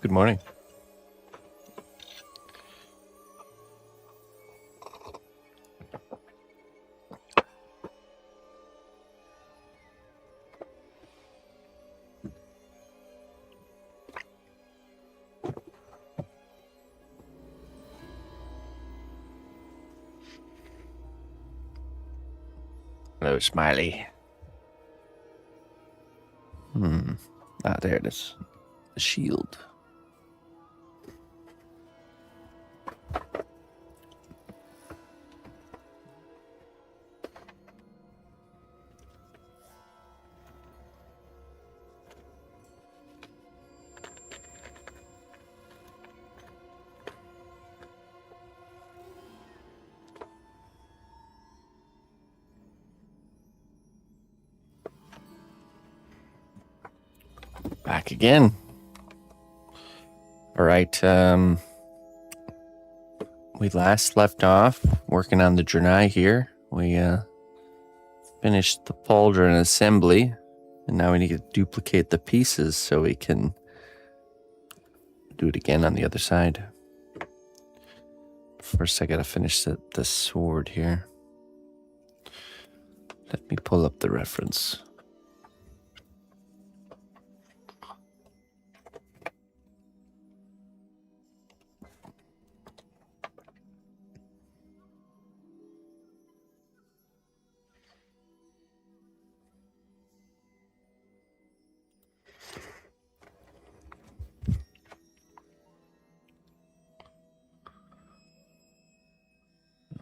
Good morning. Hello, Smiley. Ah, there it is. The shield. Back again. All right. We last left off working on the Draenei here. We finished the pauldron assembly, and now we need to duplicate the pieces so we can do it again on the other side. First, I gotta finish the sword here. Let me pull up the reference.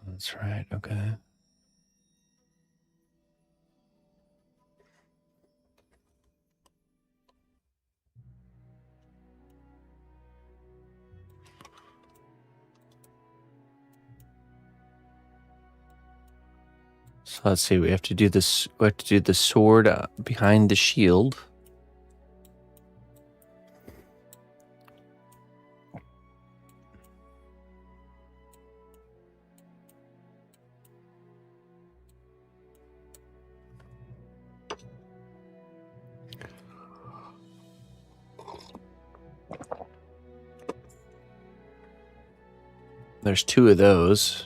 That's right, okay. So let's see, we have to do this. We have to do the sword behind the shield. There's two of those.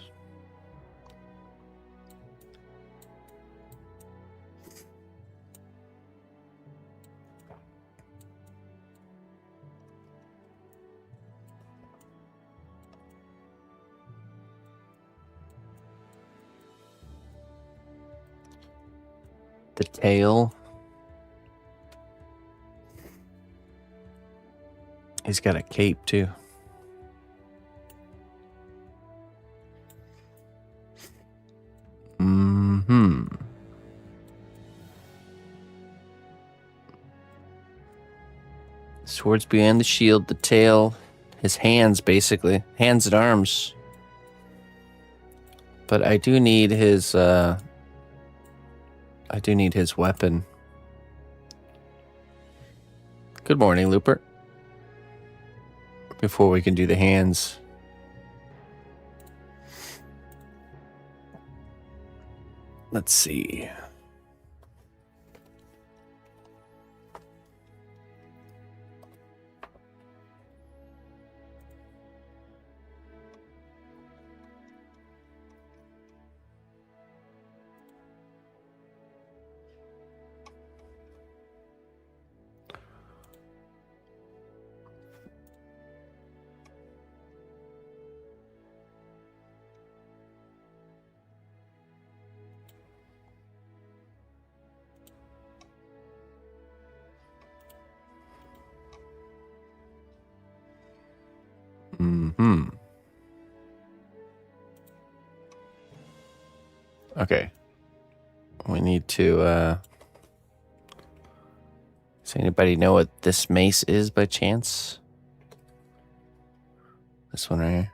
The tail. He's got a cape too. Swords behind the shield, the tail, his hands basically. Hands and arms. But I do need his weapon. Good morning, Looper. Before we can do the hands. Let's see. Okay. We need to, does anybody know what this mace is by chance? This one right here.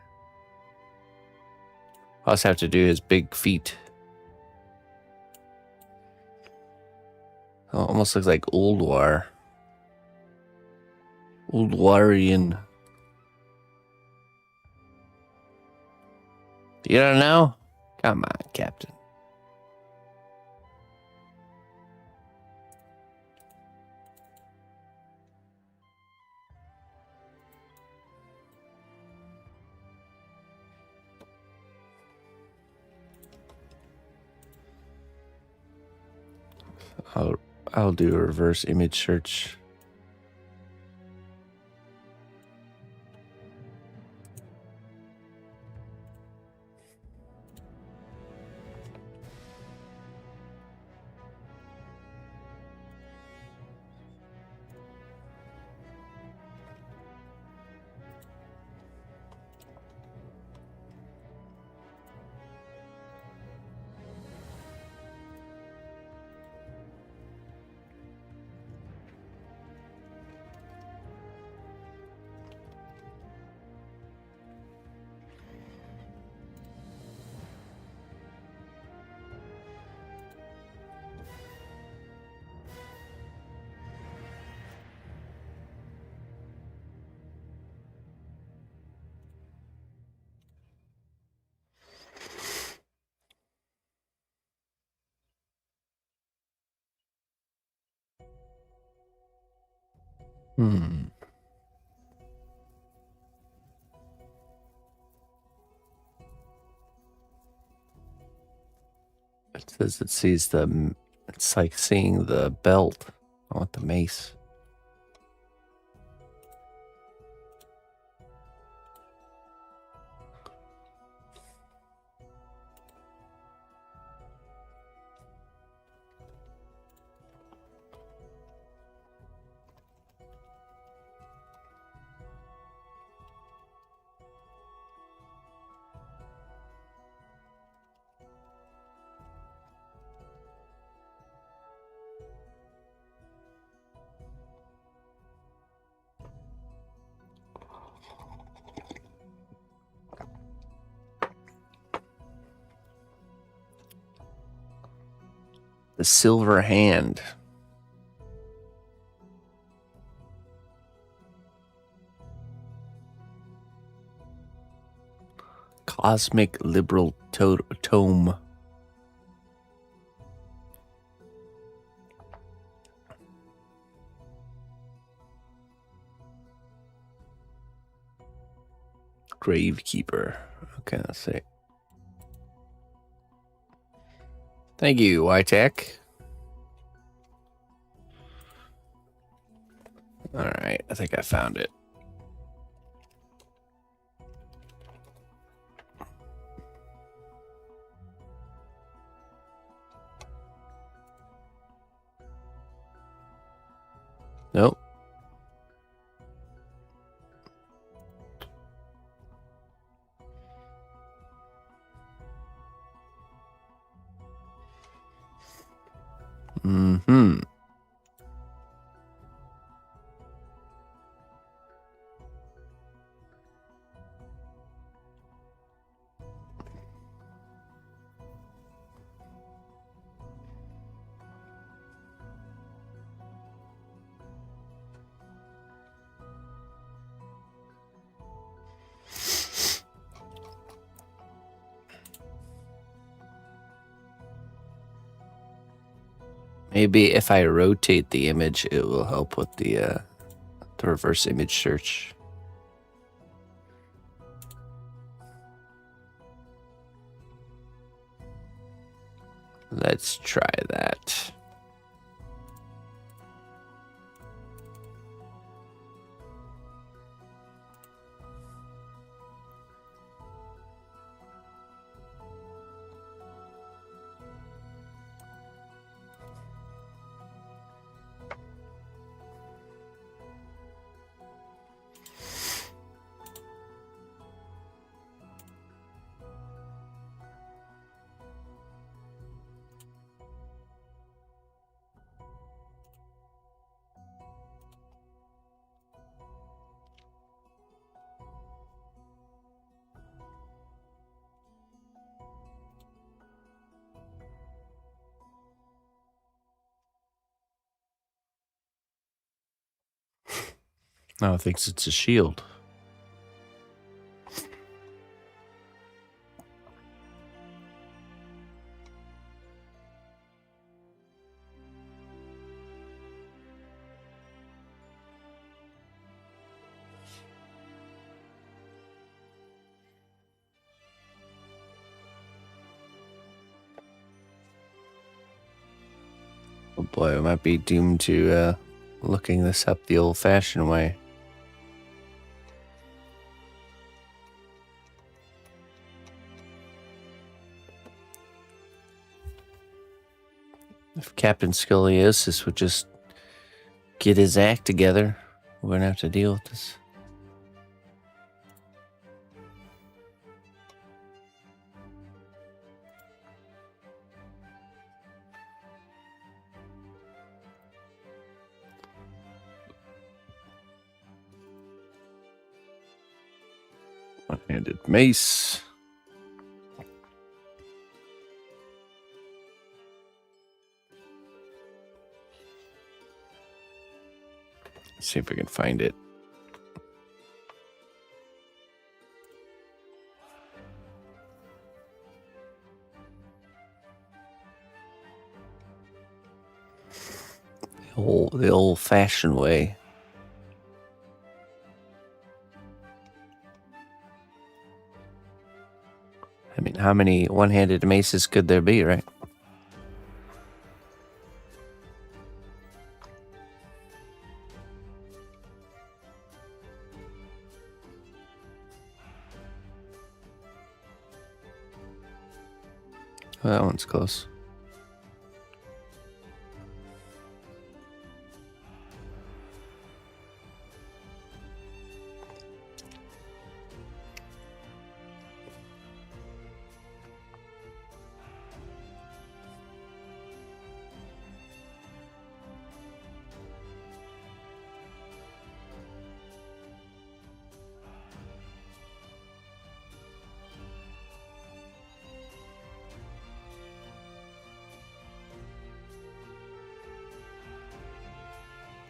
I also have to do his big feet. Oh, almost looks like Old War. Old Warian. You don't know? Come on, Captain. I'll do a reverse image search. It says it sees it's like seeing the belt. I want the mace. The silver hand. Cosmic liberal tome. Gravekeeper. Okay, let's see. Thank you, YTech. Alright, I think I found it. Nope. Mm-hmm. Maybe if I rotate the image, it will help with the reverse image search. Let's try that. Oh, it thinks it's a shield. boy, we might be doomed to looking this up the old-fashioned way. If Captain Scoliosis would just get his act together, we're gonna have to deal with this. One-handed mace. Let's see if we can find it. The old-fashioned way. I mean, how many one-handed maces could there be, right? Well, that one's close.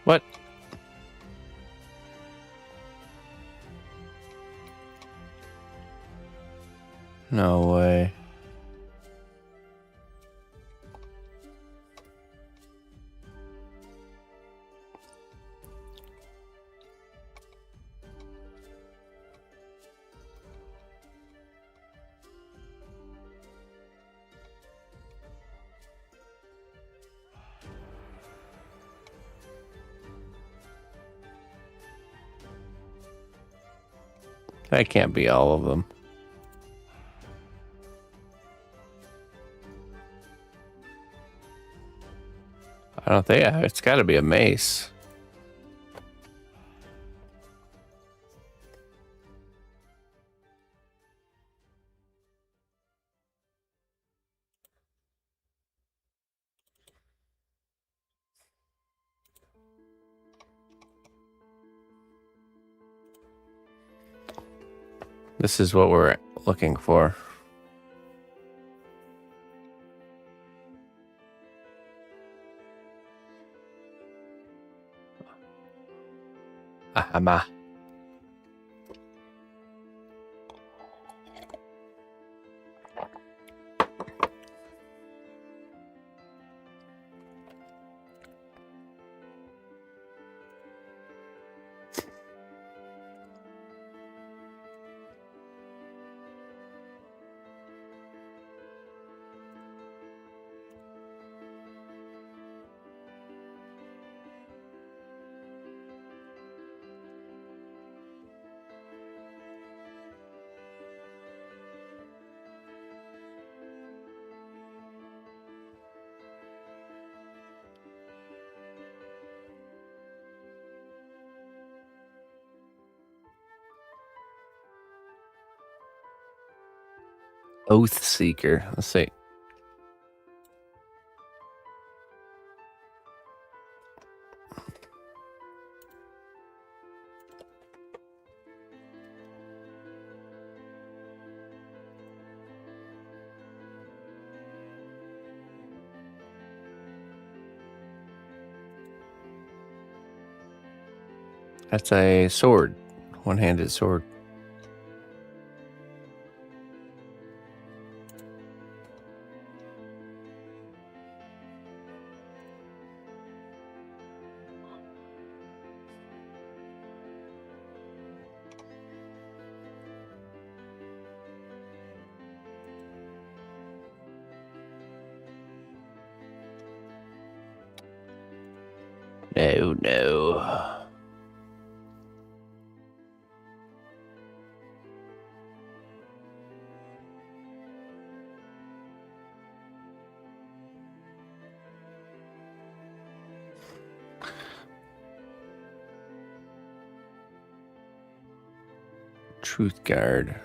What? No way. That can't be all of them. I don't think it's got to be a mace. This is what we're looking for. Ahama. Oath Seeker. Let's see. That's a sword. One-handed sword. Oh no. Truth Guard.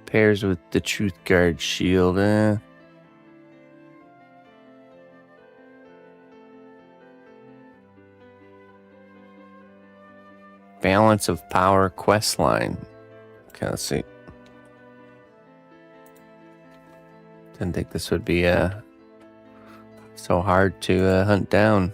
Pairs with the Truth Guard shield, Balance of Power quest line. Okay, let's see. Didn't think this would be so hard to hunt down.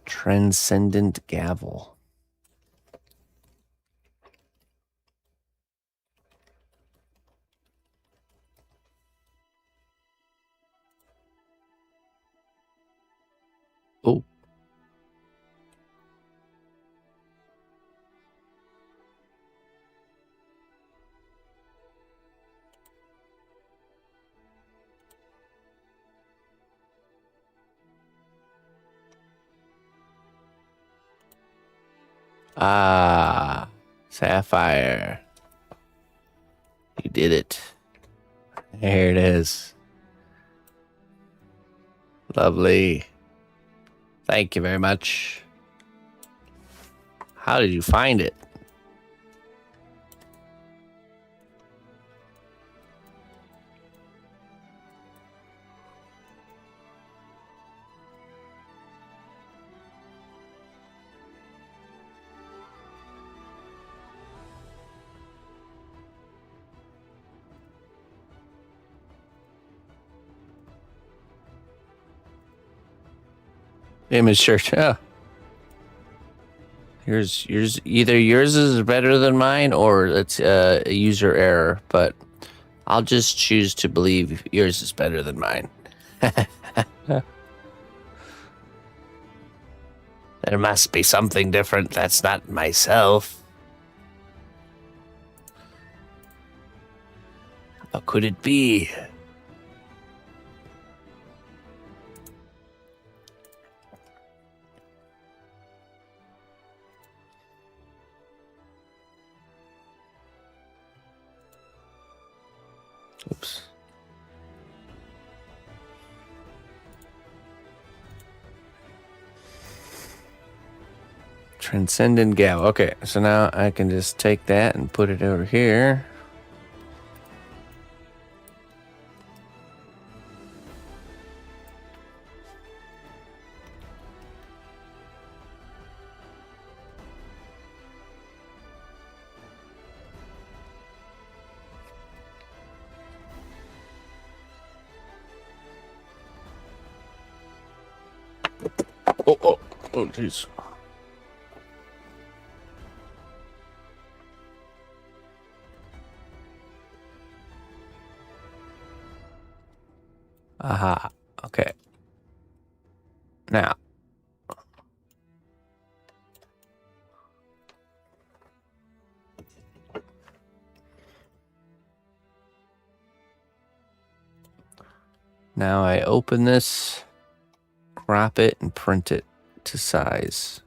Transcendent Gavel. Oh. Ah, Sapphire. You did it. Here it is. Lovely. Thank you very much. How did you find it? Image search. Oh. Yours, either yours is better than mine, or it's a user error. But I'll just choose to believe yours is better than mine. There must be something different. That's not myself. How could it be? Oops. Transcendent Gavel. Okay, so now I can just take that and put it over here. Oh, jeez. Aha. Okay. Now. Now I open this, crop it, and print it to size.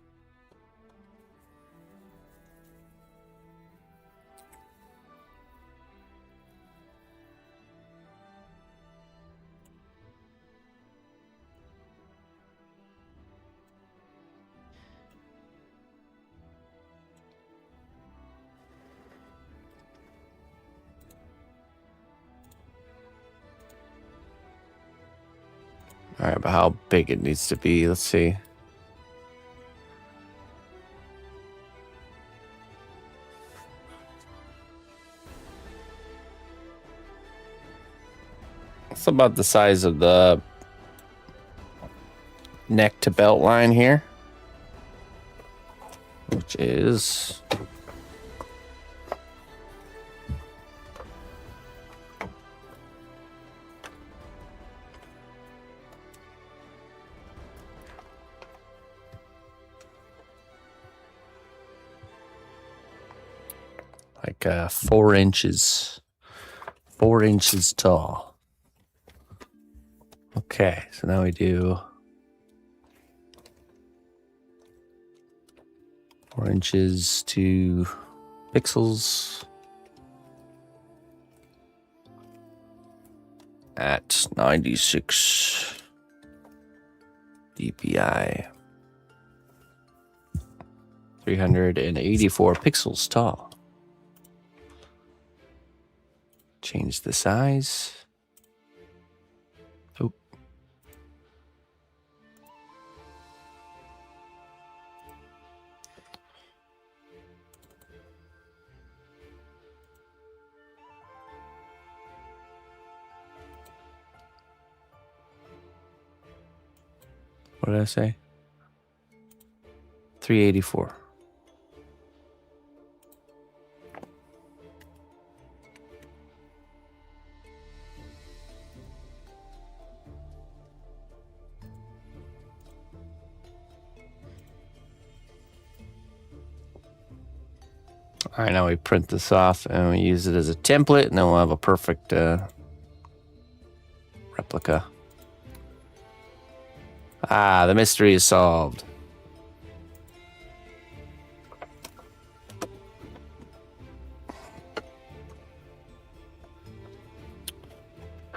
All right, but how big it needs to be, let's see. It's about the size of the neck to belt line here, which is like 4 inches. 4 inches tall. Okay, so now we do 4 inches to pixels at 96 dpi. 384 pixels tall. Change the size. Oh. What did I say? 384. All right, now we print this off and we use it as a template, and then we'll have a perfect replica. Ah, the mystery is solved.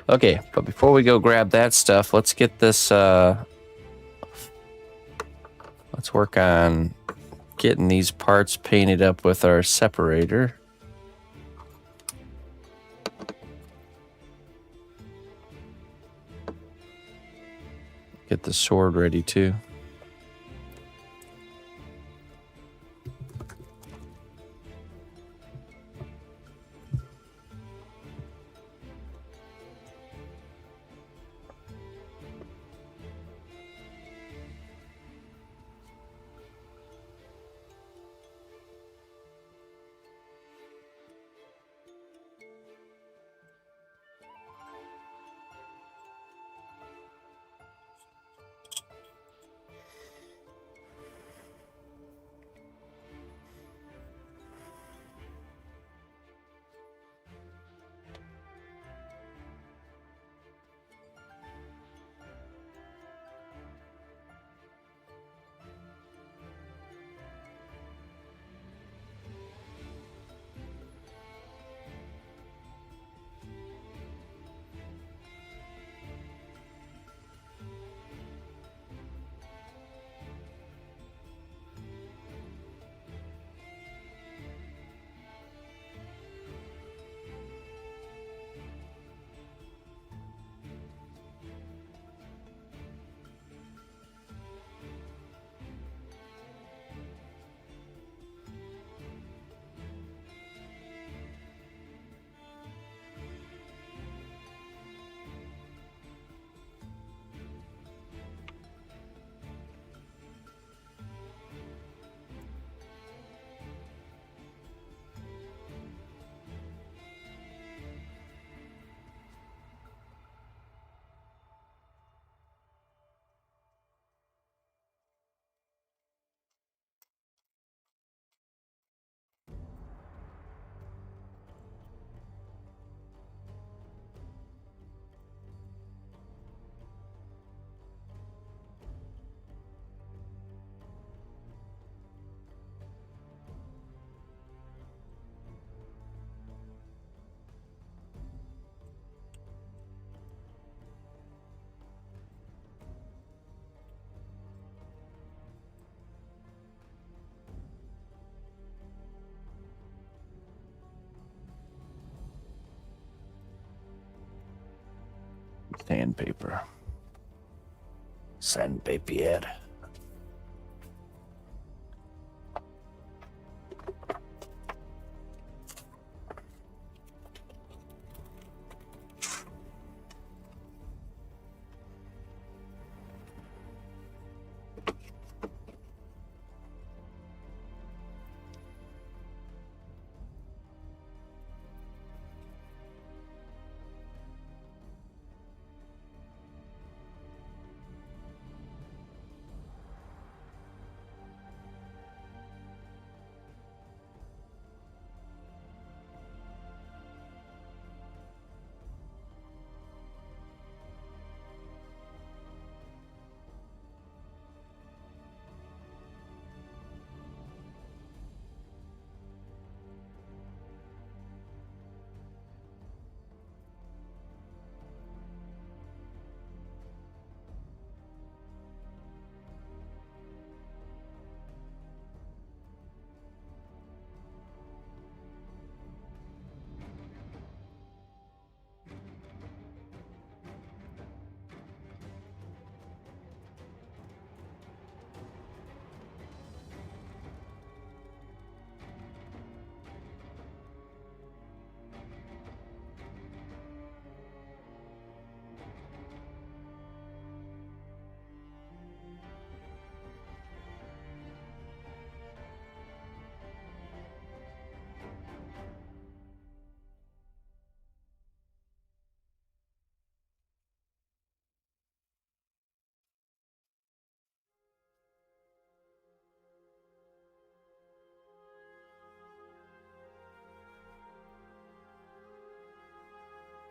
Okay, but before we go grab that stuff, let's get this, let's work on getting these parts painted up with our separator. Get the sword ready too. Sandpaper. Sandpaper.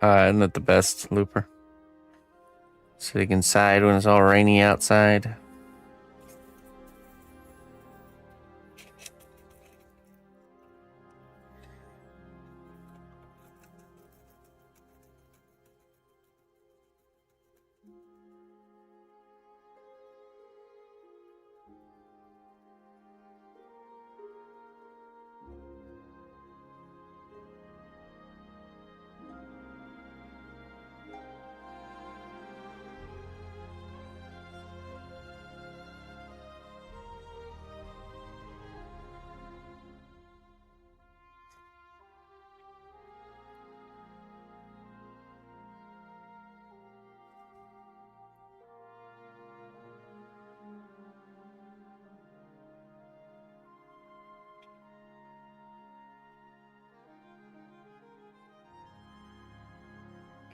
Isn't it the best, Looper? Sitting inside when it's all rainy outside.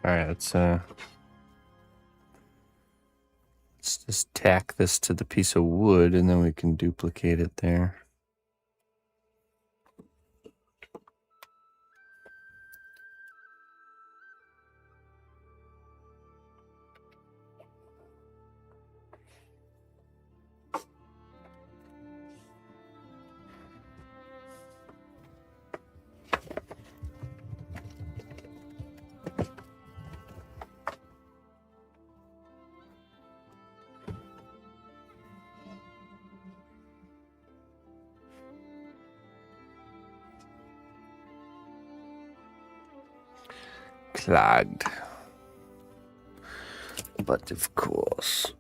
All right, let's just tack this to the piece of wood, and then we can duplicate it there. Clogged. But of course.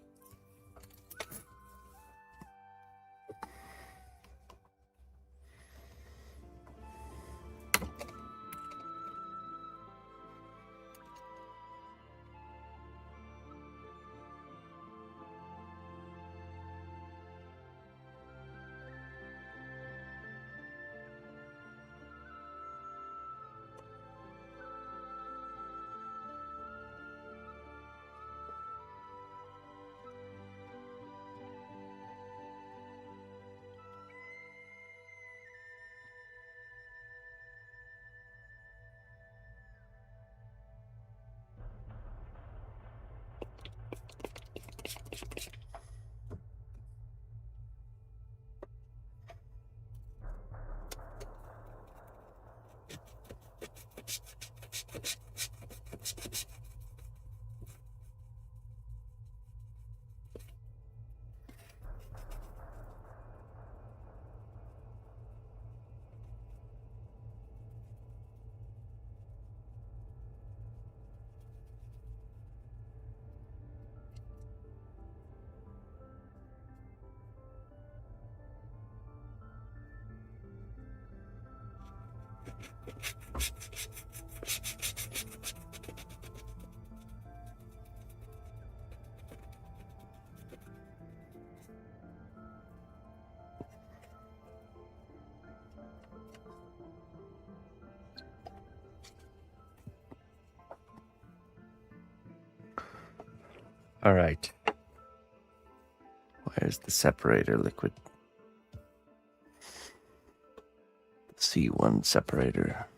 All right. Where's the separator liquid? C1 separator.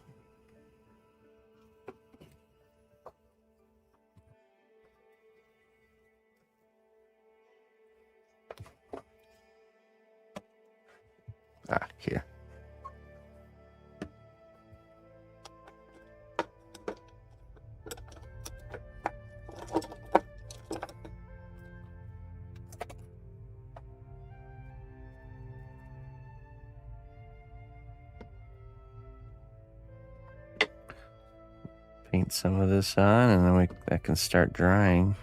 Ah, here. Paint some of this on, and then that can start drying.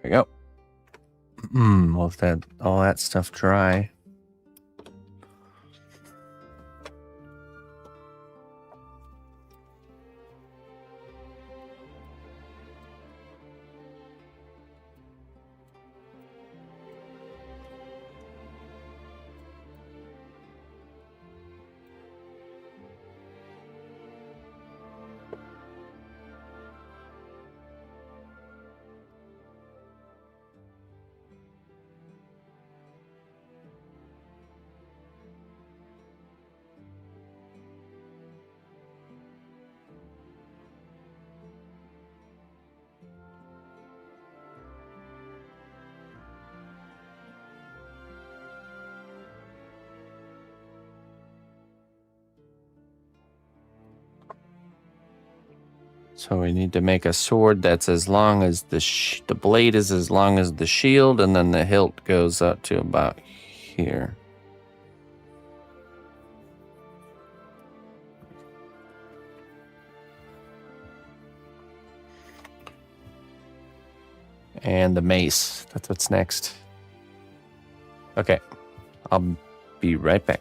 we go. We'll have all that stuff dry. So we need to make a sword that's as long as the blade is as long as the shield, and then the hilt goes up to about here. And the mace. That's what's next. Okay. I'll be right back.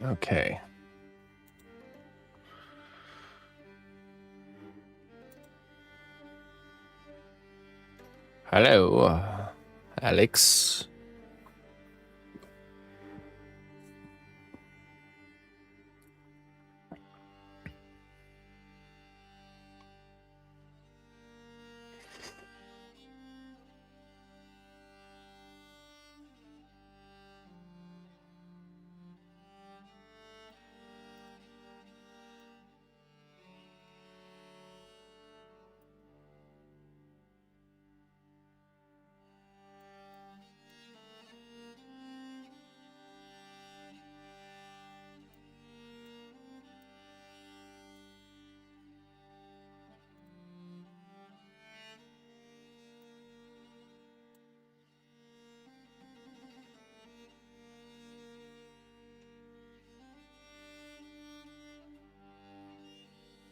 Okay. Hello, Alex.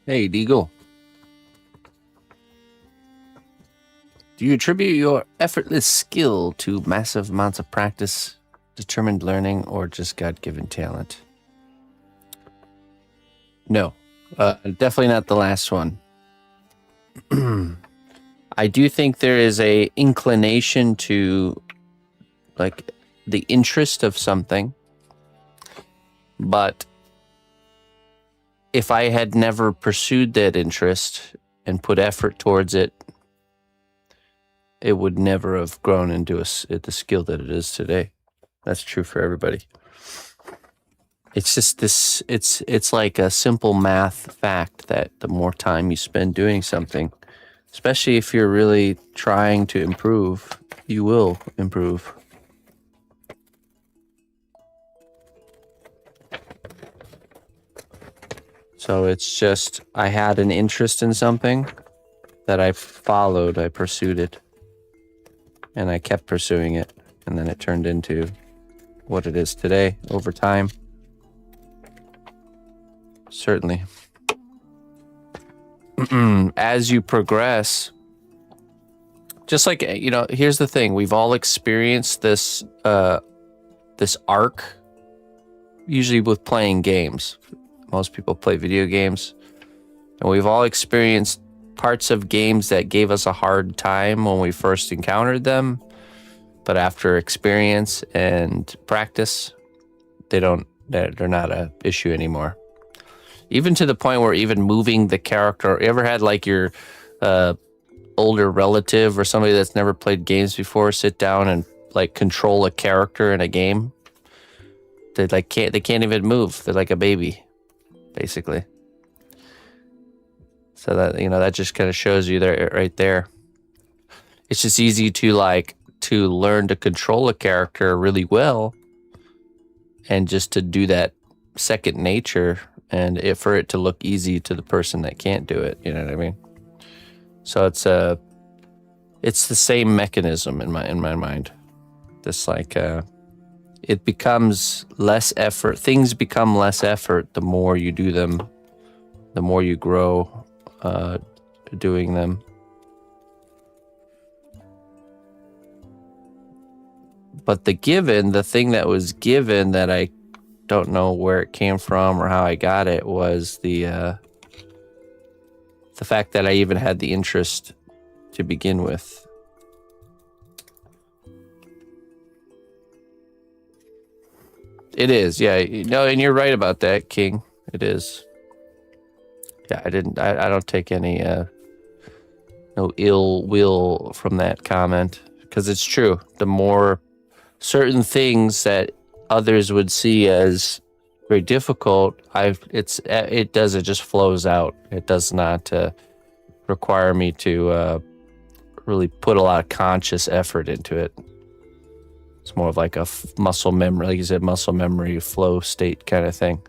Hey, Deagle. Do you attribute your effortless skill to massive amounts of practice, determined learning, or just God-given talent? No, definitely not the last one. I do think there is a inclination to, like, the interest of something, but if I had never pursued that interest and put effort towards it, it would never have grown into the skill that it is today. That's true for everybody. It's just this, it's like a simple math fact that the more time you spend doing something, especially if you're really trying to improve, you will improve. So it's just, I had an interest in something that I followed, I pursued it, and I kept pursuing it, and then it turned into what it is today over time. Certainly. As you progress, just like, you know, here's the thing, we've all experienced this this arc, usually with playing games. Most people play video games, and we've all experienced parts of games that gave us a hard time when we first encountered them, but after experience and practice, they're not a issue anymore. Even to the point where even moving the character, you ever had like your older relative or somebody that's never played games before sit down and like control a character in a game? They can't even move. They're like a baby, basically. So that, you know, that just kind of shows you there, right there. It's just easy to learn to control a character really well, and just to do that second nature, and for it to look easy to the person that can't do it. You know what I mean? So it's the same mechanism in my mind. This it becomes less effort. Things become less effort the more you do them, the more you grow doing them. But the thing that was given that I don't know where it came from or how I got it was the fact that I even had the interest to begin with. It is, yeah. No, and you're right about that, King. It is. Yeah, I don't take any no ill will from that comment, because it's true. The more certain things that others would see as very difficult, it just flows out. It does not require me to really put a lot of conscious effort into it. It's more of like a muscle memory, like you said, muscle memory, flow state kind of thing.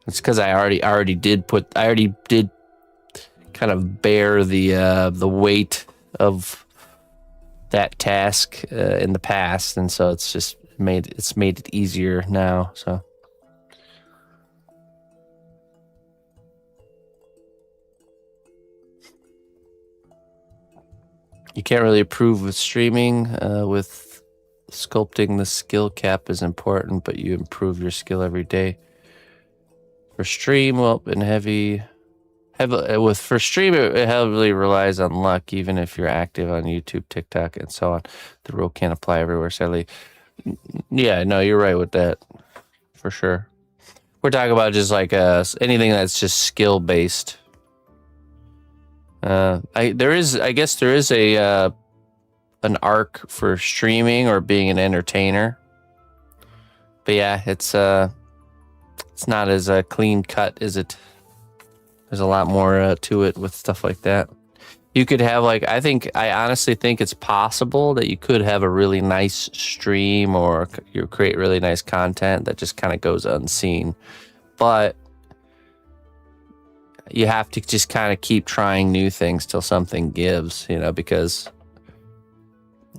It's because I already did kind of bear the weight of that task in the past, and so it's just made it easier now. So you can't really improve with streaming. With sculpting, the skill cap is important, but you improve your skill every day. For stream, for stream, it heavily relies on luck, even if you're active on YouTube, TikTok, and so on. The rule can't apply everywhere, sadly. Yeah, no, you're right with that, for sure. We're talking about just like anything that's just skill based. There is an arc for streaming or being an entertainer, but yeah, it's not as clean cut, is it? There's a lot more to it with stuff like that. You could have I honestly think it's possible that you could have a really nice stream, or you create really nice content that just kind of goes unseen. But you have to just kind of keep trying new things till something gives, you know, because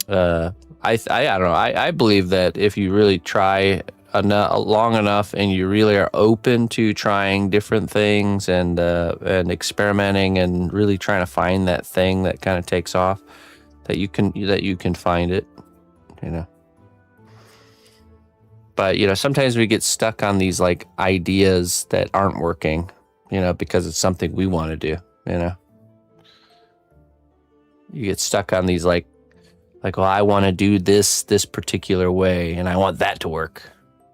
I don't know. I believe that if you really try long enough, and you really are open to trying different things and experimenting and really trying to find that thing that kind of takes off, that you can find it, you know. But, you know, sometimes we get stuck on these like ideas that aren't working, you know, because it's something we want to do, you know. You get stuck on these like, well, I want to do this particular way and I want that to work.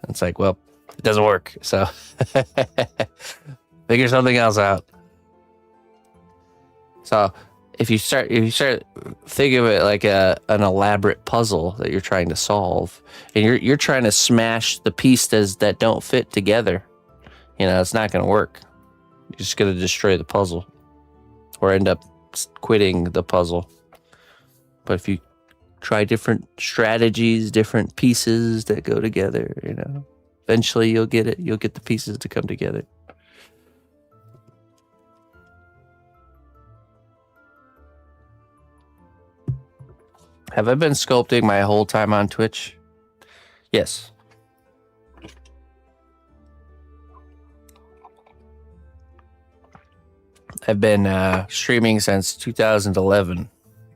It's like, well, it doesn't work. So figure something else out. So if you start think of it like an elaborate puzzle that you're trying to solve, and you're trying to smash the pieces that don't fit together, you know, it's not going to work. You're just going to destroy the puzzle or end up quitting the puzzle. But if you try different strategies, different pieces that go together, you know, eventually you'll get it. You'll get the pieces to come together. Have I been sculpting my whole time on Twitch? Yes. I've been streaming since 2011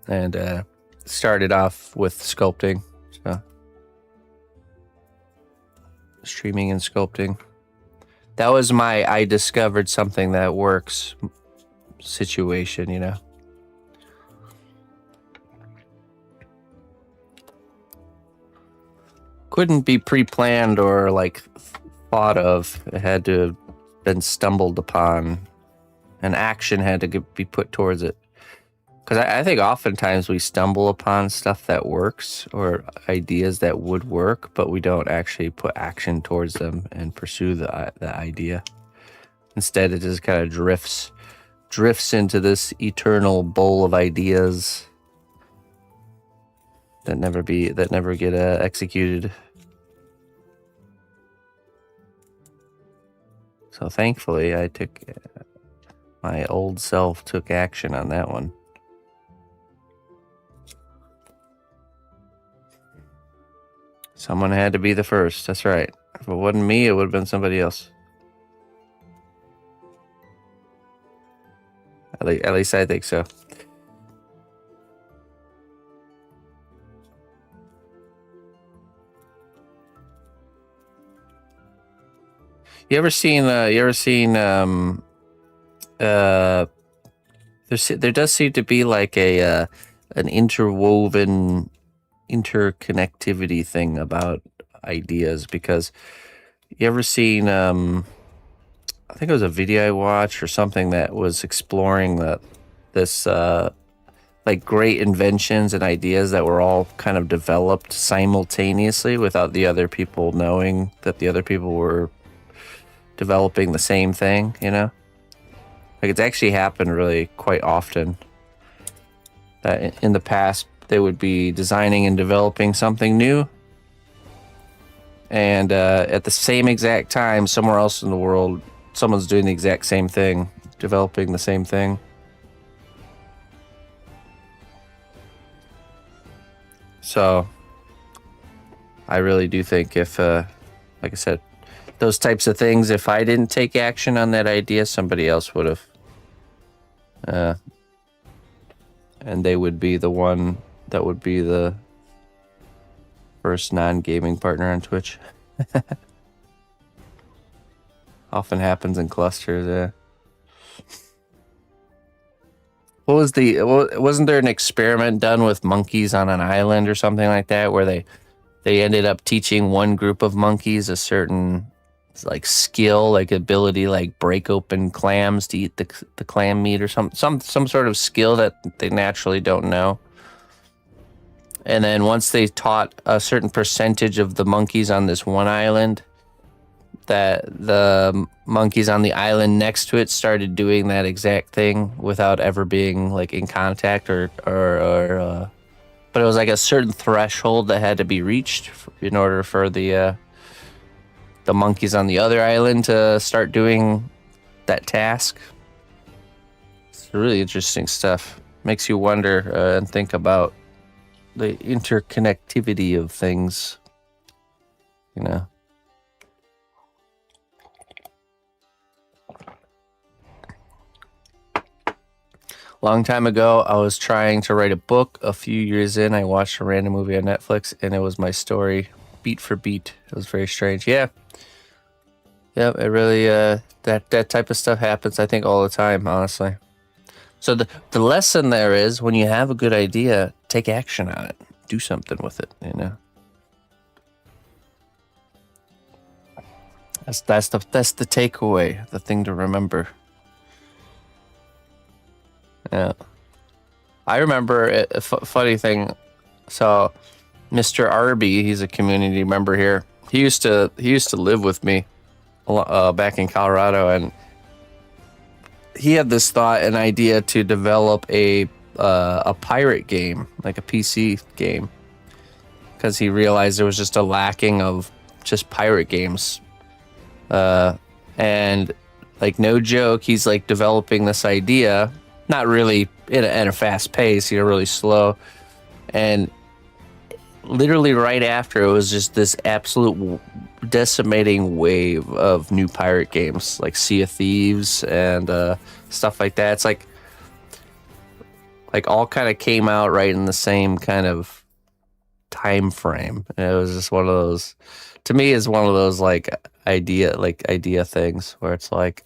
and started off with sculpting. So streaming and sculpting. That was my I discovered something that works situation, you know. Couldn't be pre-planned or like thought of. It had to have been stumbled upon. An action had to be put towards it. Because I think oftentimes we stumble upon stuff that works or ideas that would work, but we don't actually put action towards them and pursue the idea. Instead, it just kind of drifts into this eternal bowl of ideas that never get executed. So thankfully, my old self took action on that one. Someone had to be the first. That's right. If it wasn't me, it would have been somebody else. At least I think so. You ever seen there does seem to be like an interwoven interconnectivity thing about ideas, because you ever seen I think it was a video I watched or something that was exploring this like great inventions and ideas that were all kind of developed simultaneously without the other people knowing that the other people were developing the same thing, you know? Like, it's actually happened really quite often that in the past they would be designing and developing something new, and at the same exact time somewhere else in the world someone's doing the exact same thing, developing the same thing. So I really do think if like I said, those types of things, if I didn't take action on that idea, somebody else would have. And they would be the one that would be the first non-gaming partner on Twitch. Often happens in clusters, yeah. Wasn't there an experiment done with monkeys on an island or something like that, where they ended up teaching one group of monkeys a certain like skill, like ability, like break open clams to eat the clam meat or some sort of skill that they naturally don't know. And then once they taught a certain percentage of the monkeys on this one island, that the monkeys on the island next to it started doing that exact thing without ever being like in contact or but it was like a certain threshold that had to be reached in order for the monkeys on the other island to start doing that task. It's really interesting stuff. Makes you wonder and think about the interconnectivity of things, you know. Long time ago, I was trying to write a book. A few years in, I watched a random movie on Netflix, and it was my story, beat for beat. It was very strange. Yeah, yeah. It really that type of stuff happens. I think all the time, honestly. So the lesson there is when you have a good idea, take action on it. Do something with it. You know. That's the takeaway. The thing to remember. Yeah. I remember a funny thing. So, Mr. Arby, he's a community member here. He used to live with me back in Colorado, and he had this thought and idea to develop a pirate game, like a PC game, because he realized there was just a lacking of just pirate games. And like, no joke, he's like developing this idea, not really at a fast pace, really slow. And literally right after, it was just this absolute decimating wave of new pirate games, like Sea of Thieves and stuff like that. It's like all kind of came out right in the same kind of time frame. And it was just one of those, to me, is one of those idea things where it's like,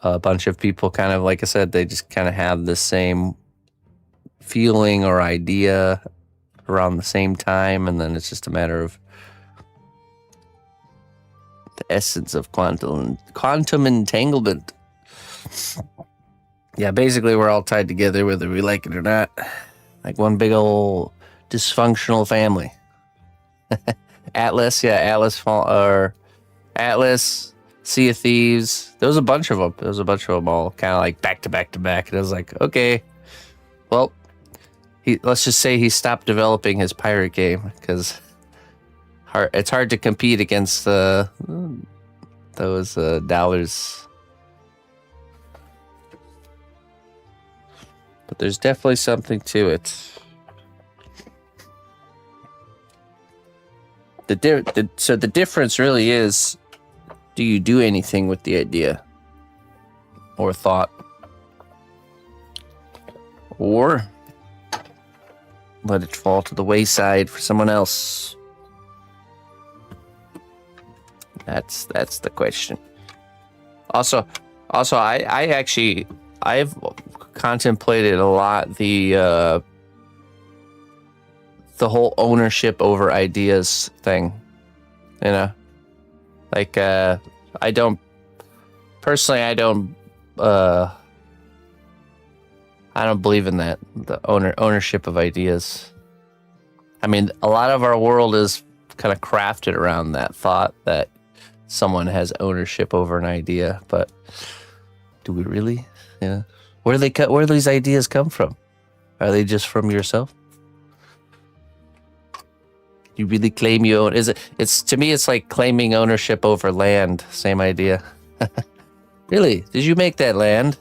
a bunch of people kind of, like I said, they just kind of have the same feeling or idea around the same time, and then it's just a matter of the essence of quantum entanglement. Yeah, basically we're all tied together whether we like it or not, like one big old dysfunctional family. Atlas, Sea of Thieves. There was a bunch of them. All kind of like back to back to back. And I was like, okay, well, let's just say he stopped developing his pirate game because it's hard to compete against those dollars. But there's definitely something to it. So the difference really is, do you do anything with the idea or thought? Or let it fall to the wayside for someone else? That's the question. Also, I've contemplated a lot the whole ownership over ideas thing. Like I don't believe in that, the ownership of ideas. I mean, a lot of our world is kind of crafted around that thought that someone has ownership over an idea, but do we really? Yeah. Where do these ideas come from? Are they just from yourself? You really claim you own? It's to me, it's like claiming ownership over land. Same idea. Really? Did you make that land?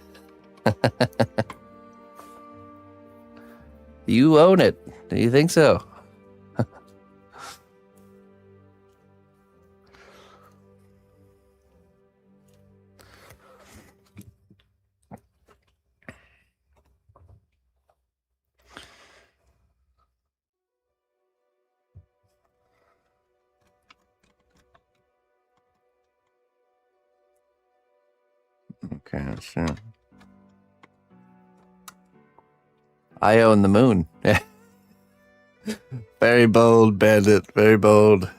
You own it. Do you think so? Okay, so I own the moon. Very bold, bandit. Very bold.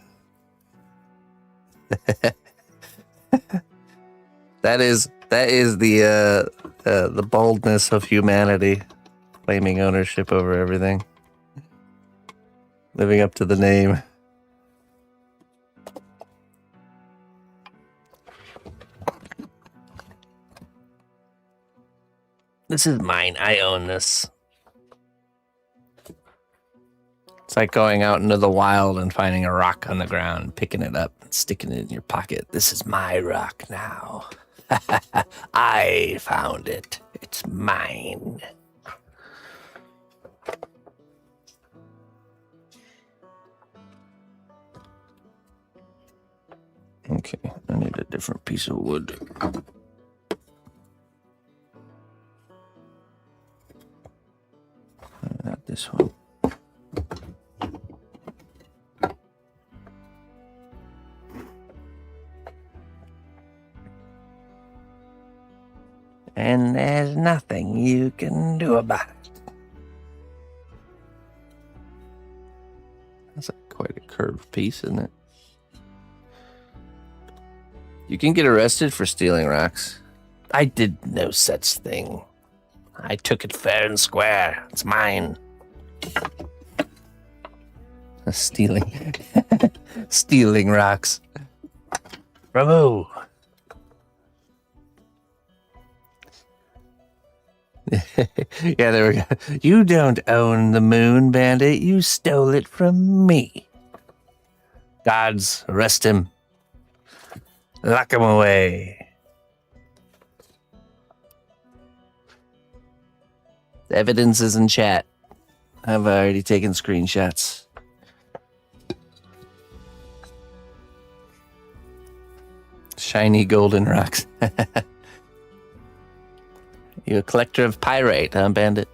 That is the boldness of humanity, claiming ownership over everything, living up to the name. This is mine. I own this. It's like going out into the wild and finding a rock on the ground, picking it up and sticking it in your pocket. This is my rock now. I found it. It's mine. Okay, I need a different piece of wood. this one. And there's nothing you can do about it. That's quite a curved piece, isn't it? You can get arrested for stealing rocks. I did no such thing. I took it fair and square. It's mine. Stealing. Stealing rocks. Bravo. Yeah, there we go. You don't own the moon, bandit. You stole it from me. Guards, arrest him. Lock him away. The evidence is in chat. I've already taken screenshots. Shiny golden rocks. You a collector of pyrite, huh, bandit?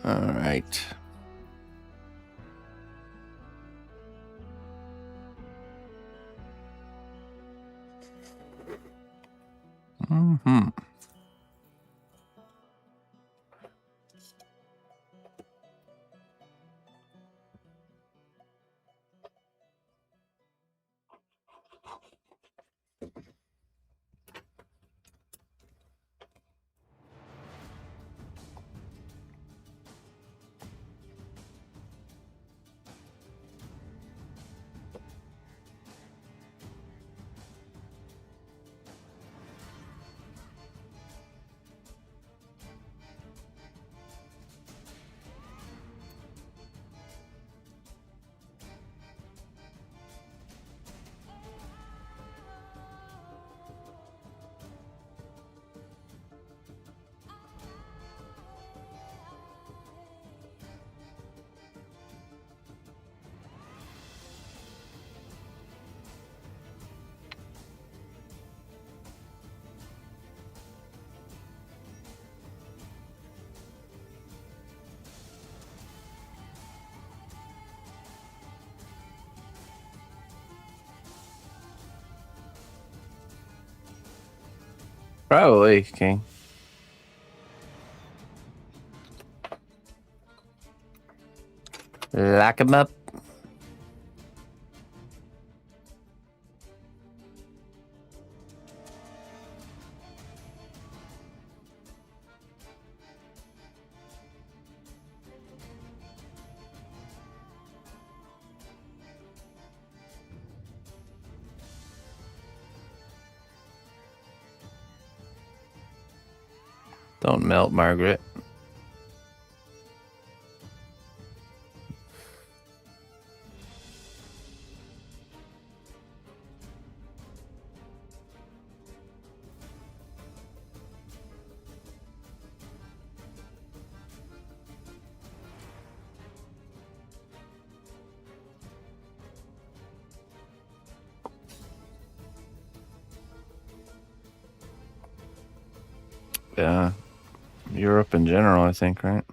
All right. Mm-hmm. Probably, King. Lock him up. Don't melt, Margaret. Yeah. Europe in general, I think, right?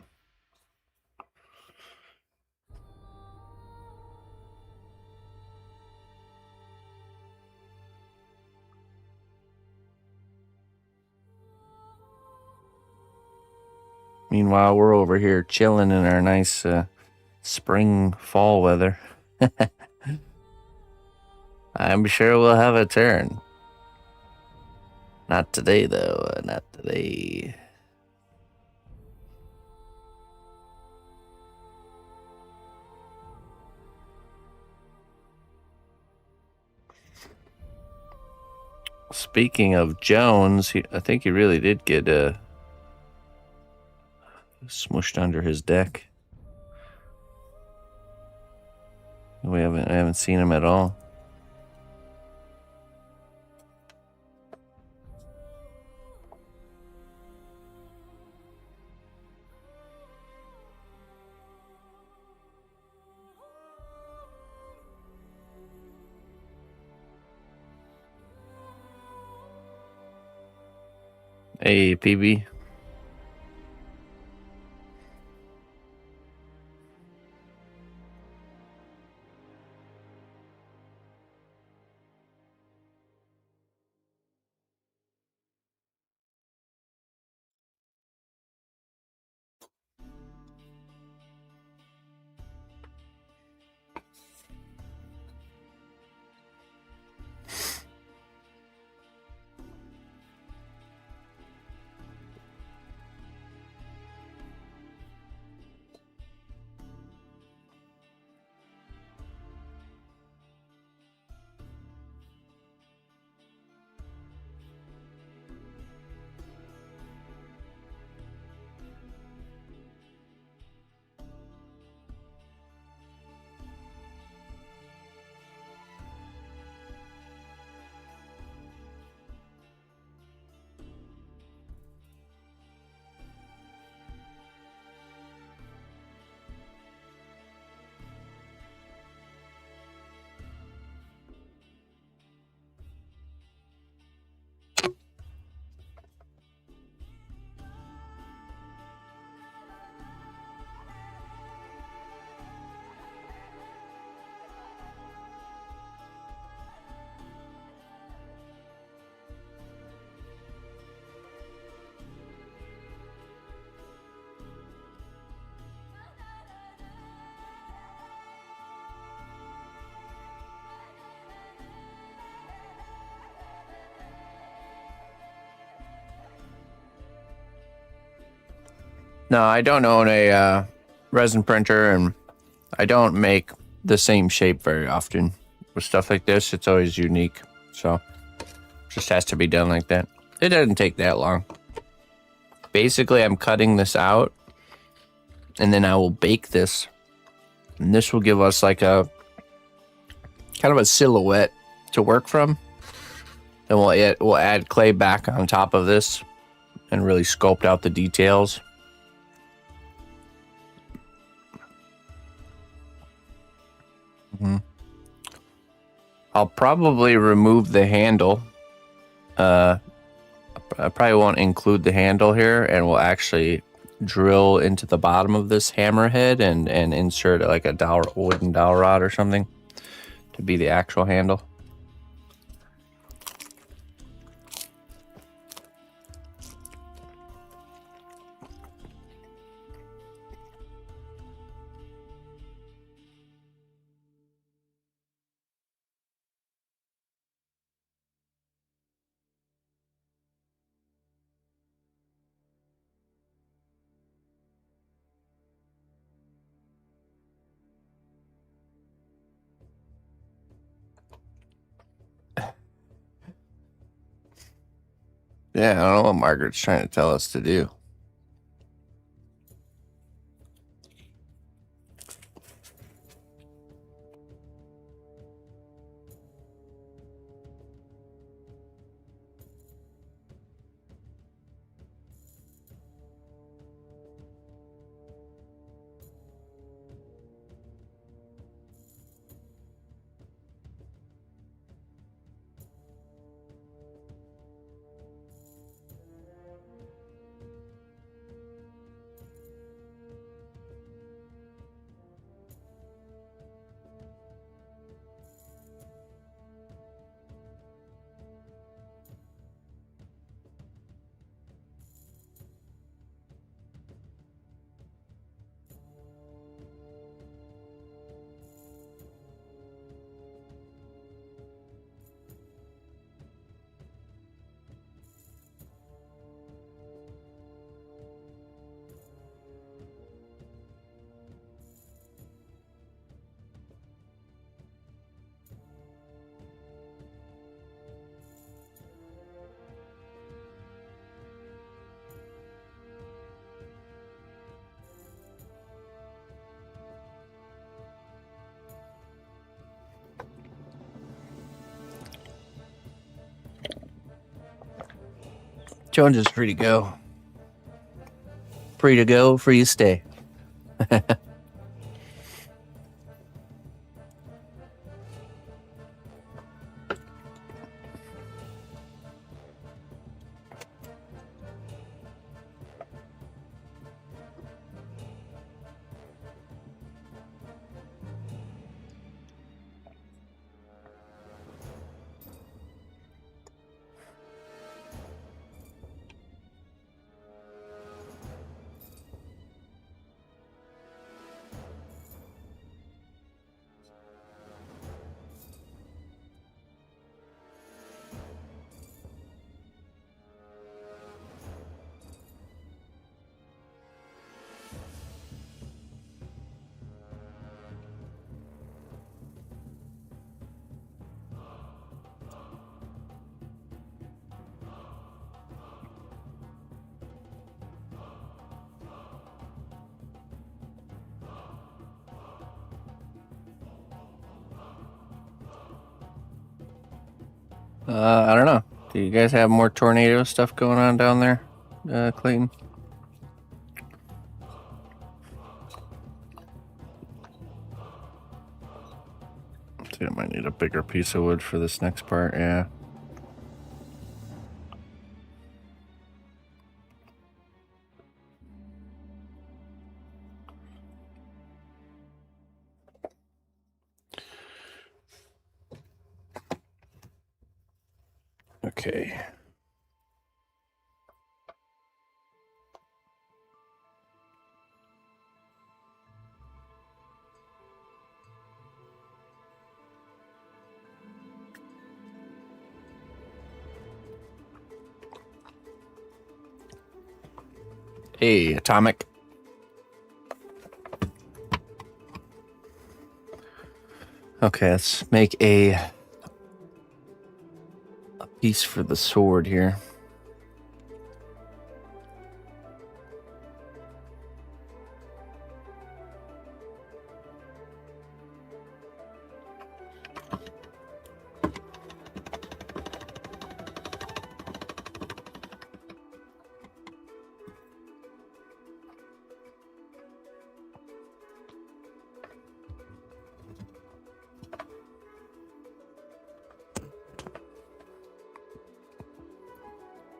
Meanwhile, we're over here chilling in our nice spring fall weather. I'm sure we'll have a turn. Not today, though. Not today. Speaking of Jones, I think he really did get smushed under his deck. I haven't seen him at all. Hey, PB. No, I don't own a resin printer, and I don't make the same shape very often. With stuff like this, it's always unique. So, just has to be done like that. It doesn't take that long. Basically, I'm cutting this out, and then I will bake this. And this will give us like a kind of a silhouette to work from. Then we'll add clay back on top of this and really sculpt out the details. I'll probably remove the handle. I probably won't include the handle here, and we'll actually drill into the bottom of this hammerhead and insert like a wooden dowel rod or something to be the actual handle. Yeah, I don't know what Margaret's trying to tell us to do. Jones is free to go. Free to go, free to stay. I don't know. Do you guys have more tornado stuff going on down there, Clayton? I think I might need a bigger piece of wood for this next part, yeah. Okay. Hey, Atomic. Okay, let's make a piece for the sword here.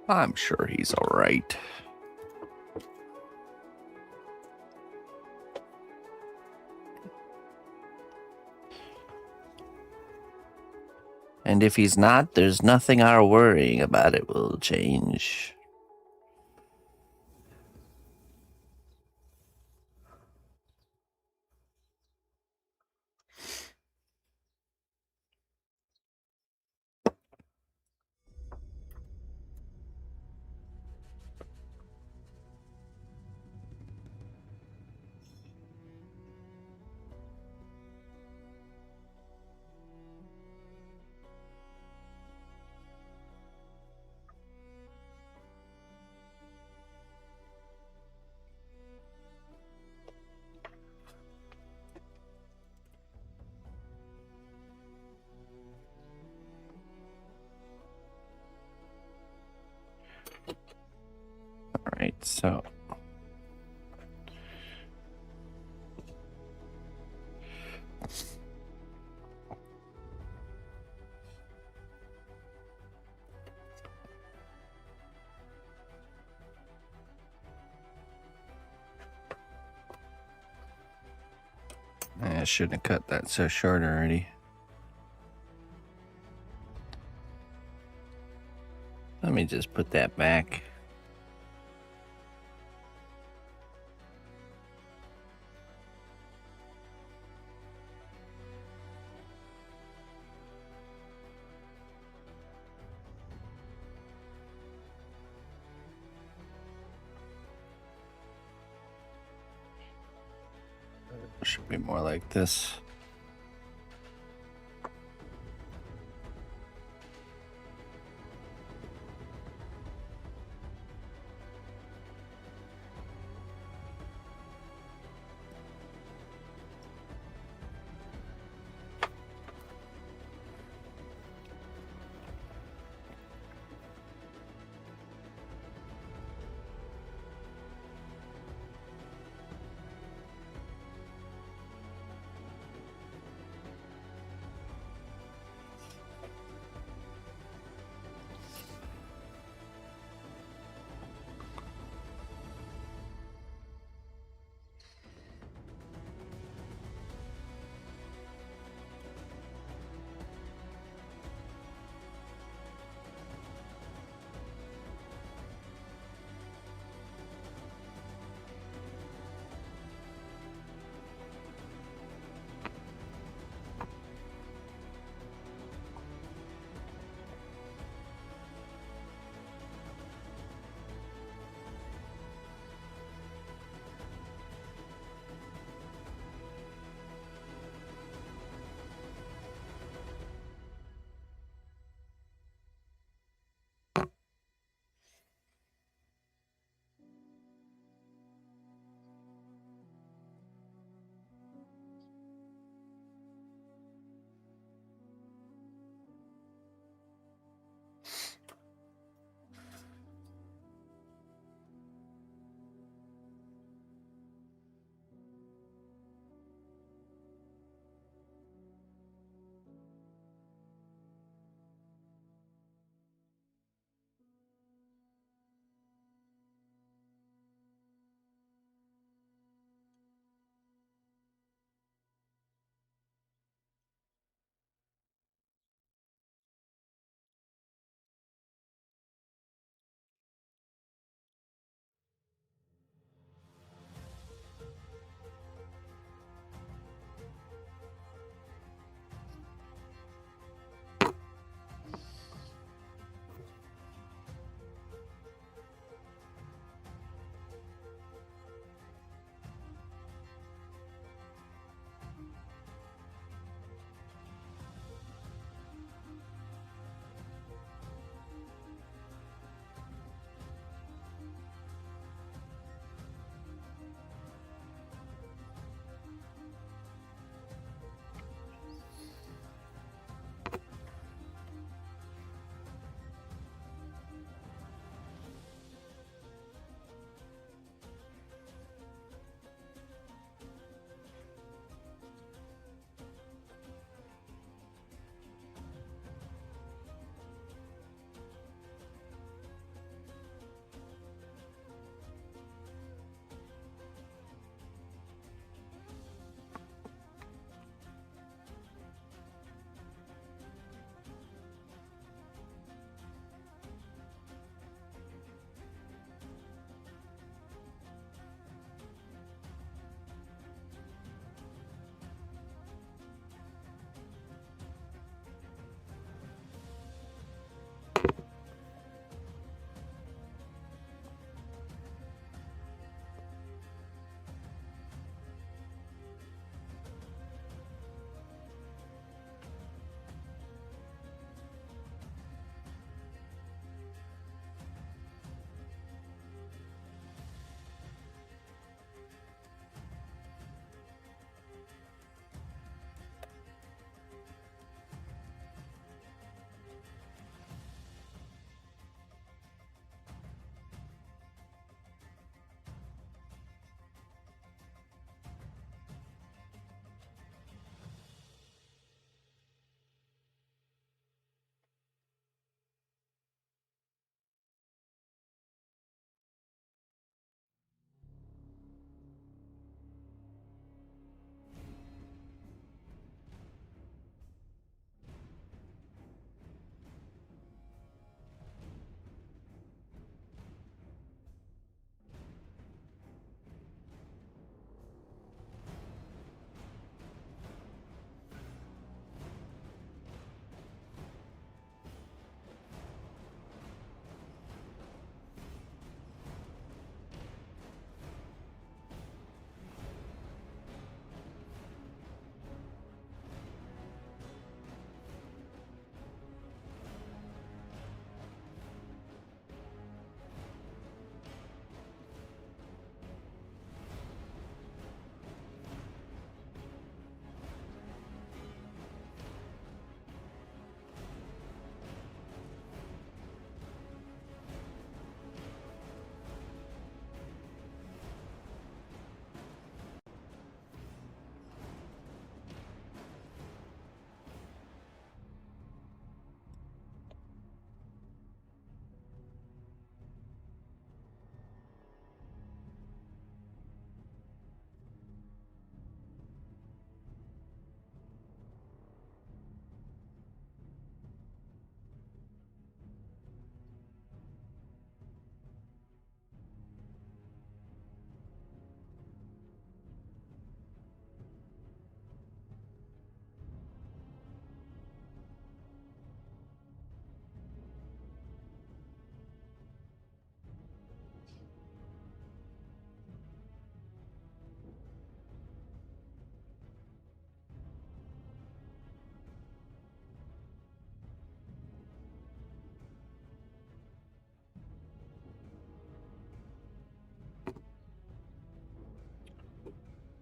I'm sure he's all right. And if he's not, there's nothing our worrying about it will change. All right, so I shouldn't have cut that so short already. Let me just put that back. Should be more like this.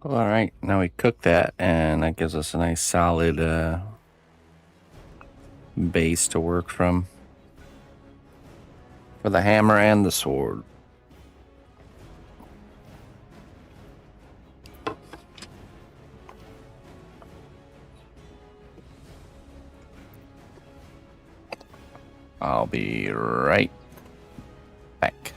All right, now we cook that, and that gives us a nice solid base to work from for the hammer and the sword. I'll be right back.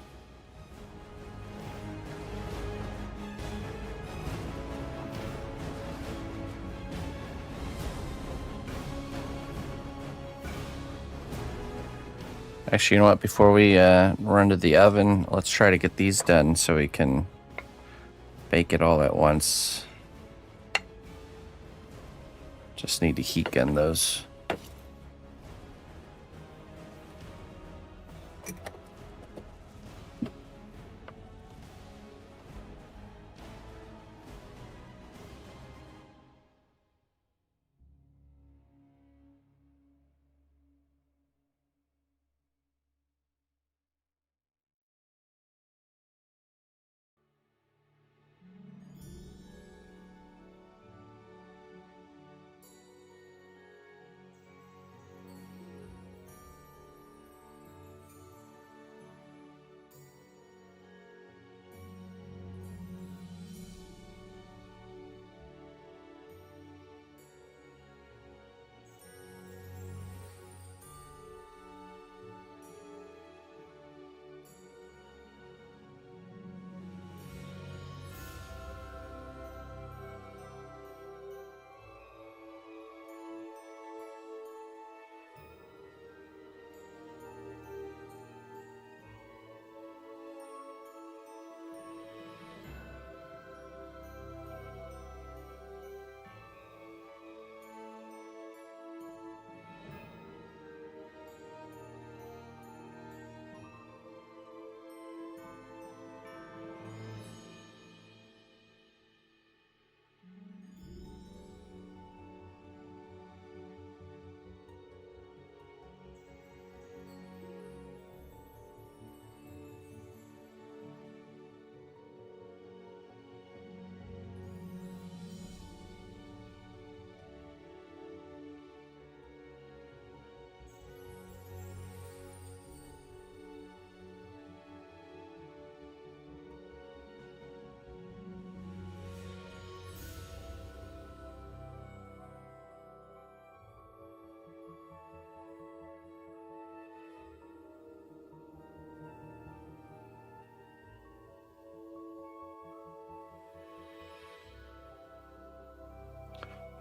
Actually, you know what? Before we run to the oven, let's try to get these done so we can bake it all at once. Just need to heat gun those.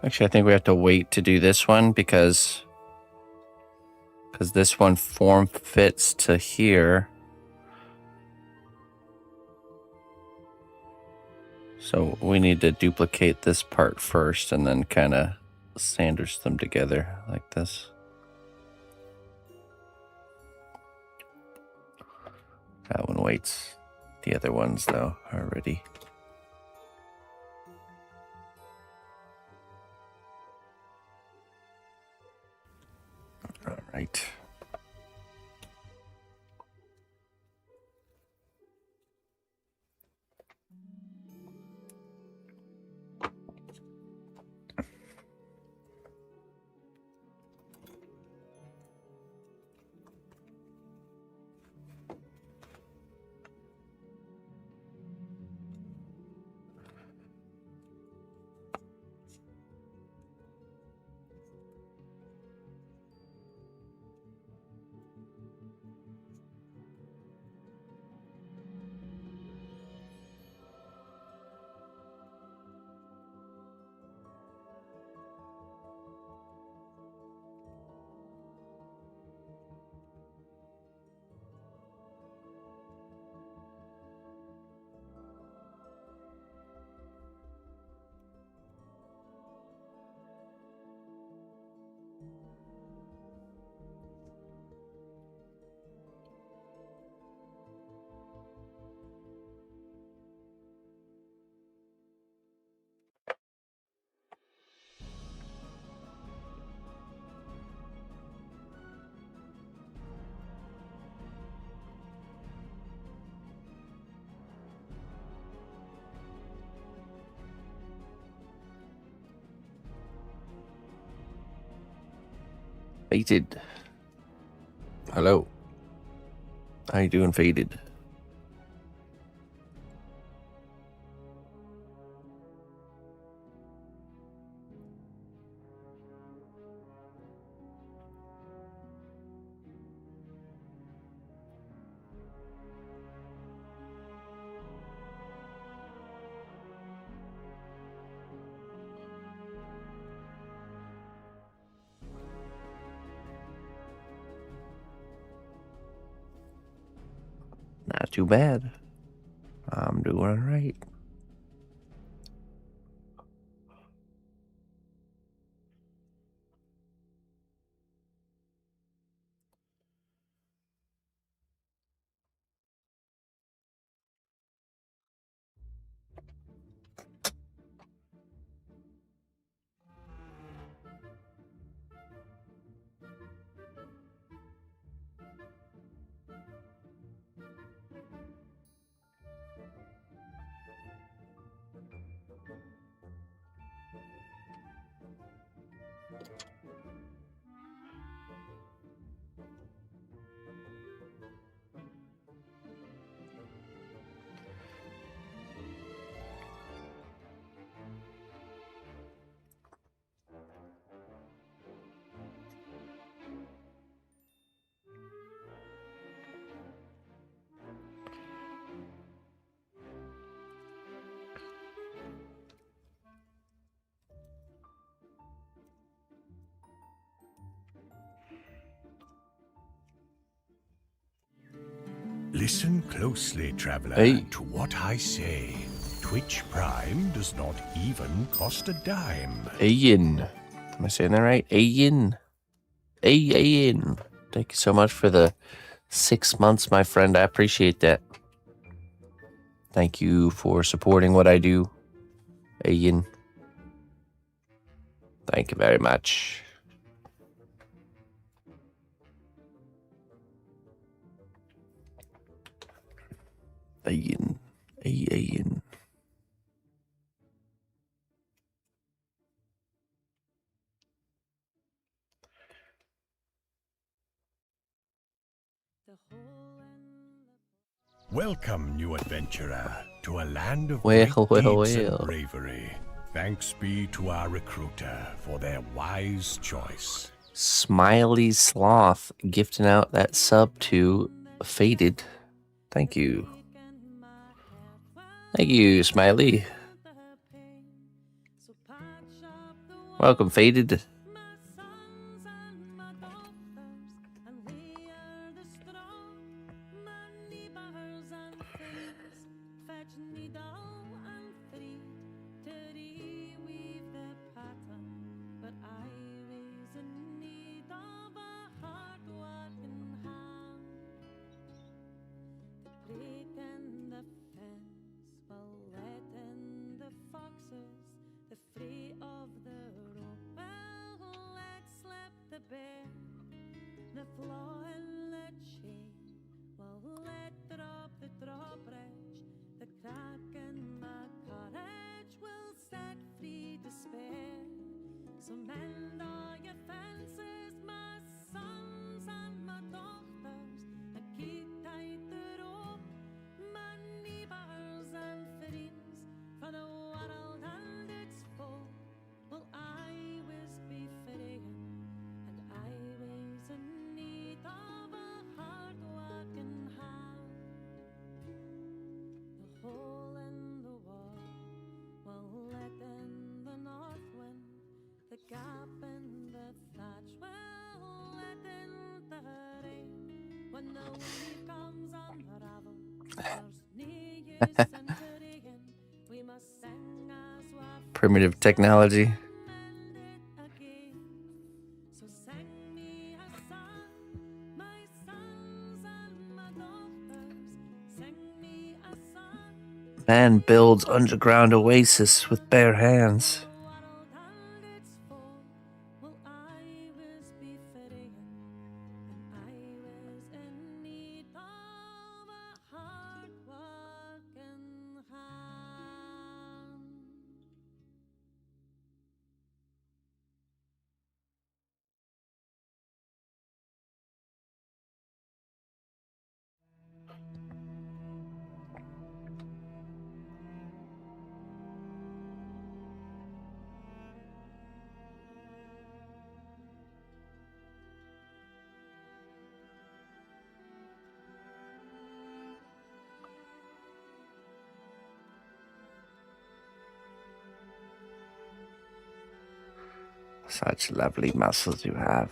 Actually, I think we have to wait to do this one because this one form fits to here. So we need to duplicate this part first and then kind of sandwich them together like this. That one waits. The other ones, though, are ready. All right. Faded. Hello. How you doing, Faded? Not too bad. I'm doing all right. Listen closely, traveler, Hey. to what I say. Twitch Prime does not even cost a dime. Ian. Am I saying that right? Ian. Ian. Thank you so much for the 6 months, my friend. I appreciate that. Thank you for supporting what I do, Ian. Thank you very much. Ian. Ian. Welcome, new adventurer, to a land of Well, great well, deeds well. and bravery. Thanks be to our recruiter for their wise choice. Smiley Sloth gifting out that sub to Faded. Thank you. Thank you, Smiley. Welcome, Faded. Primitive technology. Man builds underground oasis with bare hands. Such lovely muscles you have.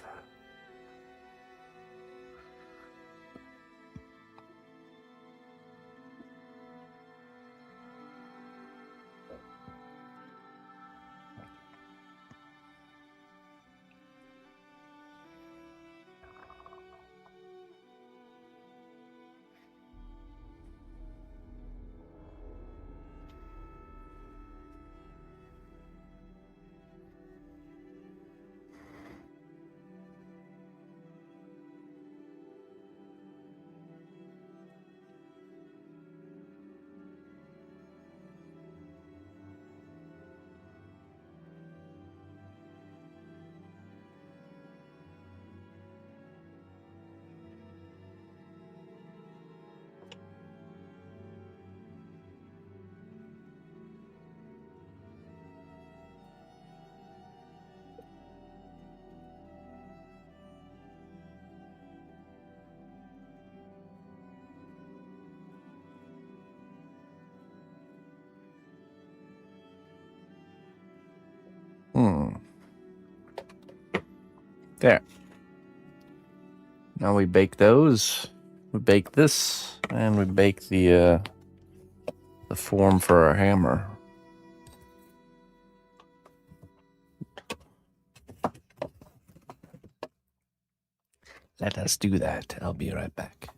There. Now we bake those. We bake this, and we bake the form for our hammer. Let us do that. I'll be right back.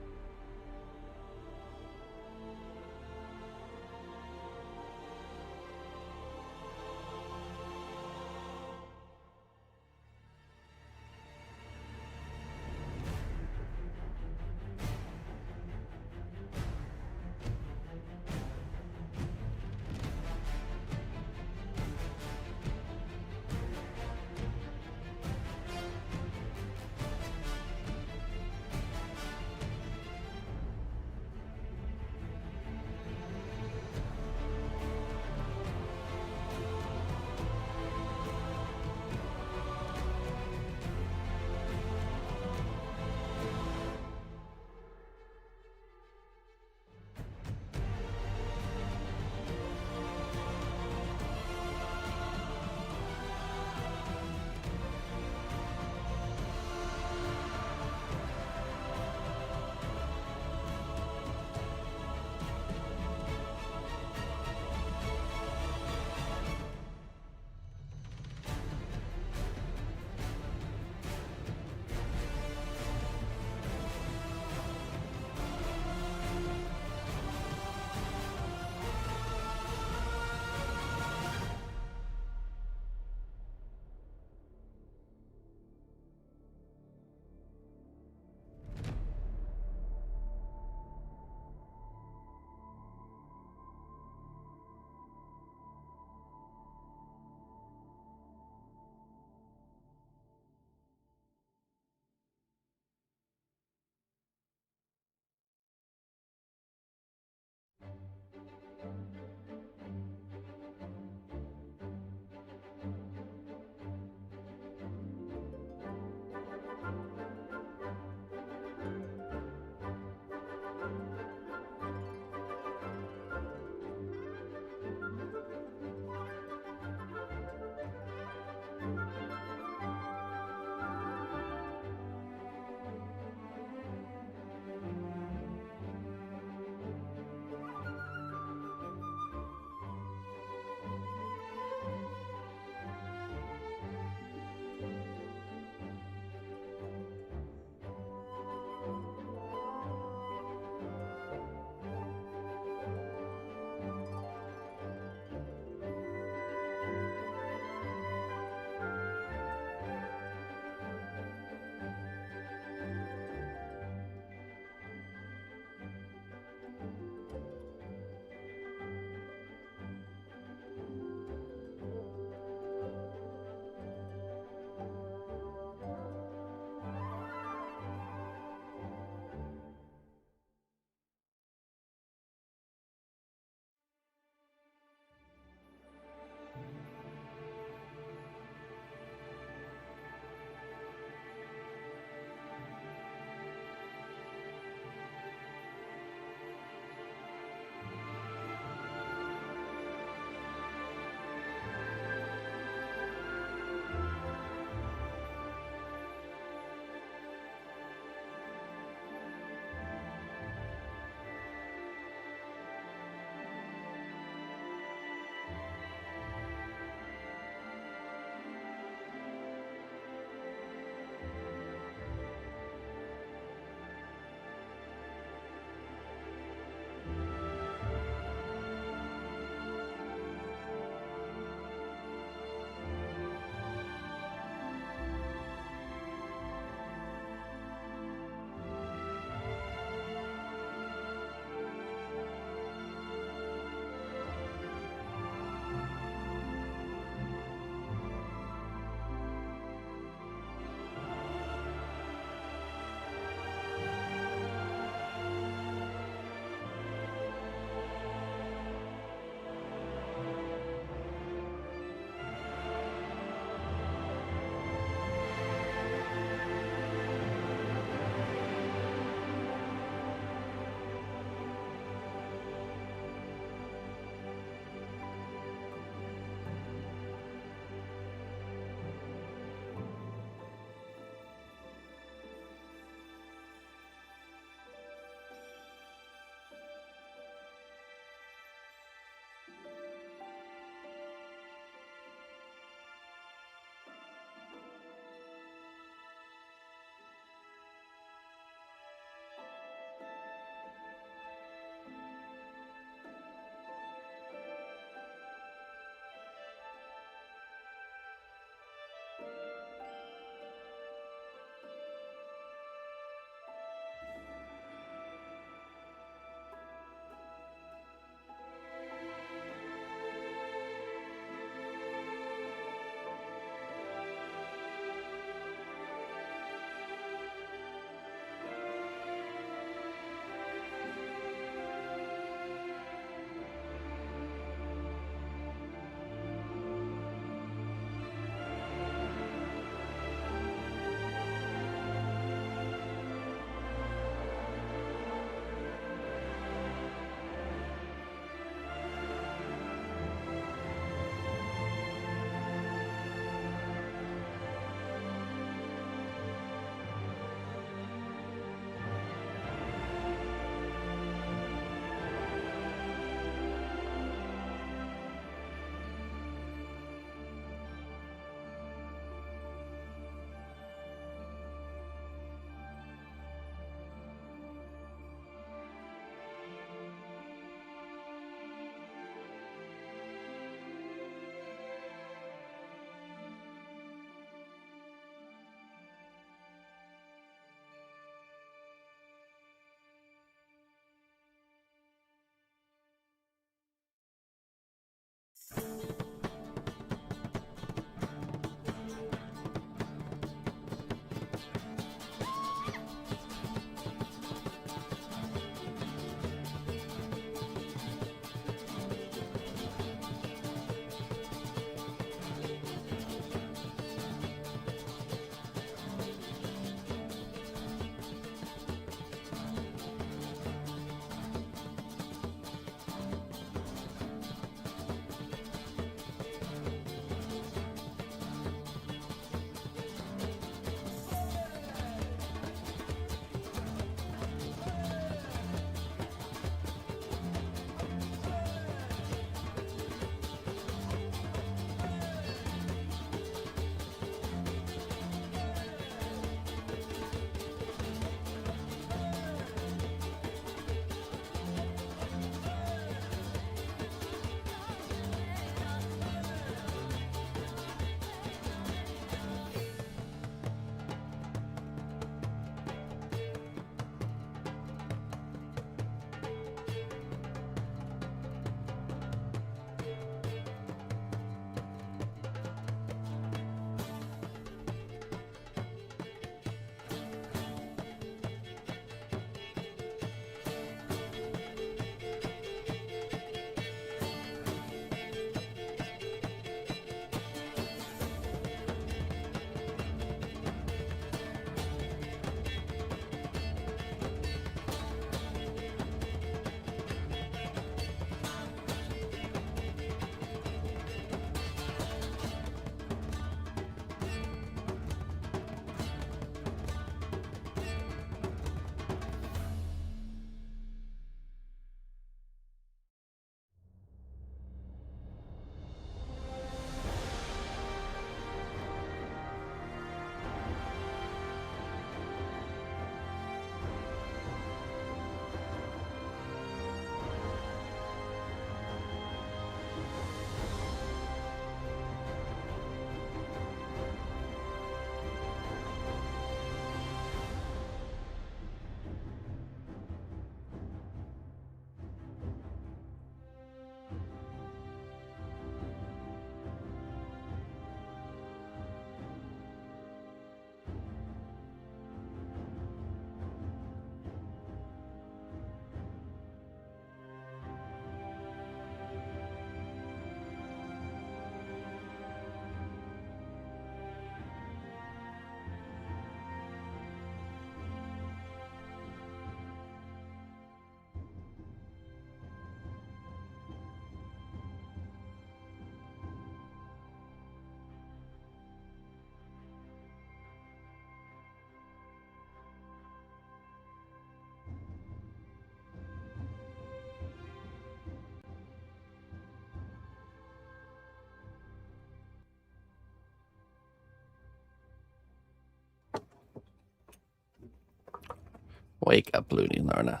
Wake up, Looney Lorna.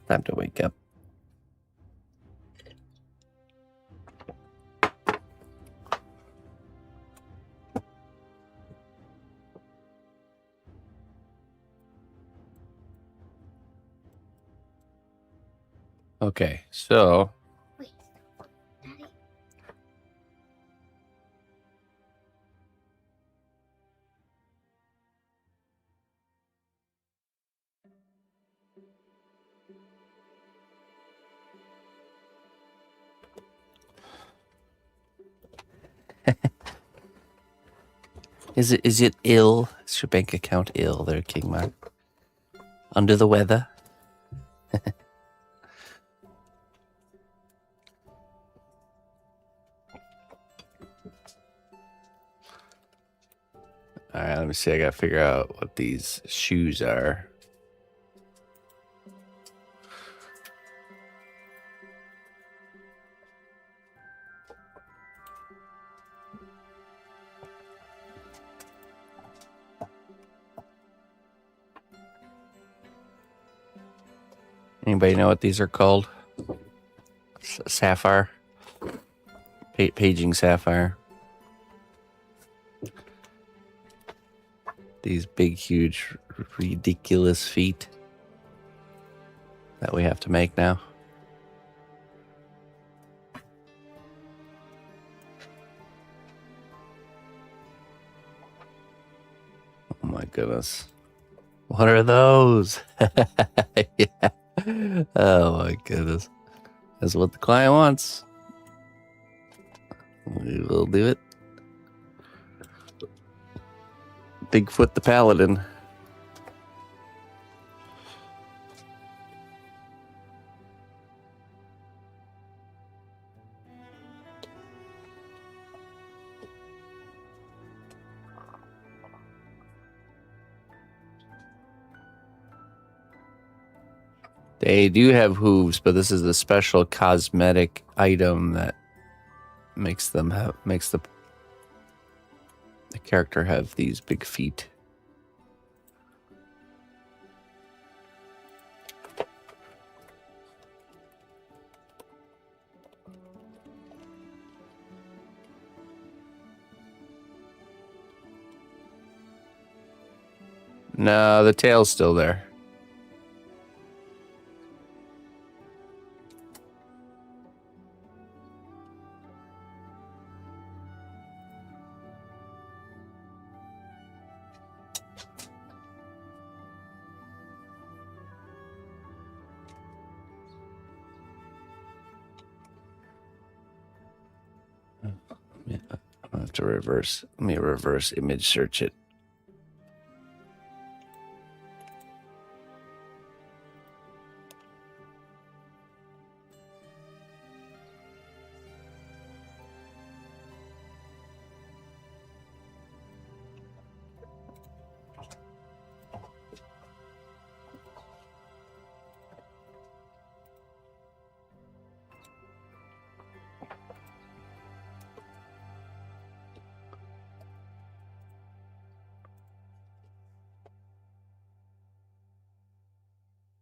Time to wake up. Okay, so Wait, Daddy. is it ill? Is your bank account ill there, King Mark? Under the weather? Alright, let me see. I gotta figure out what these shoes are. Anybody know what these are called? Sapphire? Paging sapphire. These big, huge, ridiculous feet that we have to make now. Oh my goodness. What are those? Yeah. Oh my goodness. That's what the client wants. We will do it. Bigfoot the Paladin. They do have hooves, but this is a special cosmetic item that makes the character have these big feet. No, the tail's still there. Yeah, I have to reverse. Let me reverse image search it.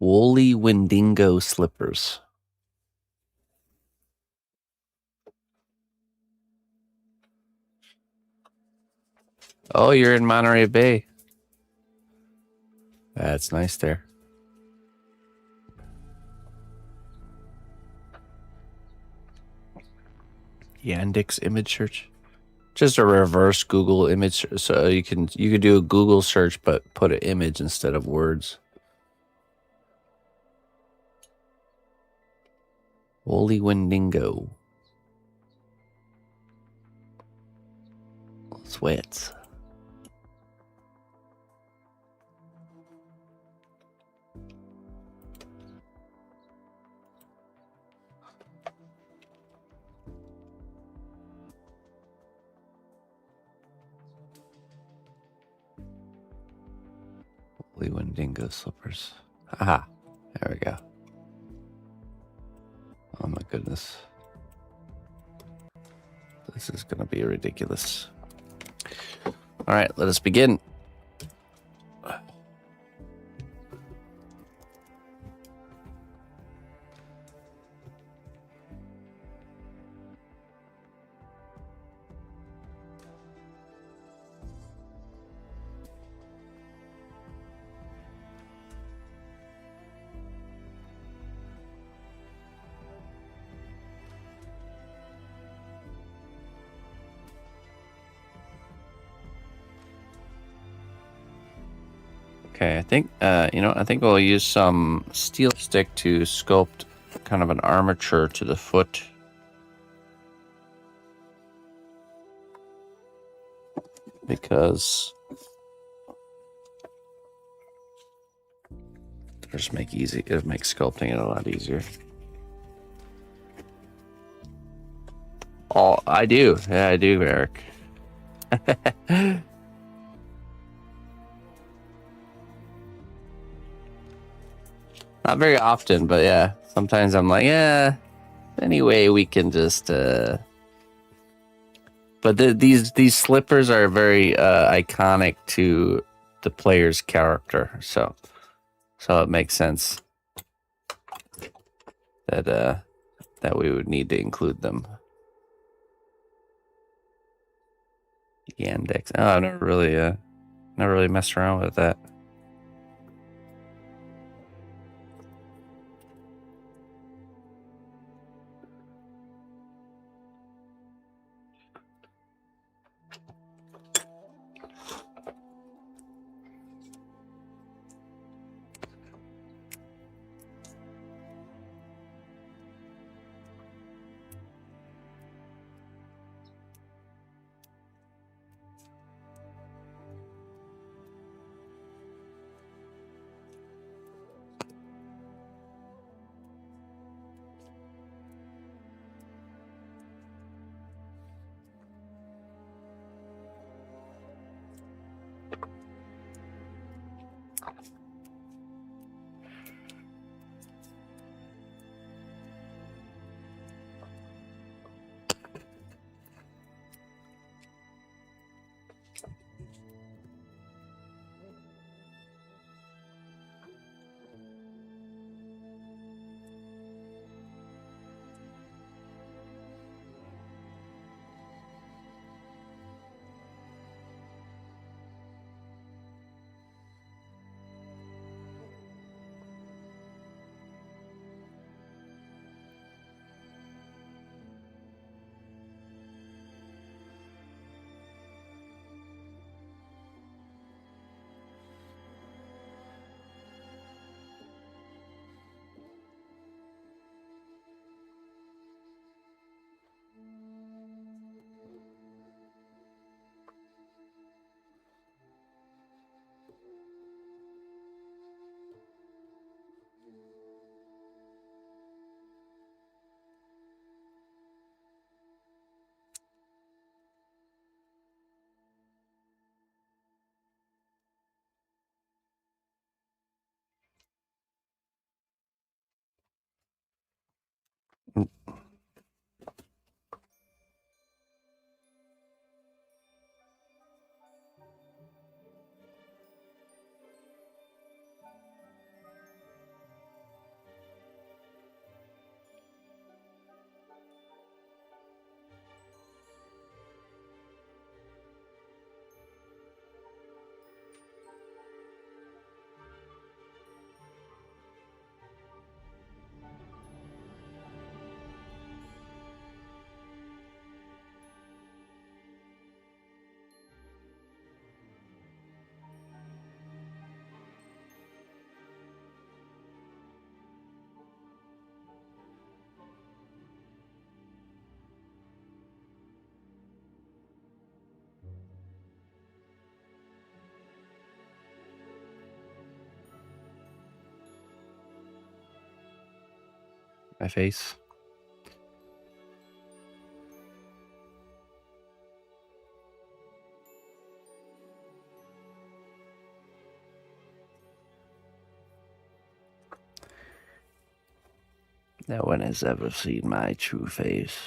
Woolly Wendigo slippers. Oh, you're in Monterey Bay. That's nice there. Yandex image search. Just a reverse Google image. So you could do a Google search, but put an image instead of words. Woolly Wendigo. Sweats. Woolly Wendigo slippers. Aha. There we go. Oh my goodness. This is going to be ridiculous. All right, let us begin. Okay, I think, I think we'll use some steel stick to sculpt kind of an armature to the foot. Because it'll just make sculpting it a lot easier. Oh, I do. Yeah, I do, Eric. Not very often, but yeah. Sometimes I'm like, yeah, anyway, we can just but these slippers are very iconic to the player's character, so it makes sense that that we would need to include them. Yandex. Oh, I've never really messed around with that. My face. No one has ever seen my true face.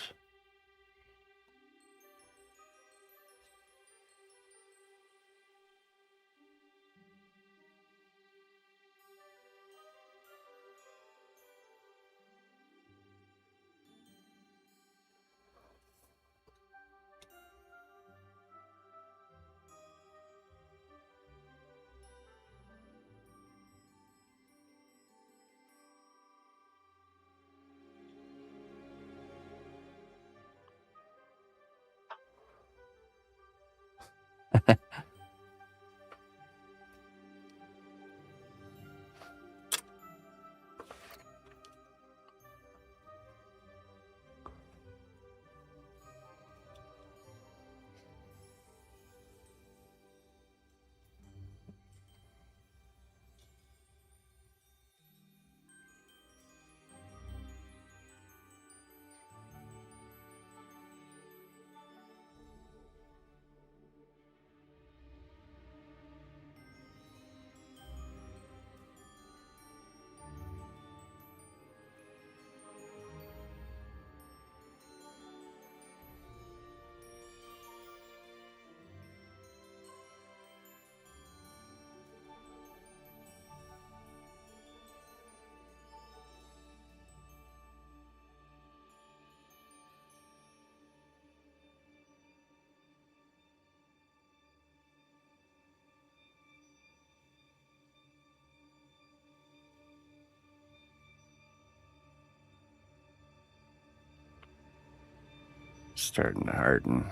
starting to harden.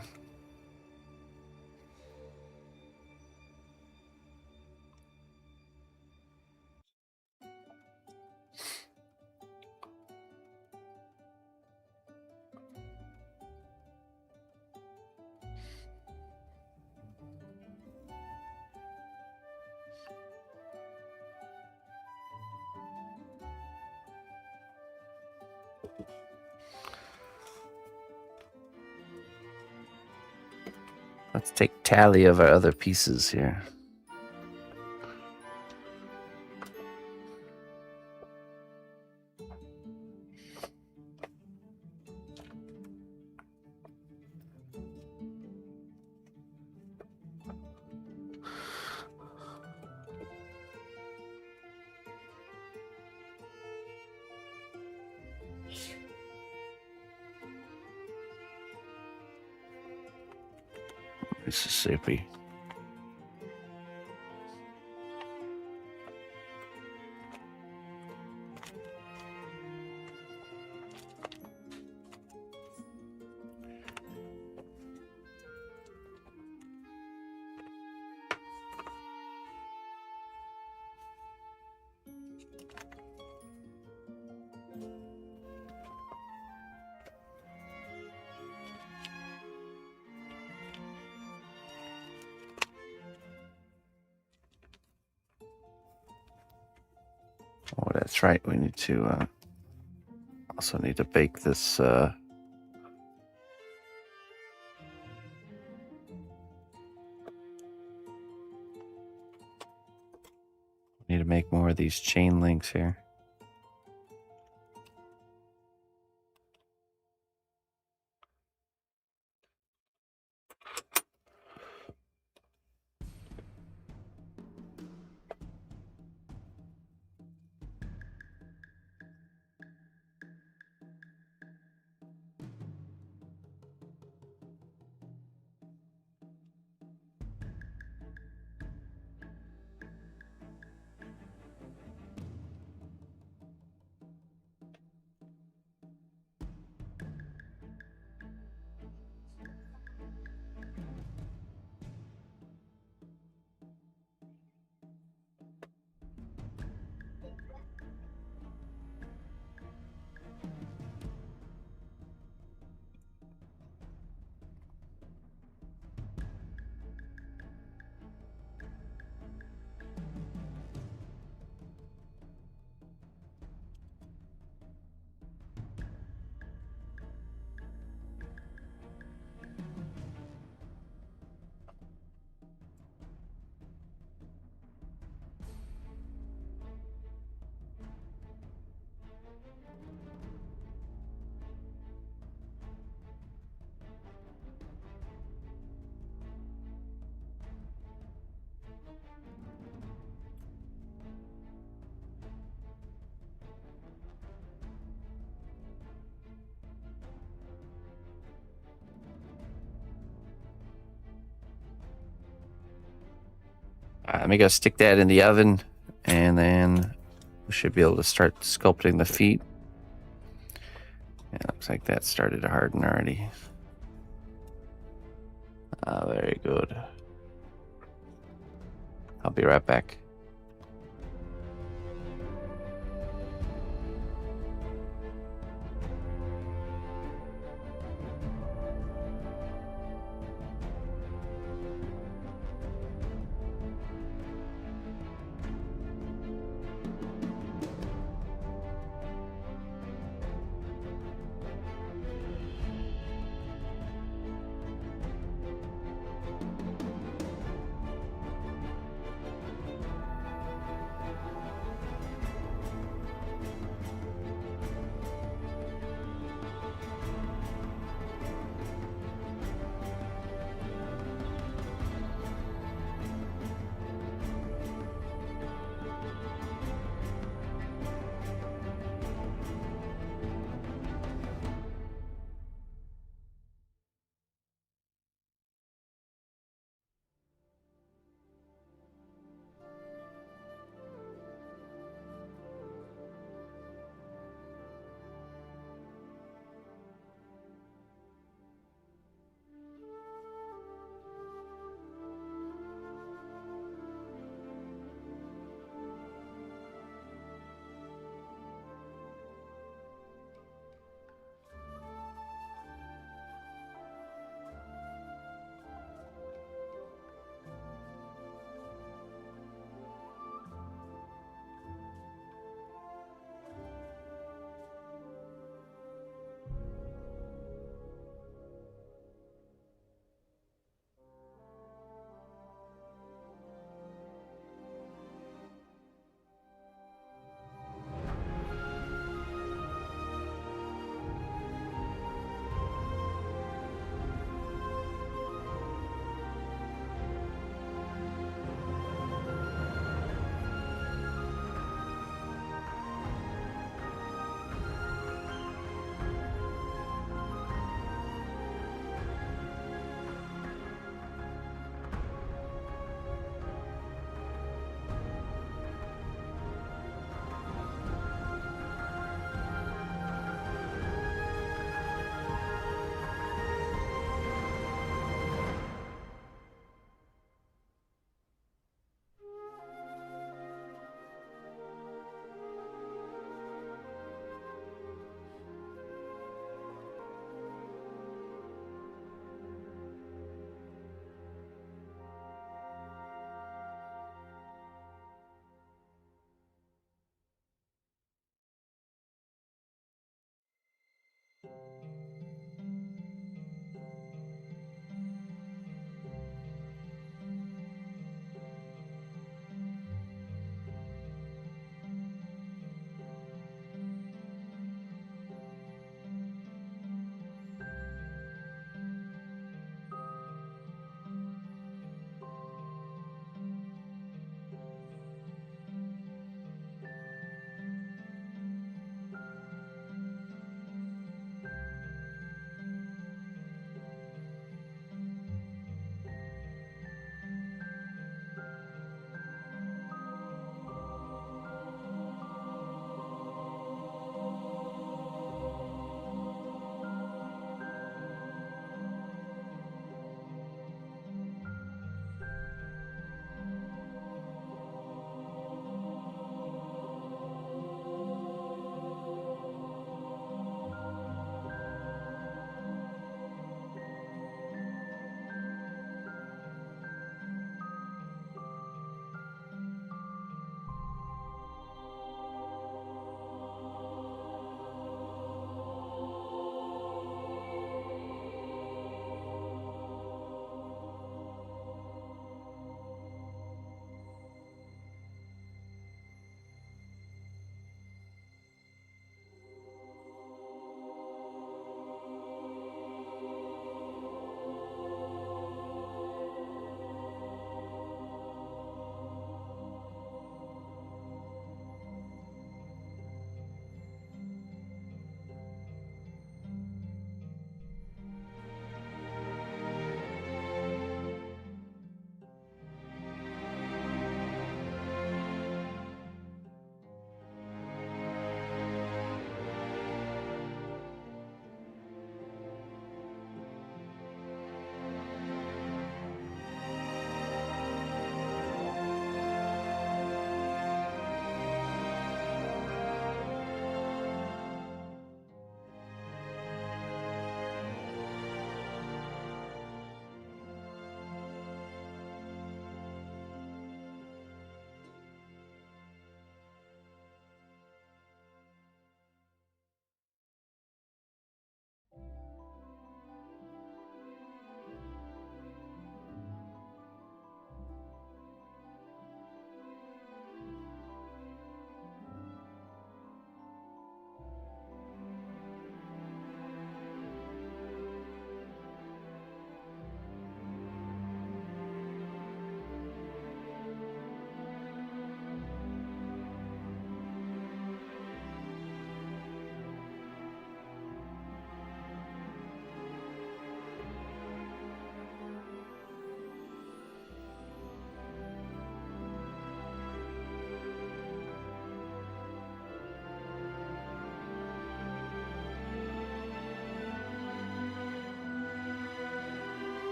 Let's take tally of our other pieces here. Mississippi. Oh, that's right. We need to also need to bake this. Need to make more of these chain links here. Let me go stick that in the oven, and then we should be able to start sculpting the feet. It looks like that started to harden already. Very good. I'll be right back.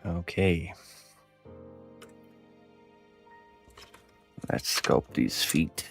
Okay. Let's sculpt these feet.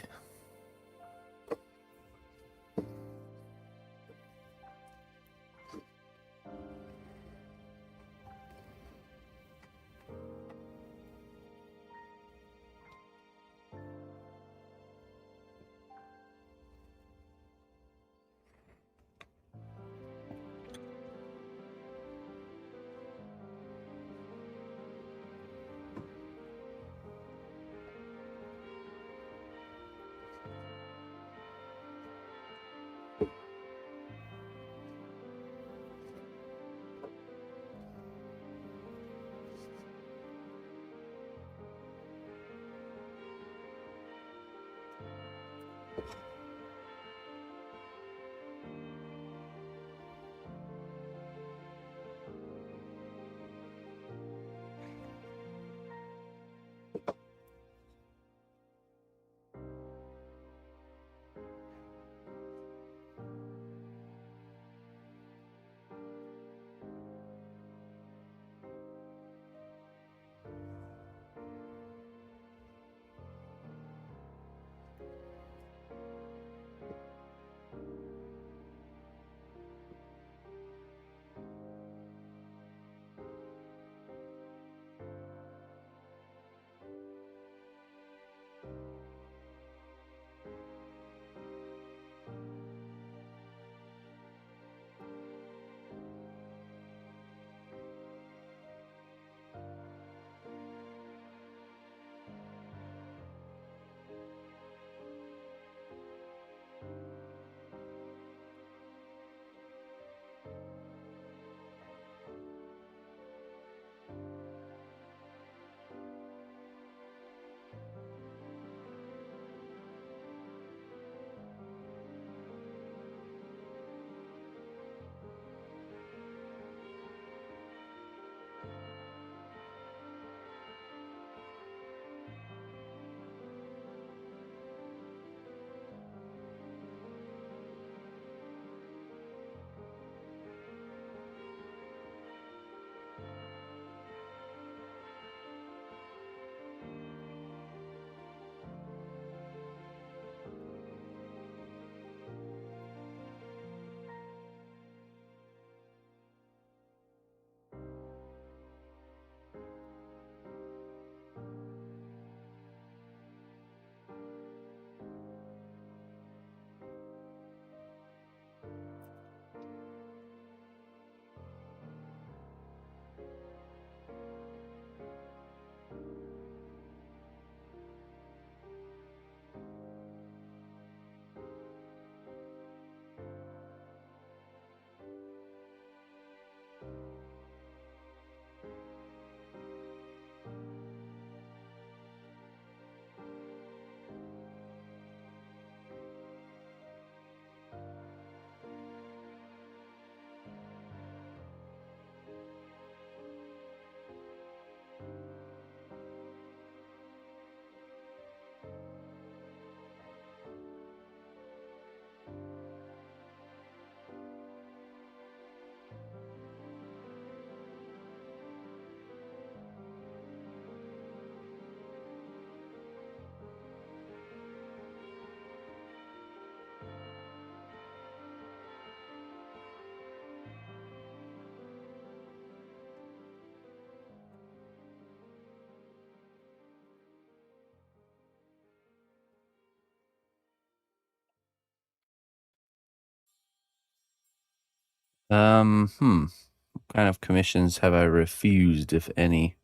What kind of commissions have I refused, if any?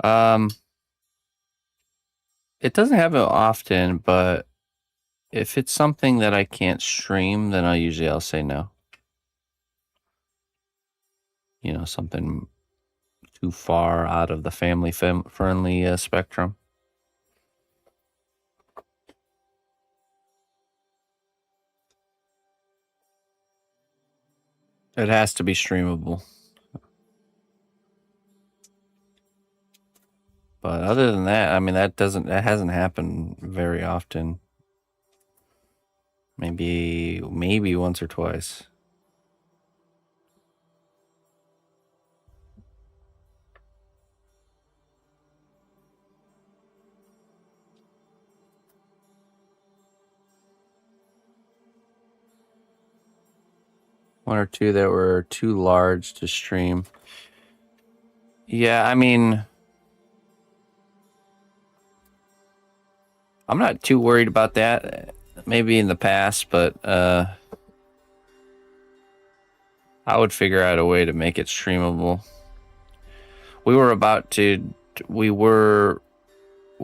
Um, it doesn't happen often, but if it's something that I can't stream, then I'll say no. You know, something too far out of the family friendly spectrum. It has to be streamable. But other than that, I mean, that hasn't happened very often. Maybe once or twice. One or two that were too large to stream. Yeah, I mean, I'm not too worried about that. Maybe in the past, but I would figure out a way to make it streamable. We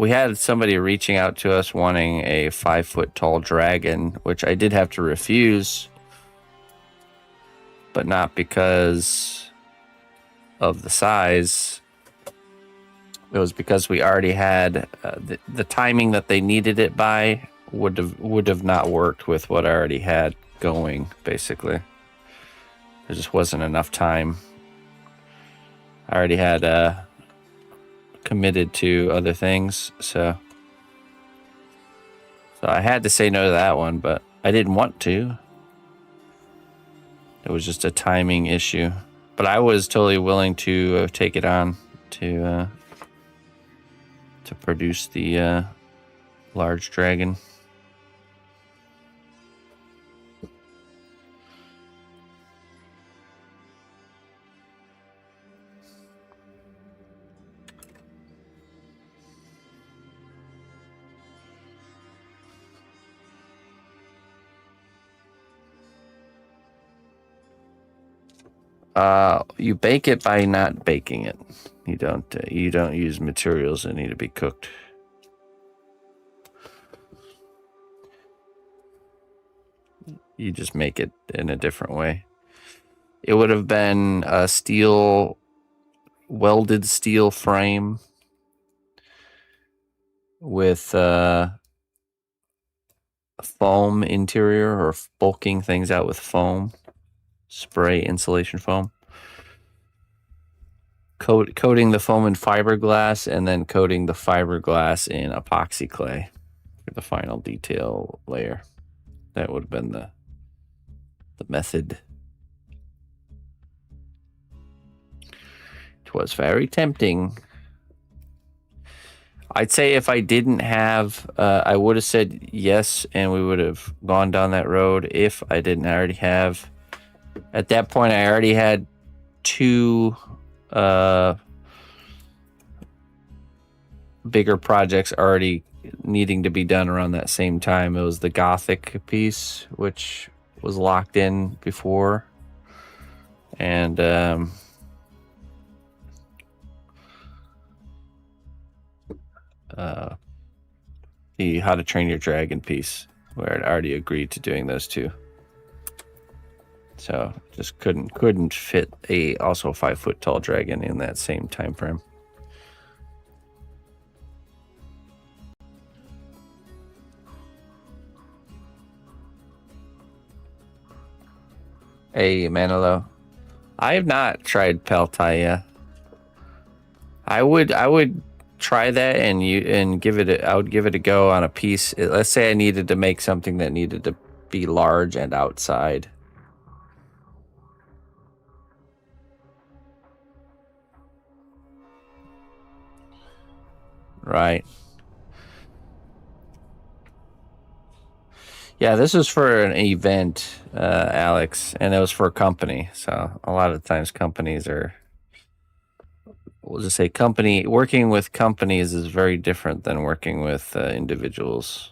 had somebody reaching out to us wanting a 5-foot tall dragon, which I did have to refuse, but not because of the size. It was because we already had the timing that they needed it by would have not worked with what I already had going. Basically, there just wasn't enough time. I already had committed to other things, so I had to say no to that one, but I didn't want to. It was just a timing issue, but I was totally willing to take it on to produce the large dragon. You bake it by not baking it. You don't use materials that need to be cooked. You just make it in a different way. It would have been a welded steel frame with foam interior, or bulking things out with foam. Spray insulation foam. Coating the foam in fiberglass, and then coating the fiberglass in epoxy clay for the final detail layer. That would have been the method. It was very tempting. I'd say if I didn't have, I would have said yes, and we would have gone down that road. If I didn't already have, at that point, I already had two bigger projects already needing to be done around that same time. It was the Gothic piece, which was locked in before, and the How to Train Your Dragon piece, where I'd already agreed to doing those two. So just couldn't fit a 5-foot tall dragon in that same time frame. Hey, Manolo. I have not tried Peltaya. I would try that and give it I would give it a go on a piece. Let's say I needed to make something that needed to be large and outside. Right. Yeah, this was for an event, Alex, and it was for a company. So a lot of times companies are, we'll just say working with companies is very different than working with individuals.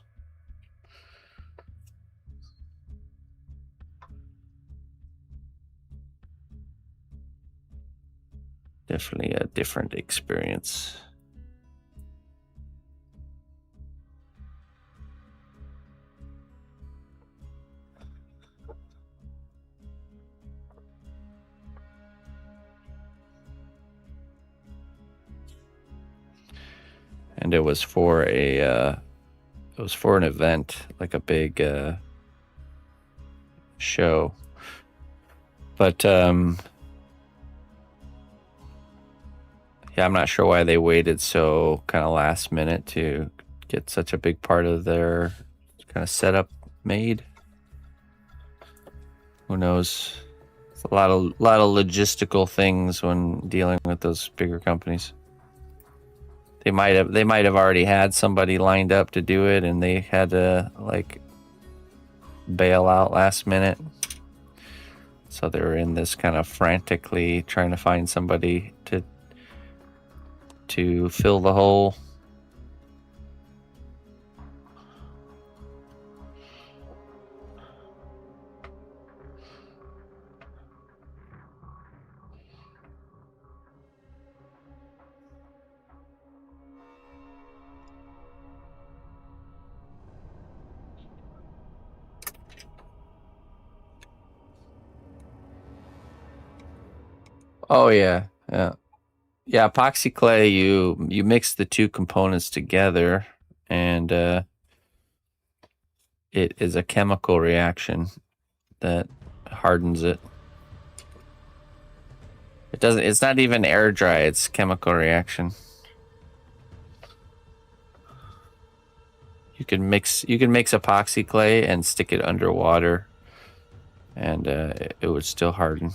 Definitely a different experience. And it was for an event, like a big show. But yeah, I'm not sure why they waited so kind of last minute to get such a big part of their kind of setup made. Who knows? It's a lot of logistical things when dealing with those bigger companies. They might have already had somebody lined up to do it, and they had to like bail out last minute. So they're in this kind of frantically trying to find somebody to fill the hole. Oh yeah, yeah. Yeah, epoxy clay, you mix the two components together and it is a chemical reaction that hardens it. It's not even air dry, it's chemical reaction. You can mix epoxy clay and stick it underwater and it would still harden.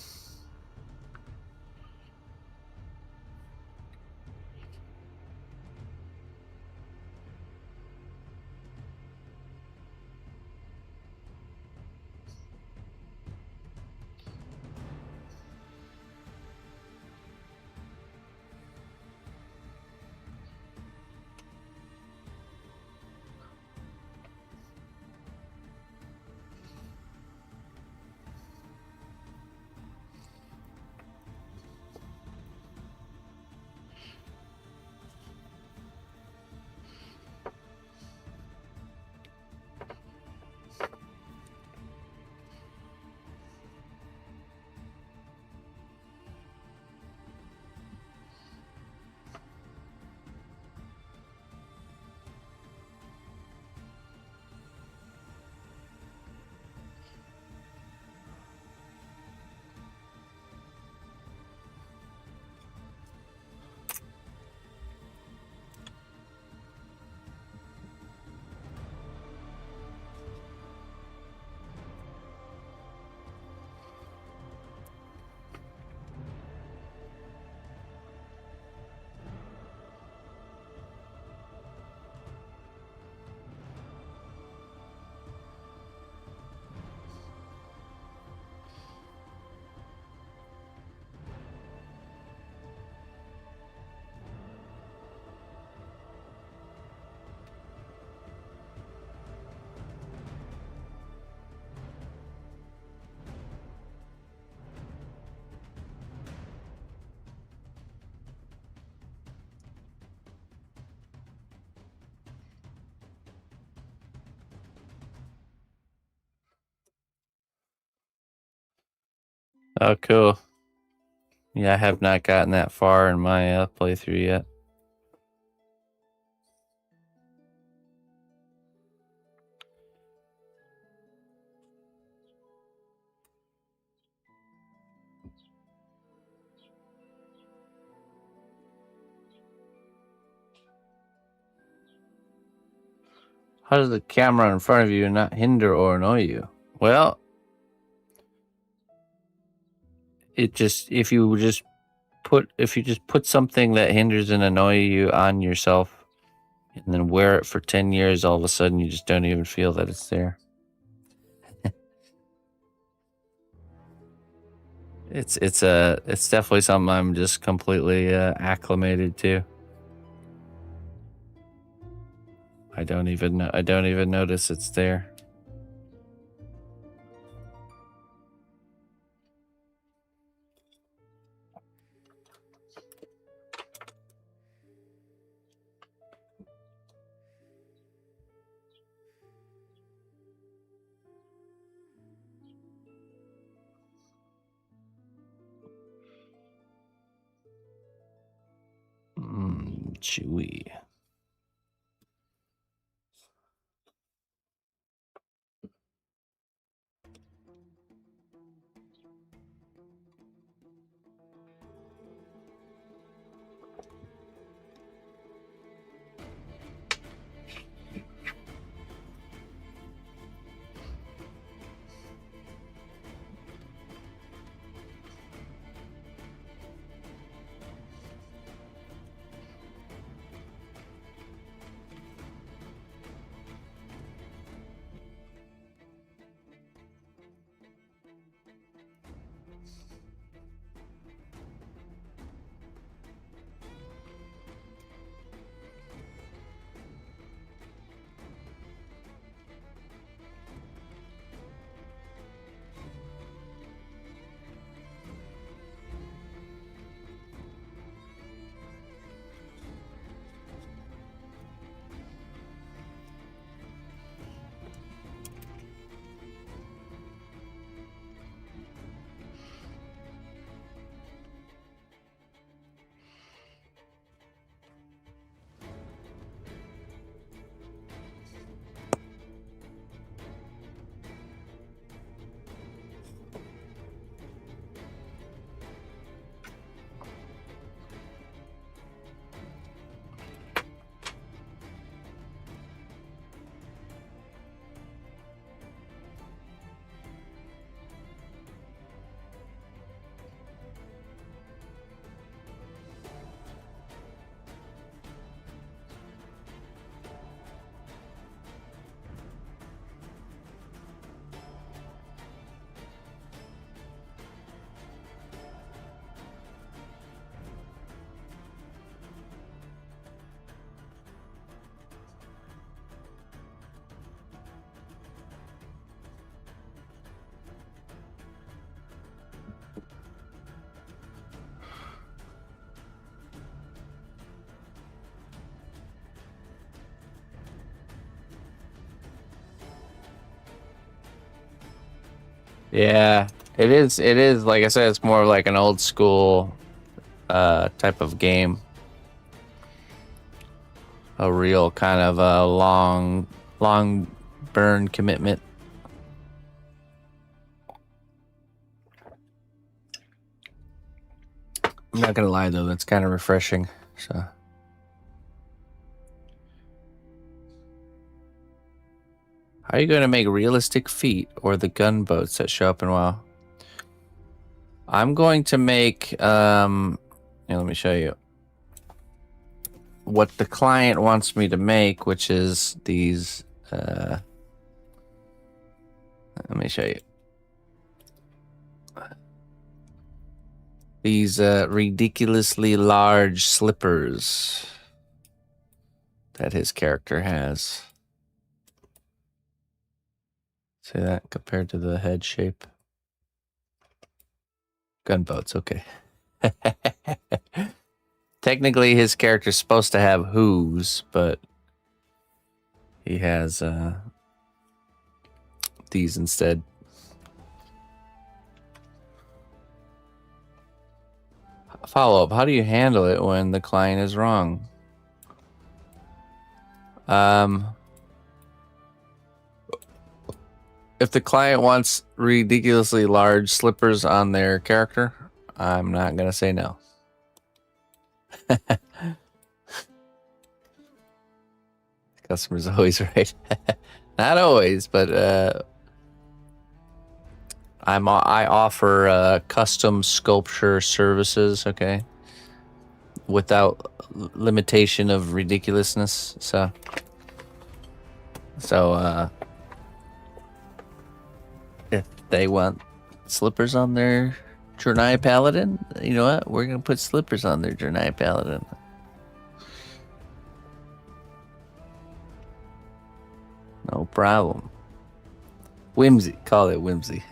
Oh, cool. Yeah, I have not gotten that far in my playthrough yet. How does the camera in front of you not hinder or annoy you? Well, if you just put something that hinders and annoys you on yourself and then wear it for 10 years, all of a sudden you just don't even feel that it's there. It's definitely something I'm just completely acclimated to. I don't even notice it's there. Chewy. Yeah, it is. It is, like I said, it's more like an old school type of game. A real kind of a long burn commitment. I'm not gonna lie though, that's kind of refreshing. So, how are you gonna make realistic feet or the gunboats that show up in WoW? I'm going to make yeah, let me show you what the client wants me to make, which is these let me show you these ridiculously large slippers that his character has. See that compared to the head shape? Gunboats, okay. Technically, his character's supposed to have hooves, but he has these instead. Follow up. How do you handle it when the client is wrong? If the client wants ridiculously large slippers on their character, I'm not gonna say no. Customer's always right. Not always, but I offer custom sculpture services, okay, without limitation of ridiculousness. So if they want slippers on their Draenei Paladin, you know what? We're gonna put slippers on their Draenei Paladin. No problem. Whimsy. Call it whimsy.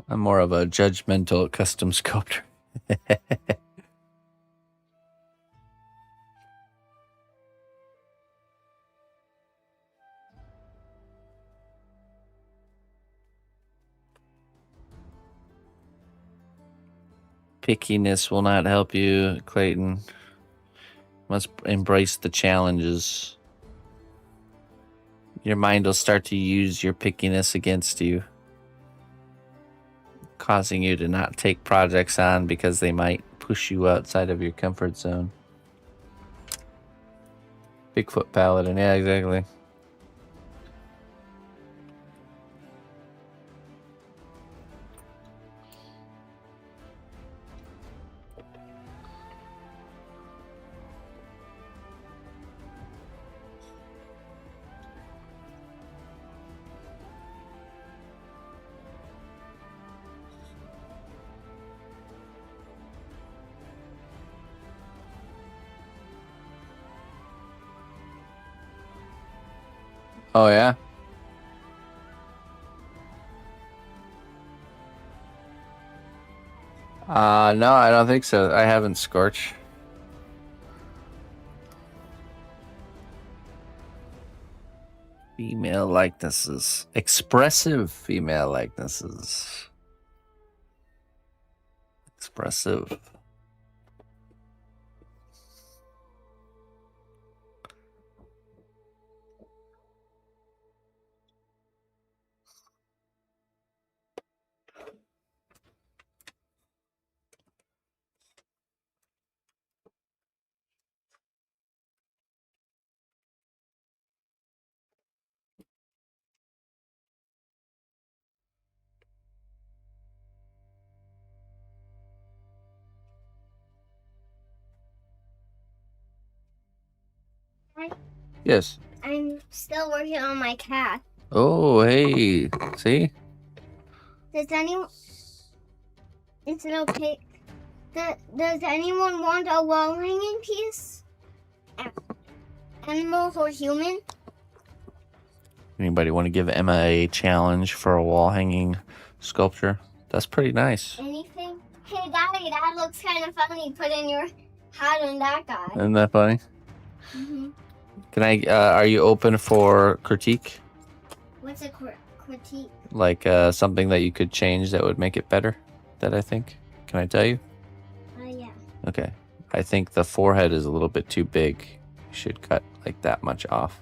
I'm more of a judgmental custom sculptor. Pickiness will not help you, Clayton. Must embrace the challenges. Your mind will start to use your pickiness against you, causing you to not take projects on because they might push you outside of your comfort zone. Bigfoot Paladin, yeah, exactly. Oh, yeah? No, I don't think so. I haven't Scorch. Female likenesses. Expressive female likenesses. Expressive. Yes. I'm still working on my cat. Oh, hey. See? Does anyone? Is it okay? Does anyone want a wall hanging piece? Animals or human? Anybody want to give Emma a challenge for a wall hanging sculpture? That's pretty nice. Anything? Hey, Daddy, that looks kind of funny. Putting your hat on that guy. Isn't that funny? Mm-hmm. Can I? Are you open for critique? What's a critique? Like something that you could change that would make it better? That I think. Can I tell you? Yeah. Okay. I think the forehead is a little bit too big. You should cut like that much off.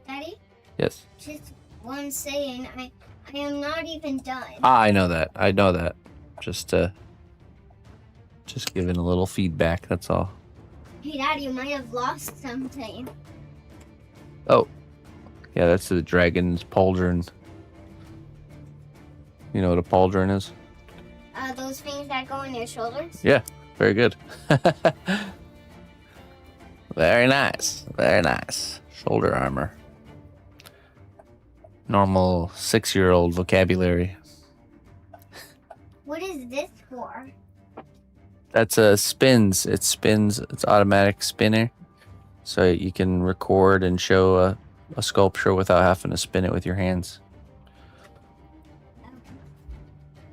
Daddy? Yes. Just one saying. I am not even done. I know that. I know that. Just giving a little feedback. That's all. Hey, Daddy, you might have lost something. Oh. Yeah, that's the dragon's pauldron. You know what a pauldron is? Those things that go on your shoulders? Yeah, very good. Very nice. Very nice. Shoulder armor. Normal 6-year-old vocabulary. What is this for? That's a spins. It spins. It's automatic spinner. So you can record and show a sculpture without having to spin it with your hands.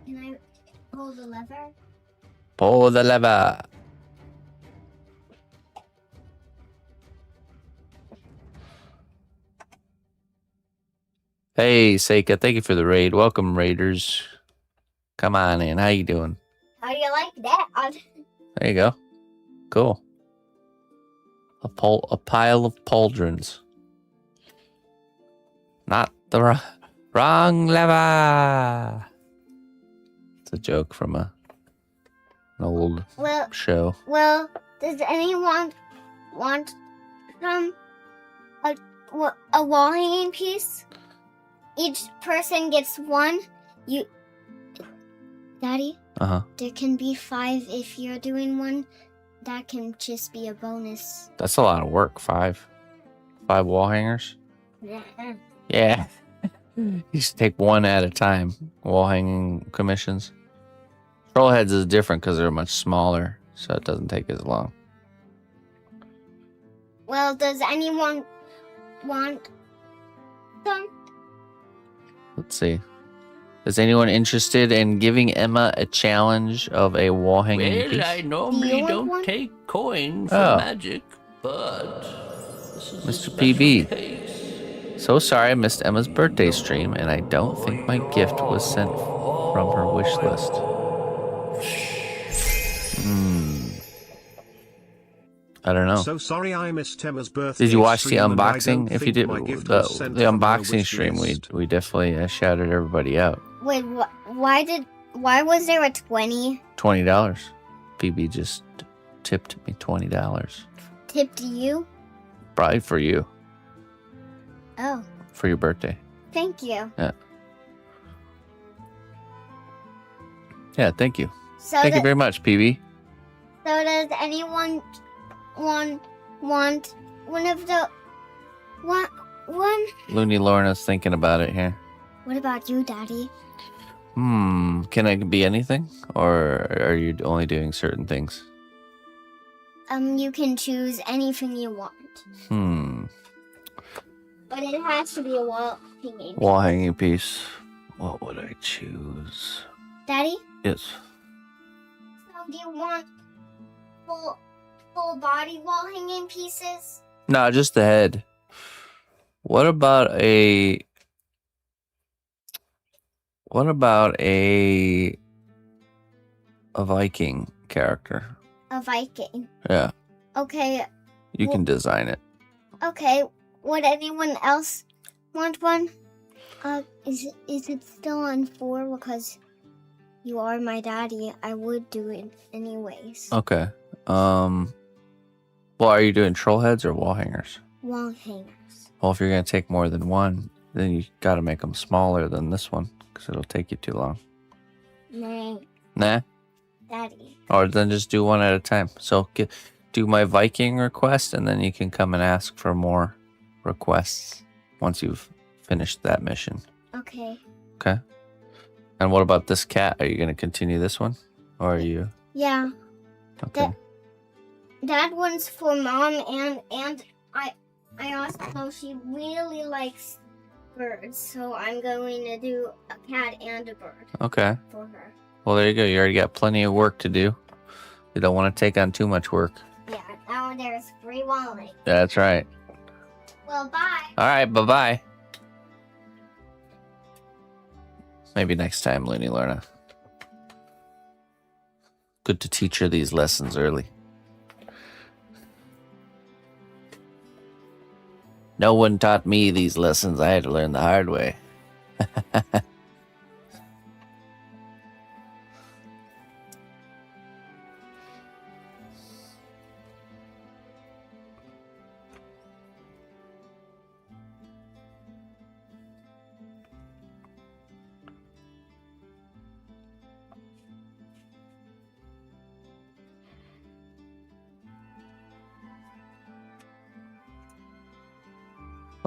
Can I pull the lever? Pull the lever. Hey, Seika, thank you for the raid. Welcome, raiders. Come on in. How you doing? How do you like that? There you go. Cool. A pile of pauldrons. Not the wrong lever. It's a joke from an old show. Well, does anyone want a wall hanging piece? Each person gets one. Daddy? Uh-huh. There can be 5 if you're doing one. That can just be a bonus. That's a lot of work. 5 wall hangers? Yeah. Yeah. You just take one at a time. Wall hanging commissions. Troll heads is different because they're much smaller, so it doesn't take as long. Well, does anyone want some? Let's see. Is anyone interested in giving Emma a challenge of a wall hanging piece? I normally don't take coin for magic, but this is Mr. PB. So sorry I missed Emma's birthday stream, and I don't think my gift was sent from her wish list. I don't know. So sorry I missed Emma's birthday. Did you watch the stream and I unboxing? don't If you think did, my gift the was sent from her unboxing wish stream, list. we definitely shouted everybody out. Wait, why was there a 20? $20. PB just tipped me $20. Tipped you? Probably for you, Oh, for your birthday. thank you. Yeah, thank you. So Thank you very much, PB. So does anyone want one of the one? Looney Lorna's thinking about it here. What about you, Daddy? Can it be anything? Or are you only doing certain things? You can choose anything you want. But it has to be a wall hanging. Wall hanging piece. What would I choose? Daddy? Yes. So do you want full body wall hanging pieces? No, just the head. What about a Viking character? A Viking. Yeah. Okay. You can design it. Okay. Would anyone else want one? Is it still on 4? Because you are my daddy. I would do it anyways. Okay. Well, are you doing troll heads or wall hangers? Wall hangers. Well, if you're gonna take more than one, then you gotta make them smaller than this one, because it'll take you too long. Nah? Daddy. Or then just do one at a time. So do my Viking request, and then you can come and ask for more requests once you've finished that mission. Okay. Okay. And what about this cat? Are you gonna continue this one, or are you? Yeah. Okay. That one's for Mom, and I also know she really likes birds, so I'm going to do a cat and a bird Okay. for her. Well, there you go. You already got plenty of work to do. You don't want to take on too much work. Yeah, now there's free walling. That's right. Well, bye. All right. Bye-bye. Maybe next time, Looney Lorna. Good to teach her these lessons early. No one taught me these lessons. I had to learn the hard way.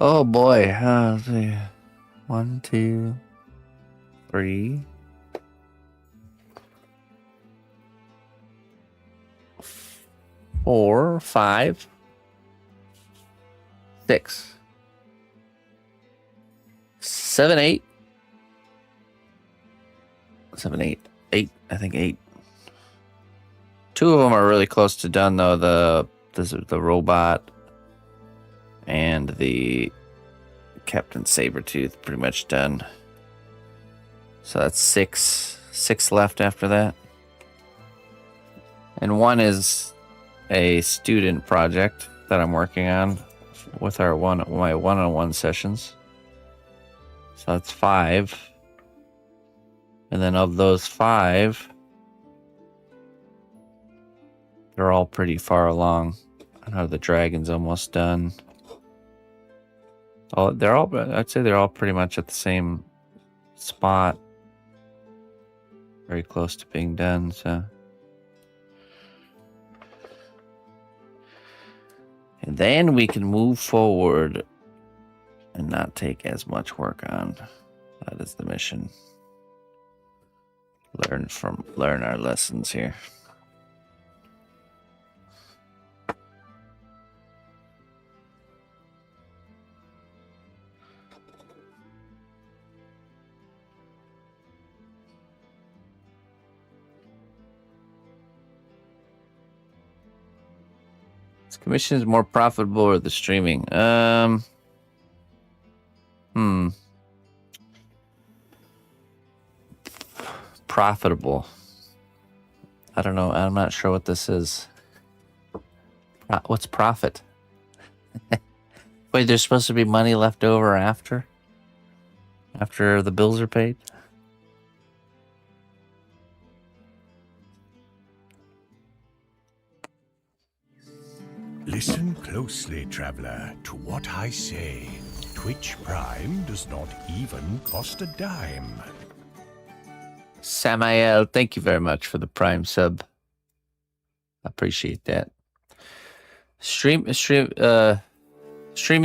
Oh boy. Let's see. 1, 2, 3. 4, 5, 6, 7, 8. 7, 8. 8. I think 8. 2 of them are really close to done though. The robot and the Captain Sabretooth pretty much done. So that's 6 left after that. And 1 is a student project that I'm working on with my one-on-one sessions. So that's 5. And then of those 5, they're all pretty far along. I know the dragon's almost done. I'd say they're all pretty much at the same spot. Very close to being done, so. And then we can move forward and not take as much work on. That is the mission. Learn our lessons here. This commission is more profitable or the streaming? Profitable. I don't know. I'm not sure what this is. What's profit? Wait, there's supposed to be money left over after the bills are paid? Listen closely, traveler, to what I say. Twitch Prime does not even cost a dime. Samael, thank you very much for the Prime sub. Appreciate that. Streaming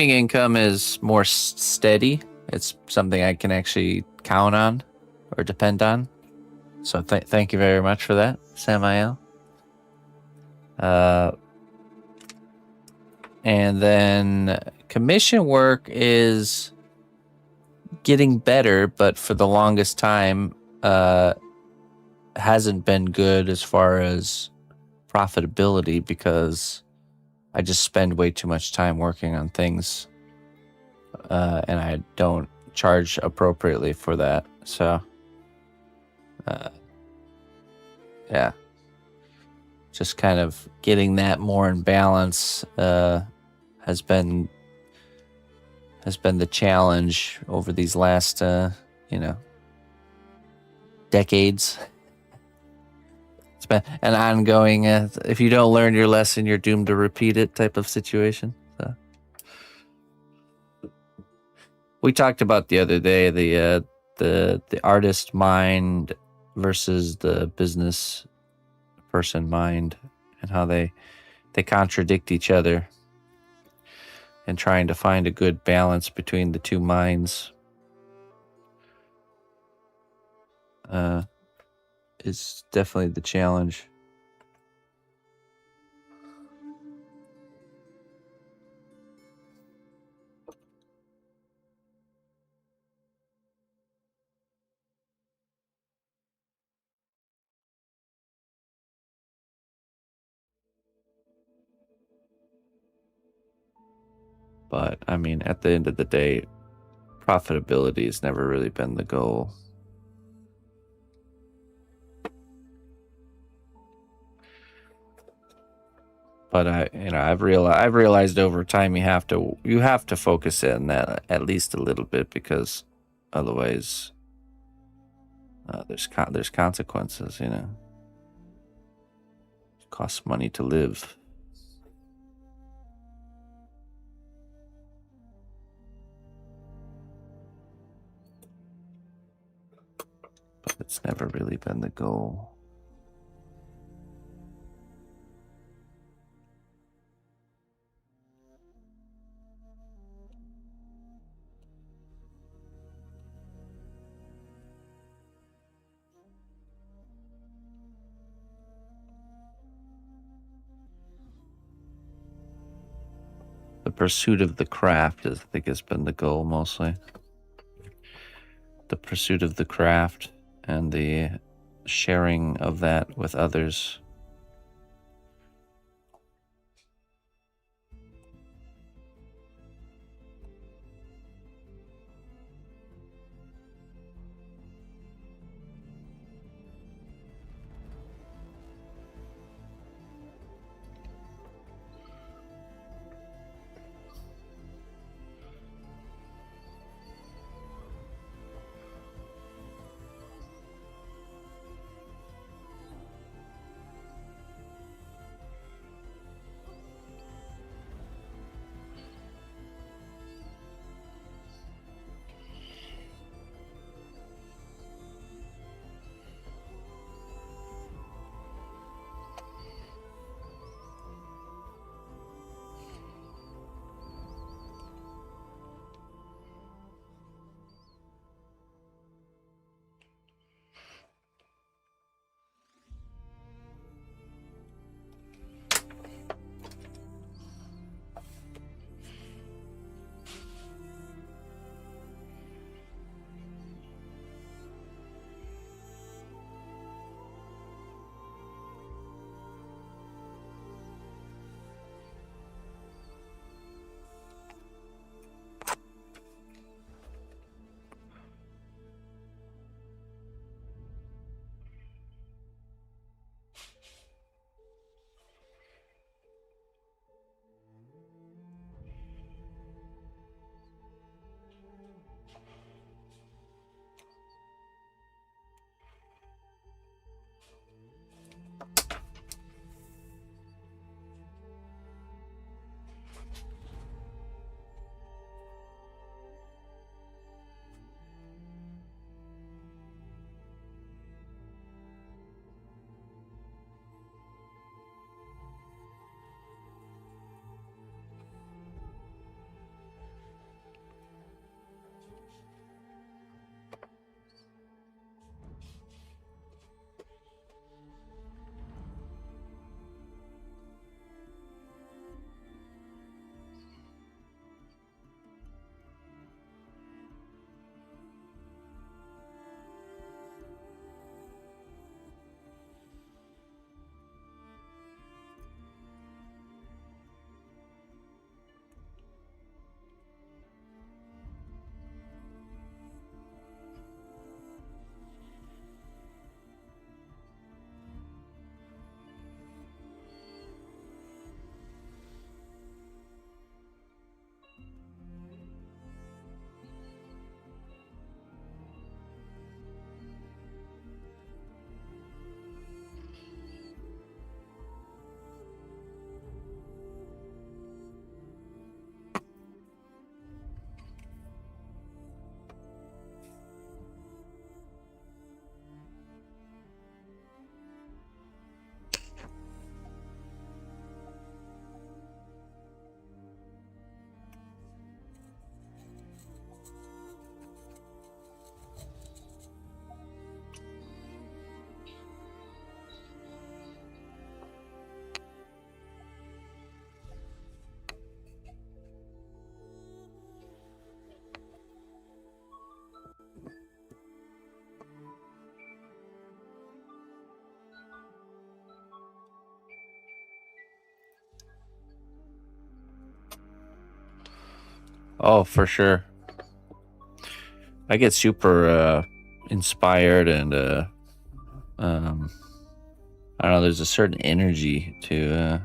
income is more steady. It's something I can actually count on or depend on. So thank you very much for that, Samael. And then commission work is getting better, but for the longest time, hasn't been good as far as profitability because I just spend way too much time working on things, and I don't charge appropriately for that. So, yeah, just kind of getting that more in balance has been the challenge over these last decades. It's been an ongoing if you don't learn your lesson, you're doomed to repeat it type of situation. So we talked about the other day the artist mind versus the business person mind and how they contradict each other, and trying to find a good balance between the two minds is definitely the challenge. But I mean, at the end of the day, profitability has never really been the goal. But I've realized over time you have to focus in that at least a little bit, because otherwise there's consequences. It costs money to live. But it's never really been the goal. The pursuit of the craft, I think, has been the goal mostly. The pursuit of the craft and the sharing of that with others. Oh, for sure. I get super inspired and I don't know, there's a certain energy to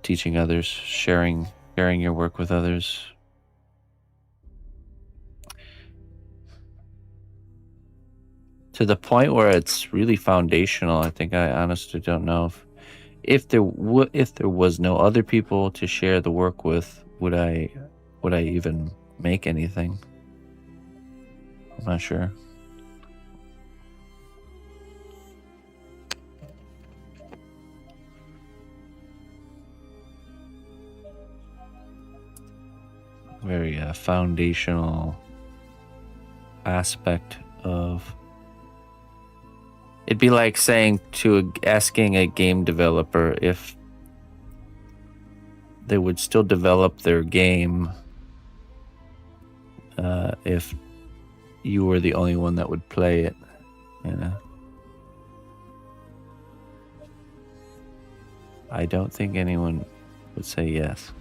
teaching others, sharing your work with others. To the point where it's really foundational. I think I honestly don't know if there was no other people to share the work with, would I even make anything? I'm not sure. Very foundational aspect of. It'd be like asking a game developer if they would still develop their game if you were the only one that would play it, you know. I don't think anyone would say yes.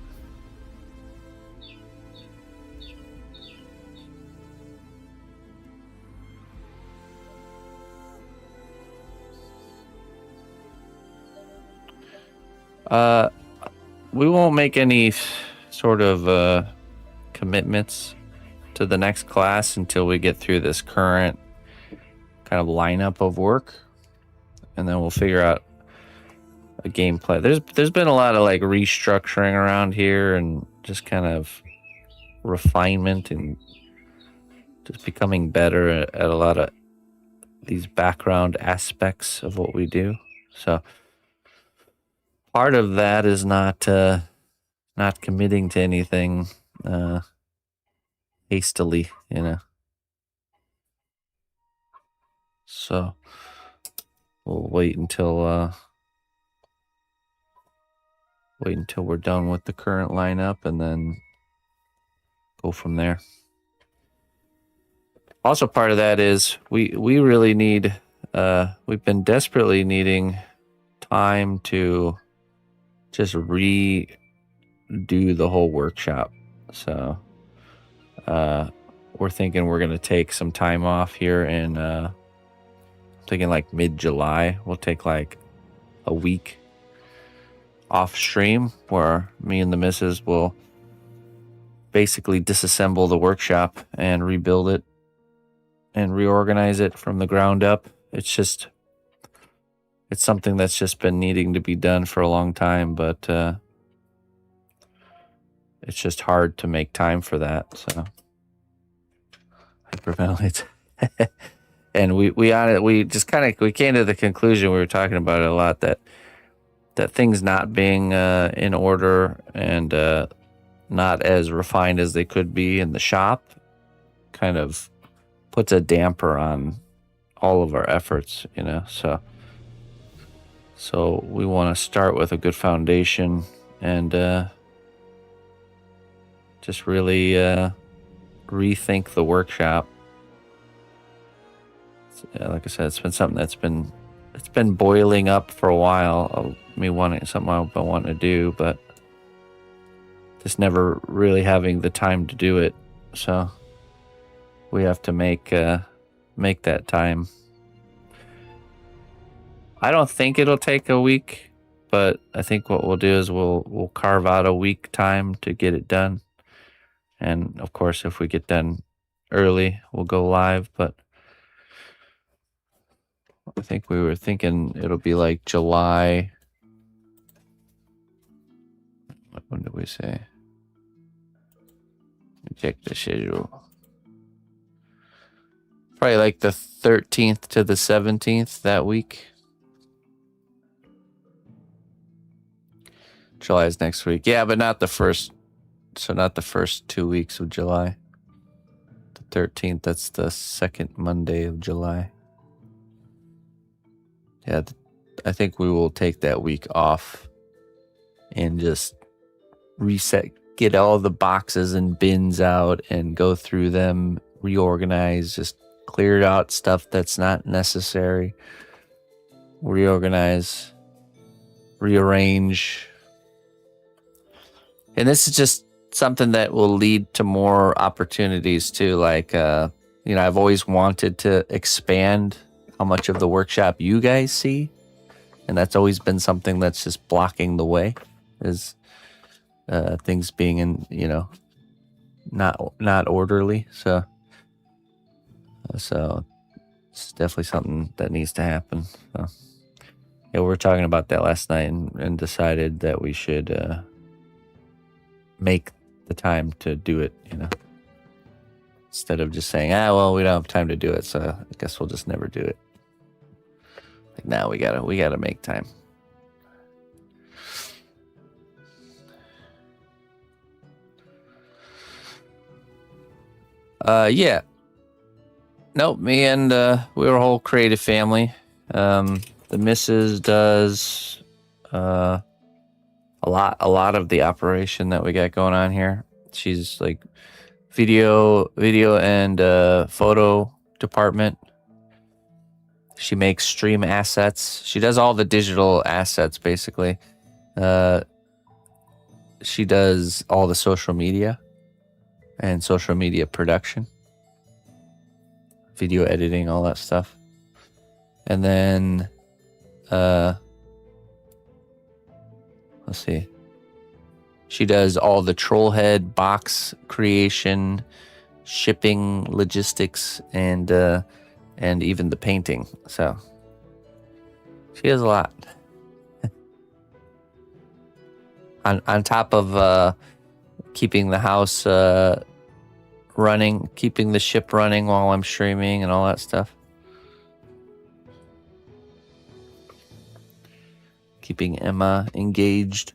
We won't make any sort of commitments to the next class until we get through this current kind of lineup of work, and then we'll figure out a gameplay. There's been a lot of like restructuring around here and just kind of refinement and just becoming better at a lot of these background aspects of what we do. So part of that is not committing to anything hastily, you know. So we'll wait until we're done with the current lineup and then go from there. Also, part of that is we really need we've been desperately needing time to just redo the whole workshop. So we're thinking we're going to take some time off here in thinking like mid-July. We'll take like a week off stream where me and the missus will basically disassemble the workshop and rebuild it and reorganize it from the ground up. It's something that's just been needing to be done for a long time, but it's just hard to make time for that. So hyperventilate. And we came to the conclusion, we were talking about it a lot, that things not being in order and not as refined as they could be in the shop kind of puts a damper on all of our efforts, you know. So we want to start with a good foundation and just really rethink the workshop. Like I said, it's been something it's been boiling up for a while. Me wanting something I've been wanting to do, but just never really having the time to do it. So we have to make that time. I don't think it'll take a week, but I think what we'll do is we'll carve out a week time to get it done. And of course, if we get done early, we'll go live. But I think we were thinking it'll be like July. When did we say? Check the schedule. Probably like the 13th to the 17th that week. July is next week. Yeah, but not the first. So not the first 2 weeks of July. The 13th, that's the second Monday of July. Yeah, I think we will take that week off and just reset, get all the boxes and bins out and go through them, reorganize, just clear out stuff that's not necessary, reorganize, rearrange. And this is just something that will lead to more opportunities too. Like, I've always wanted to expand how much of the workshop you guys see. And that's always been something that's just blocking the way, is things being in, not orderly. So it's definitely something that needs to happen. So yeah, we were talking about that last night and decided that we should make the time to do it, instead of just saying, well, we don't have time to do it, so I guess we'll just never do it. Like, now we gotta make time. Yeah. Nope, me and we're a whole creative family. The missus does a lot of the operation that we got going on here. She's like video and photo department. She makes stream assets. She does all the digital assets, basically. She does all the social media and social media production, video editing, all that stuff. And then, let's see. She does all the Trollhead box creation, shipping, logistics, and even the painting. So she does a lot. on top of keeping the house running, keeping the ship running while I'm streaming and all that stuff. Keeping Emma engaged.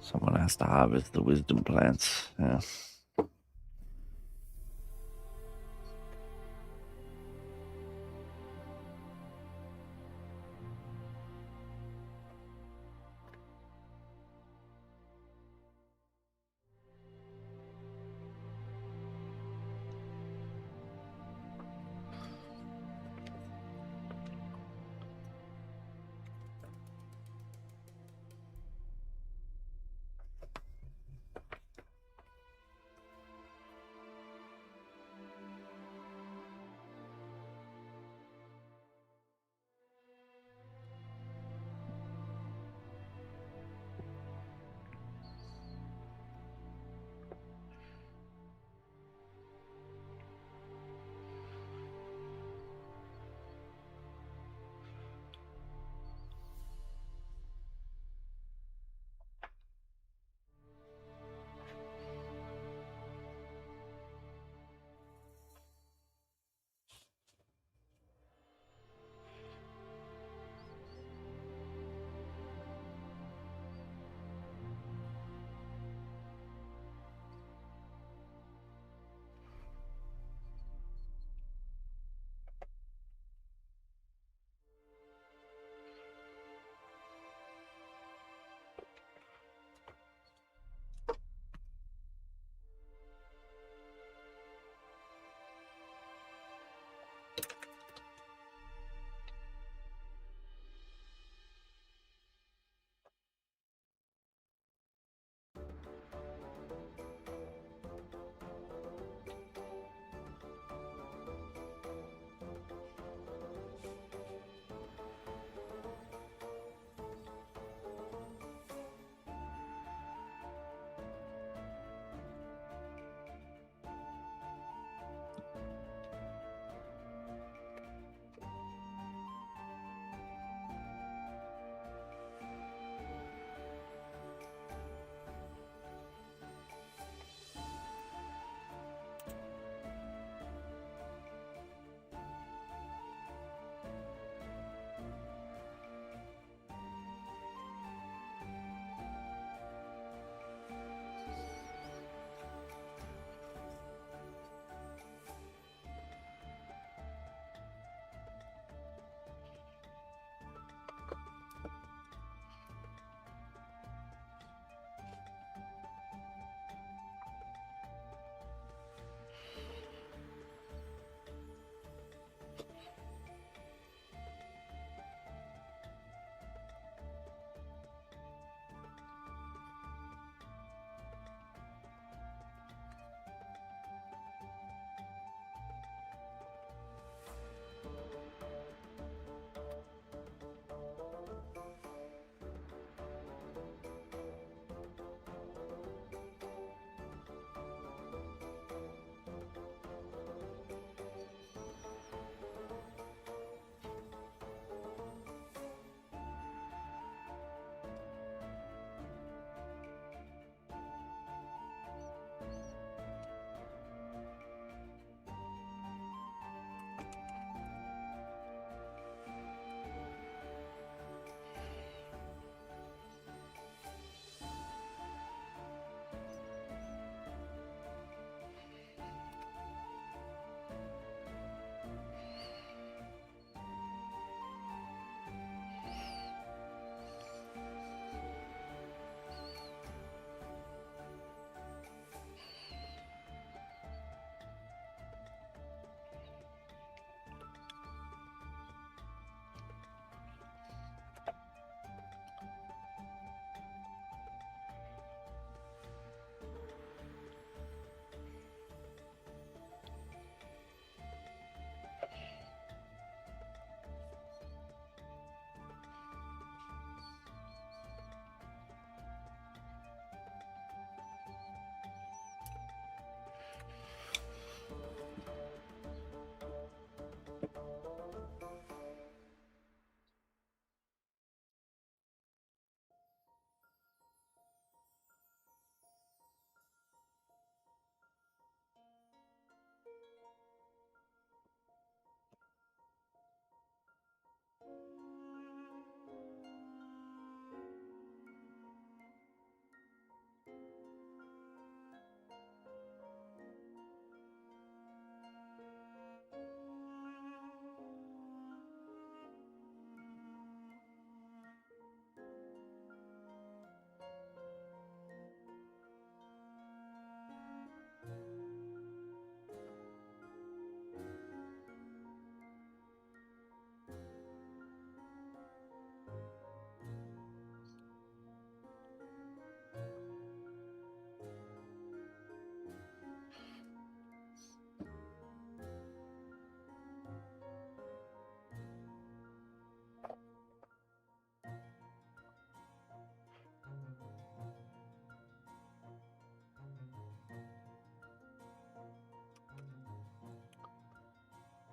Someone has to harvest the wisdom plants. Yeah.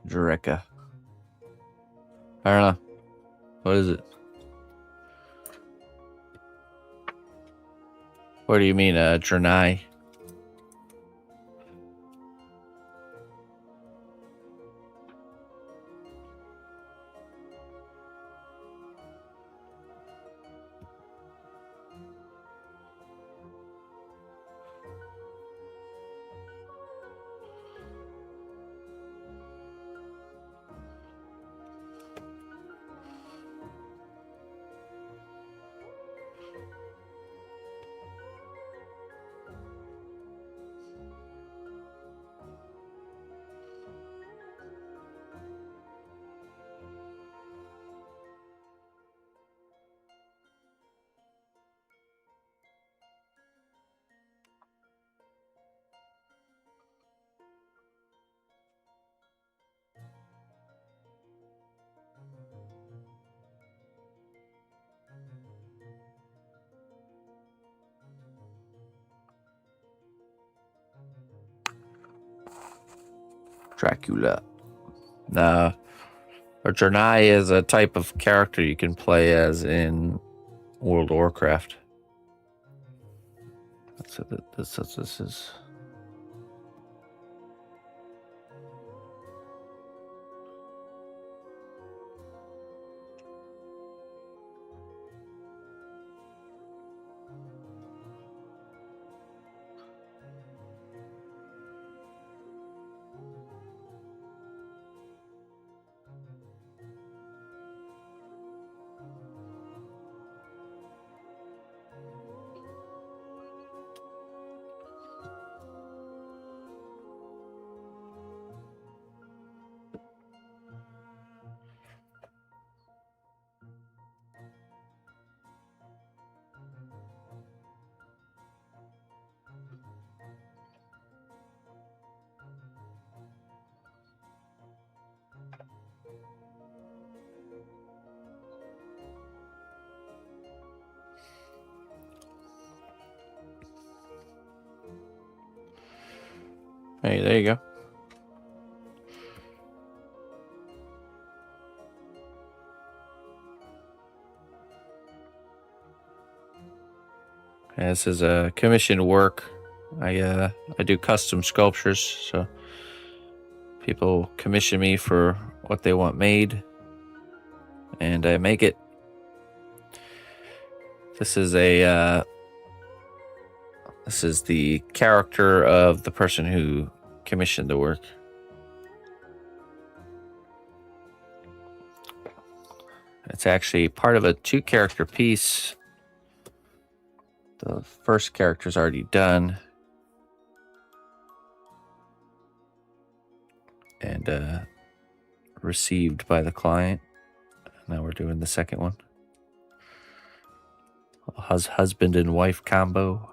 Dreka. I don't know. What is it? What do you mean, Draenei? Dracula. No. Or Draenei is a type of character you can play as in World of Warcraft. That's what this is. Hey, there you go. Yeah, this is a commissioned work. I do custom sculptures, so people commission me for what they want made, and I make it. This is the character of the person who commissioned the work. It's actually part of a 2-character piece. The first character's already done. And received by the client. Now we're doing the second one. Husband and wife combo.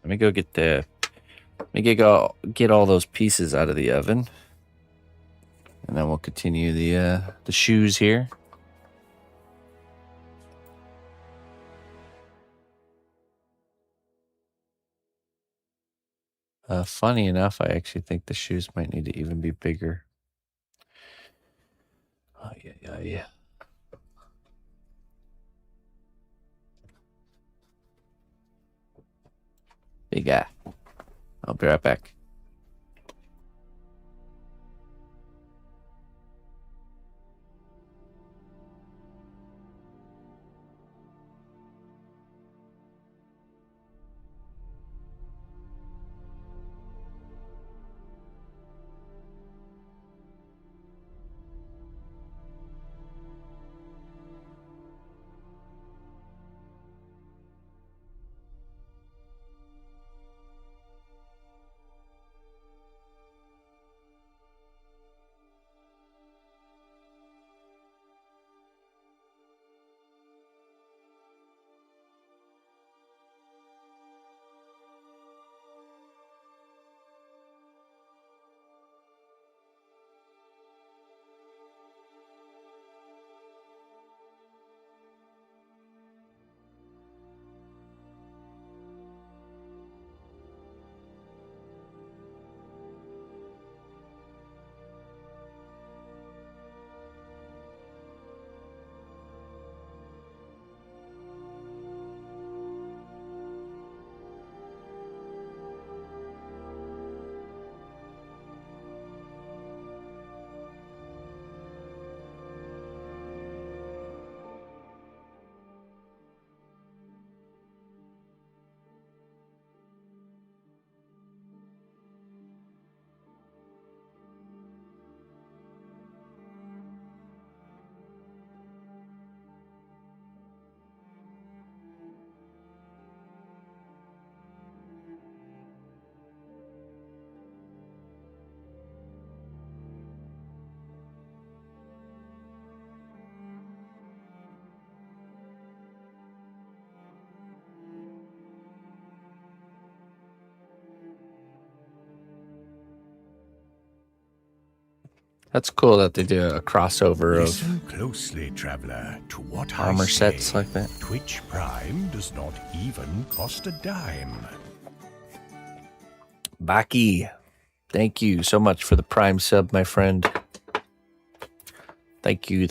Let me go get the. Let me get all those pieces out of the oven, and then we'll continue the shoes here. Funny enough, I actually think the shoes might need to even be bigger. Oh yeah. Big guy. I'll be right back. That's cool that they do a crossover Listen closely, traveler, to what of armor I say. sets like that. Twitch Prime does not even cost a dime. Baki, thank you so much for the Prime sub, my friend. Thank you.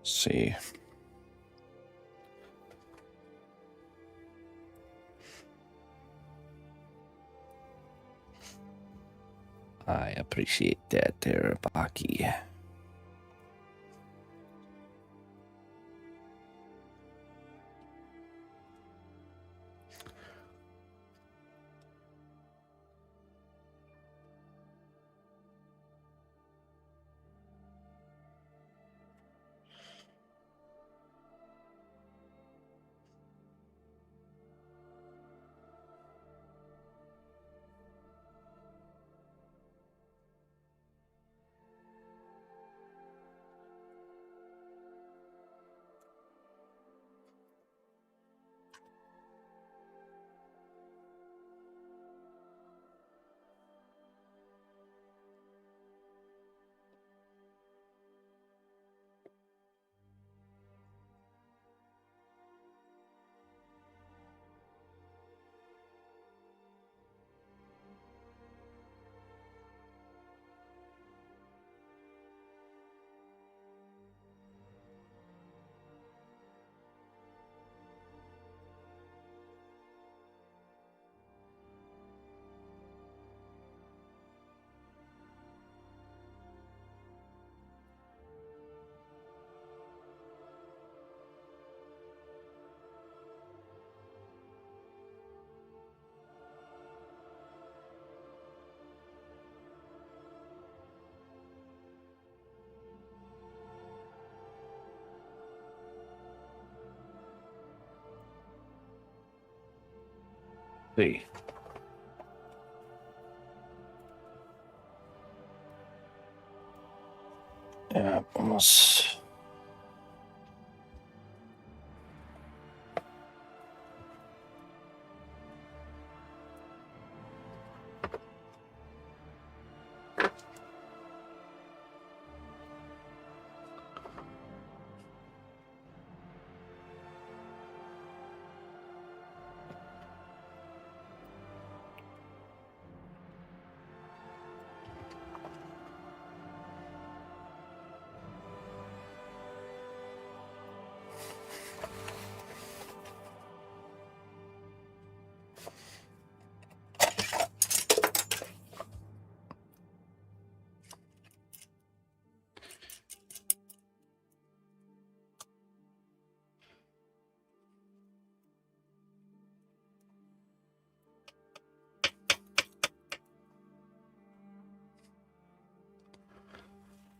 Let's see. I appreciate that there, Baki. see. Yeah, almost.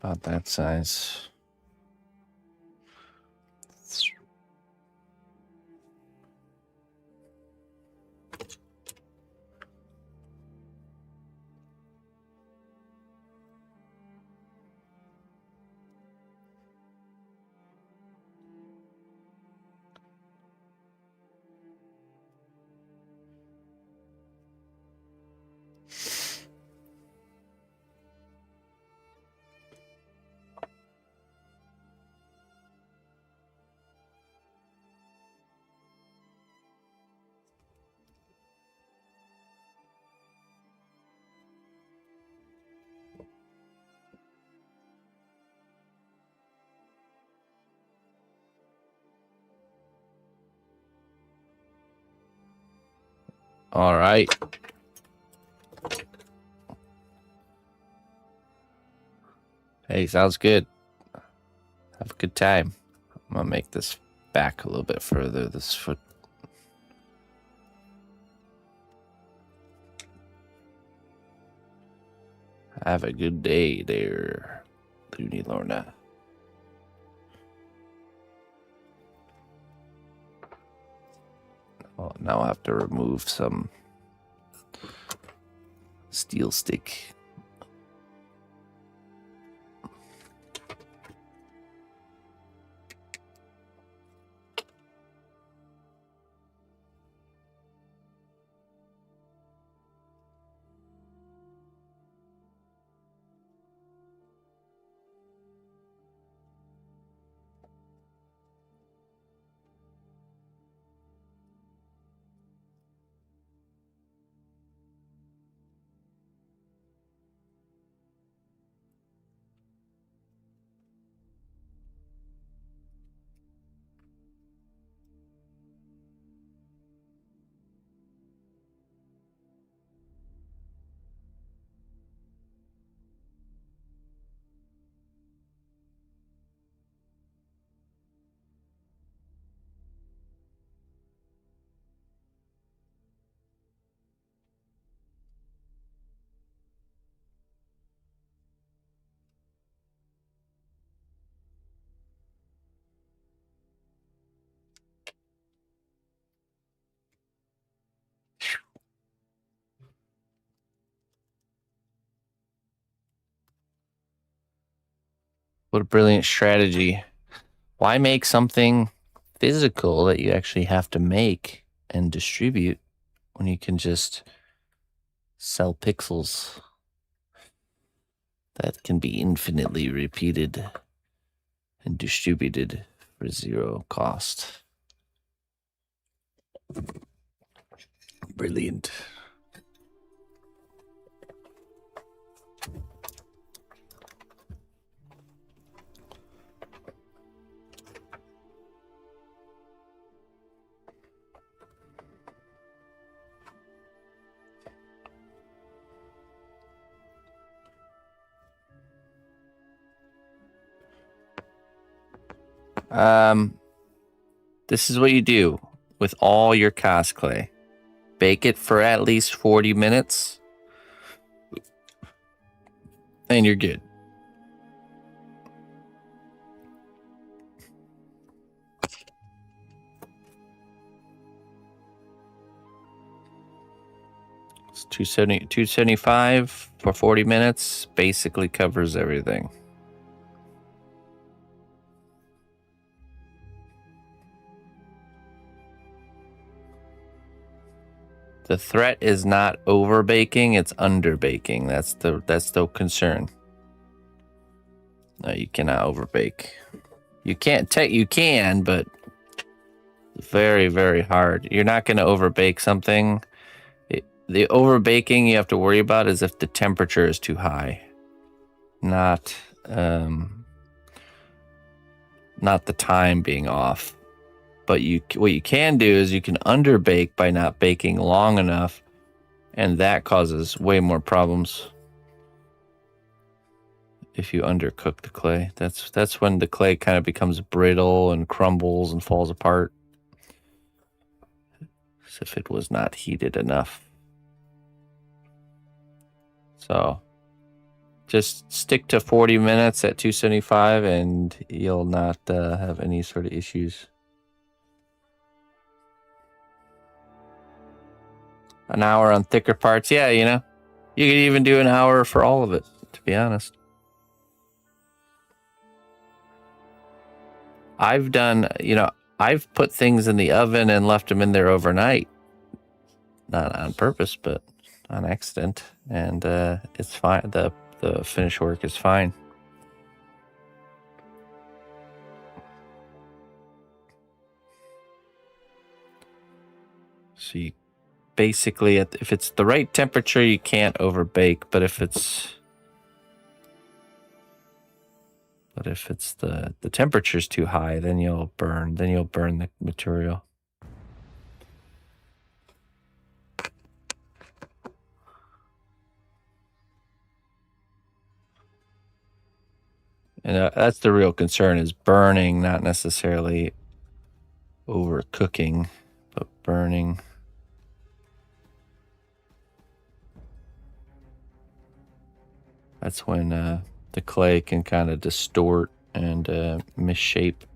About that size. All right. Hey, sounds good. Have a good time. I'm gonna make this back a little bit further, this foot. Have a good day there, Looney Lorna. Well, now I have to remove some steel stick. What a brilliant strategy. Why make something physical that you actually have to make and distribute when you can just sell pixels that can be infinitely repeated and distributed for zero cost? Brilliant. This is what you do with all your cast clay. Bake it for at least 40 minutes, and you're good. It's 275 for 40 minutes. Basically covers everything. The threat is not over baking, it's under baking. That's the concern. No, you cannot over bake. You can, but very, very hard. You're not going to over bake something. The over baking you have to worry about is if the temperature is too high. Not the time being off. But what you can do is you can underbake by not baking long enough, and that causes way more problems. If you undercook the clay, that's when the clay kind of becomes brittle and crumbles and falls apart, as if it was not heated enough. So just stick to 40 minutes at 275 and you'll not have any sort of issues. An hour on thicker parts. Yeah, you know, you could even do an hour for all of it, to be honest. I've done, I've put things in the oven and left them in there overnight. Not on purpose, but on accident. And it's fine. The finish work is fine. So you basically, if it's the right temperature, you can't overbake. But if it's the temperature's too high, then you'll burn the material. And that's the real concern, is burning, not necessarily overcooking, but burning. That's when the clay can kind of distort and misshape.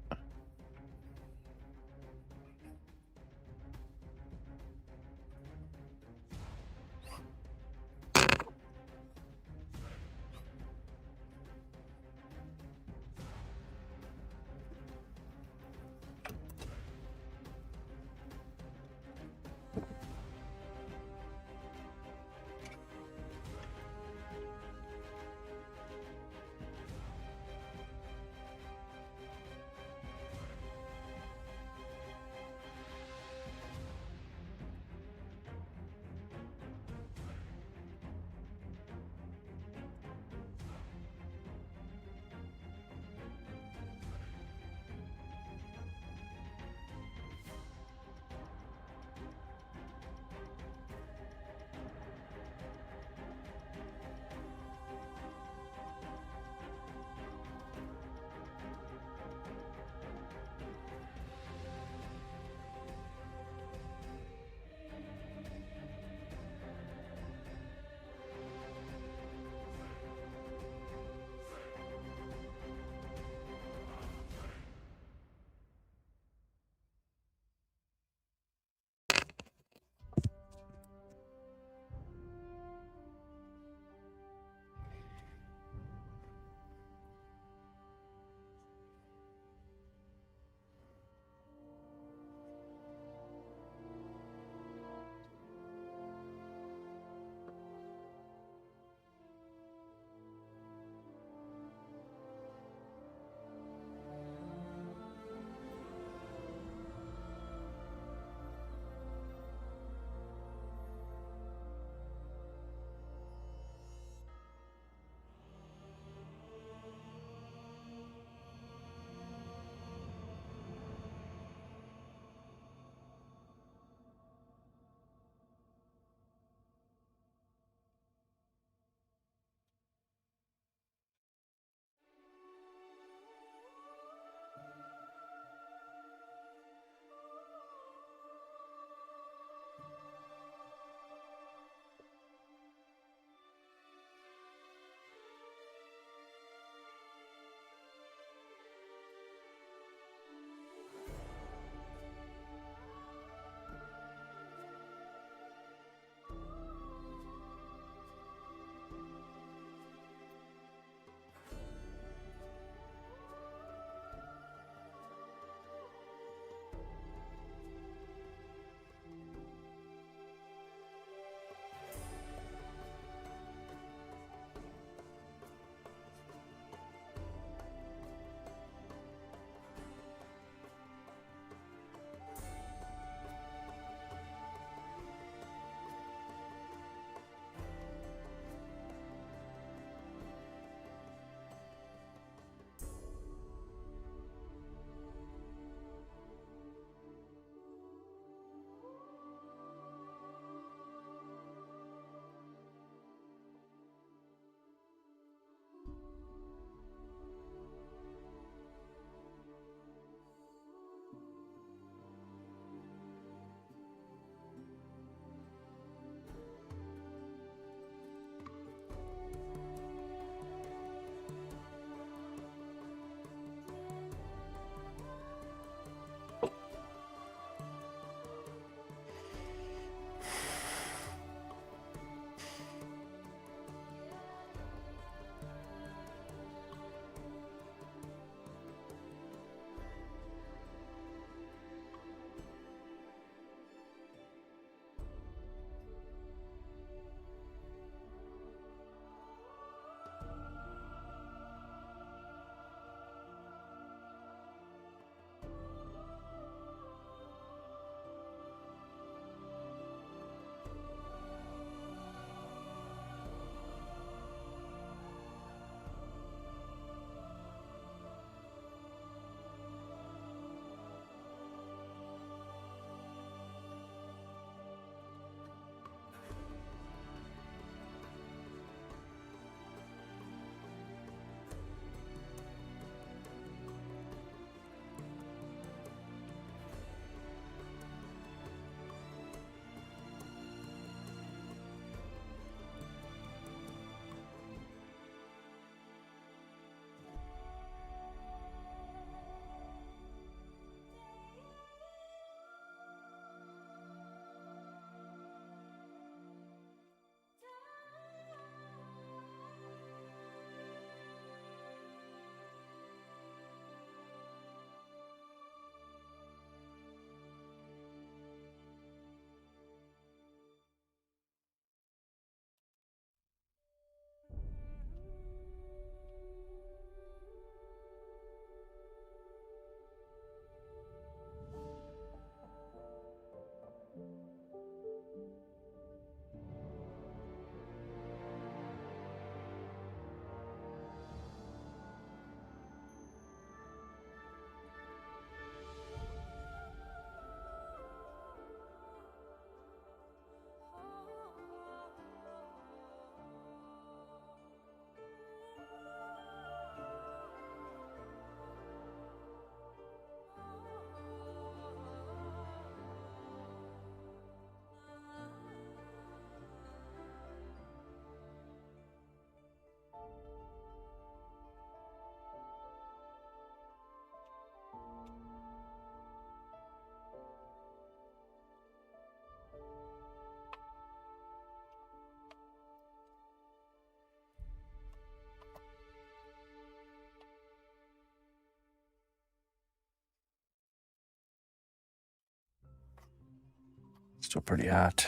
Still pretty hot.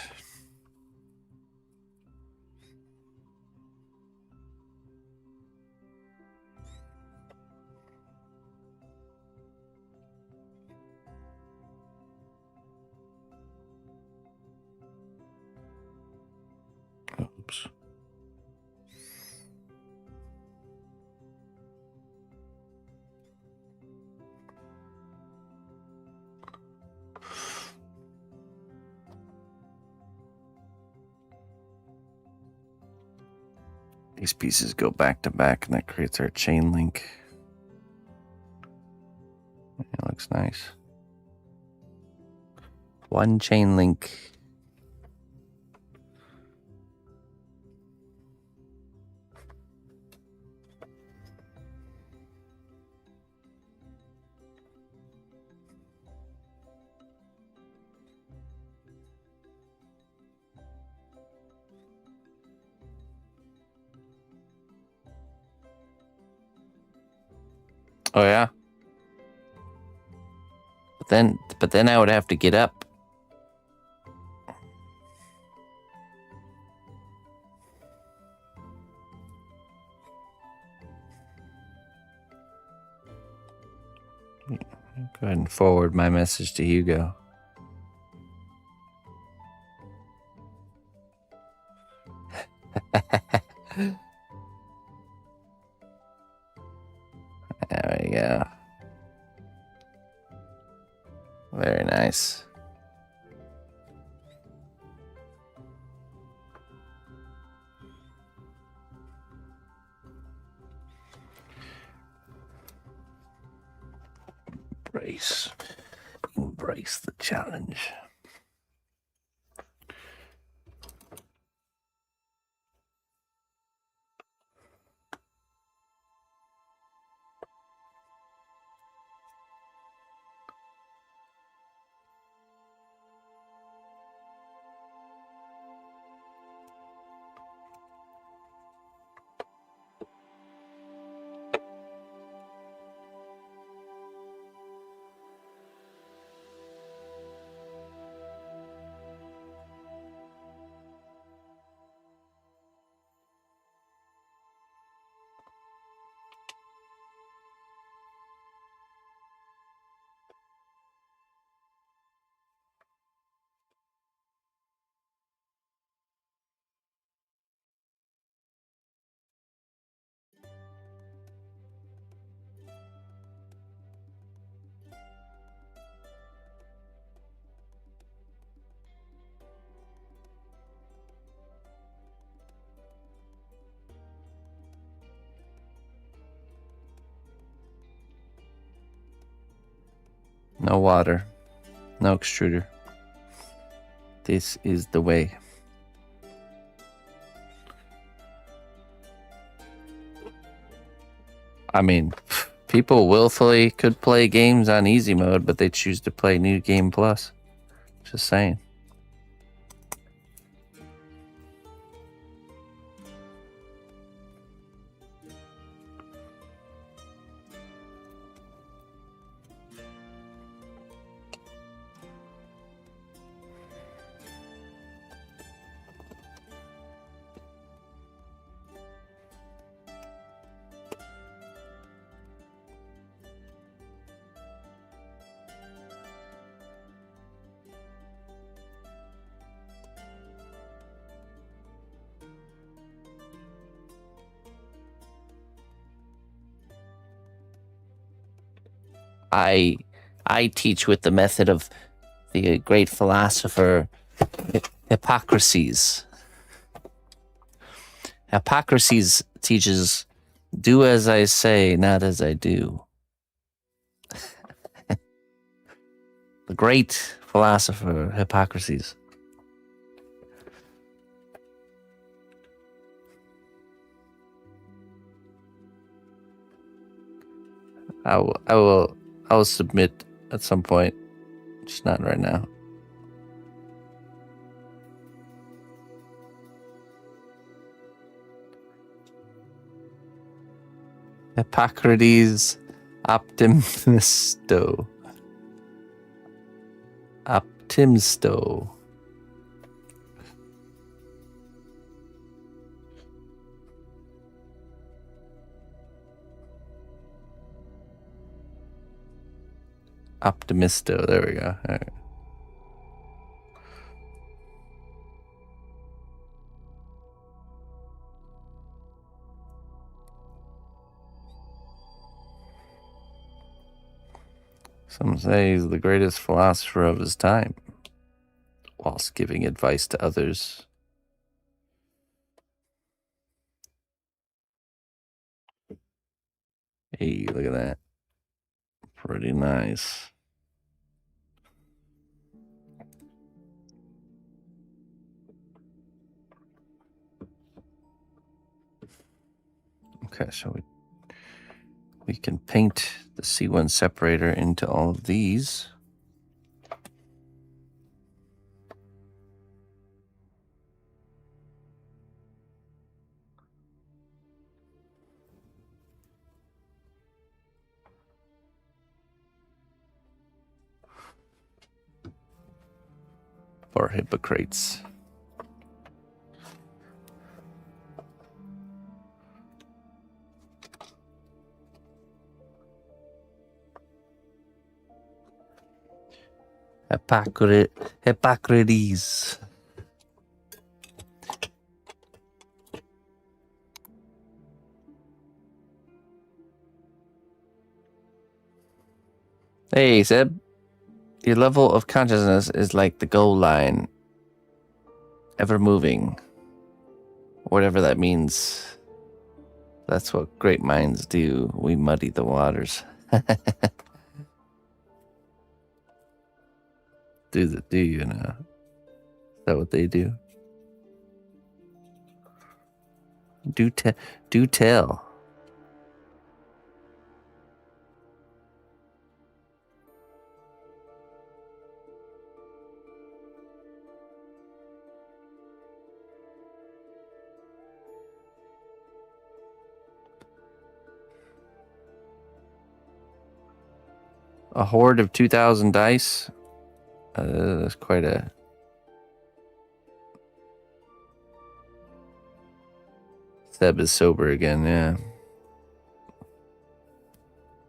Oops. These pieces go back to back, and that creates our chain link. It looks nice. One chain link. Oh yeah. But then I would have to get up. Go ahead and forward my message to Hugo. There we go. Very nice. Embrace the challenge. No water. No extruder. This is the way. I mean, people willfully could play games on easy mode, but they choose to play New Game Plus. Just saying. I teach with the method of the great philosopher Hippocrates. Hippocrates teaches, do as I say, not as I do. The great philosopher Hippocrates. I'll submit at some point, just not right now. Hippocrates Optimisto. Optimisto. Optimisto. There we go. All right. Some say he's the greatest philosopher of his time, whilst giving advice to others. Hey, look at that. Pretty nice. Okay, so we can paint the C1 separator into all of these. Or Hippocrates. Hippocrates. Hey, Seb. Your level of consciousness is like the goal line. Ever moving. Whatever that means. That's what great minds do. We muddy the waters. Do you know? Is that what they do? Do tell. A horde of 2,000 dice? That's quite a... Seb is sober again, yeah.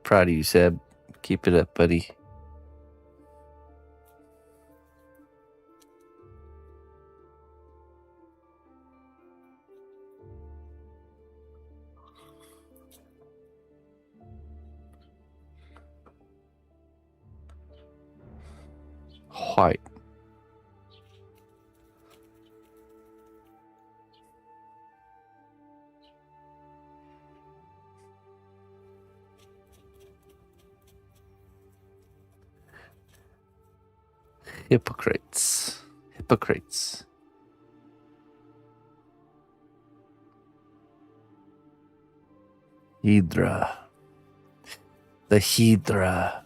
Proud of you, Seb. Keep it up, buddy. White. Hippocrates. Hydra. The Hydra.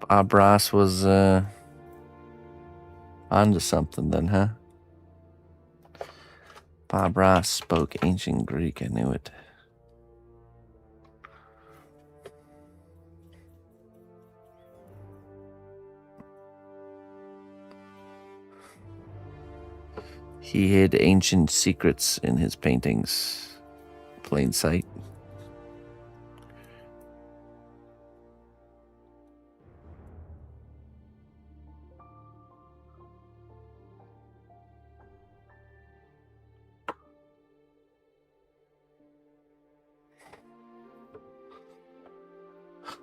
Bob Ross was onto something then, huh? Bob Ross spoke ancient Greek, I knew it. He hid ancient secrets in his paintings. Plain sight.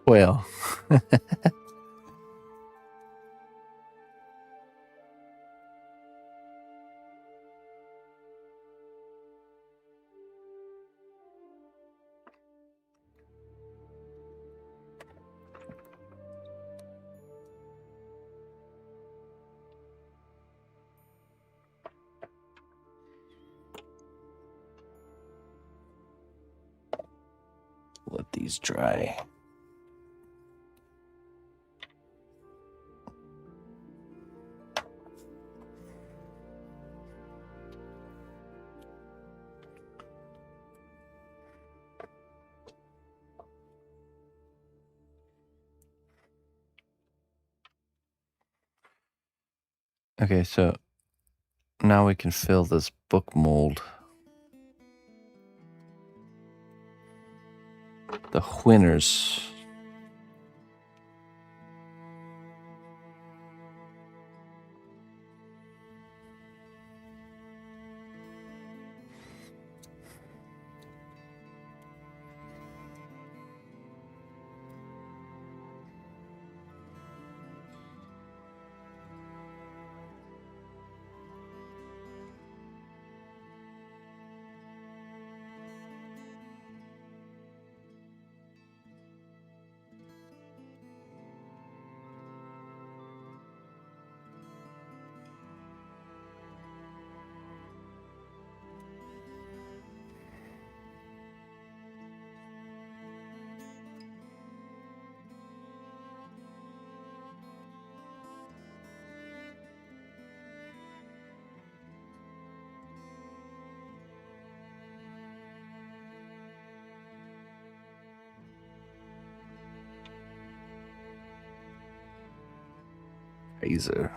Well, let these dry. Okay, so now we can fill this book mold. The winners. Razor.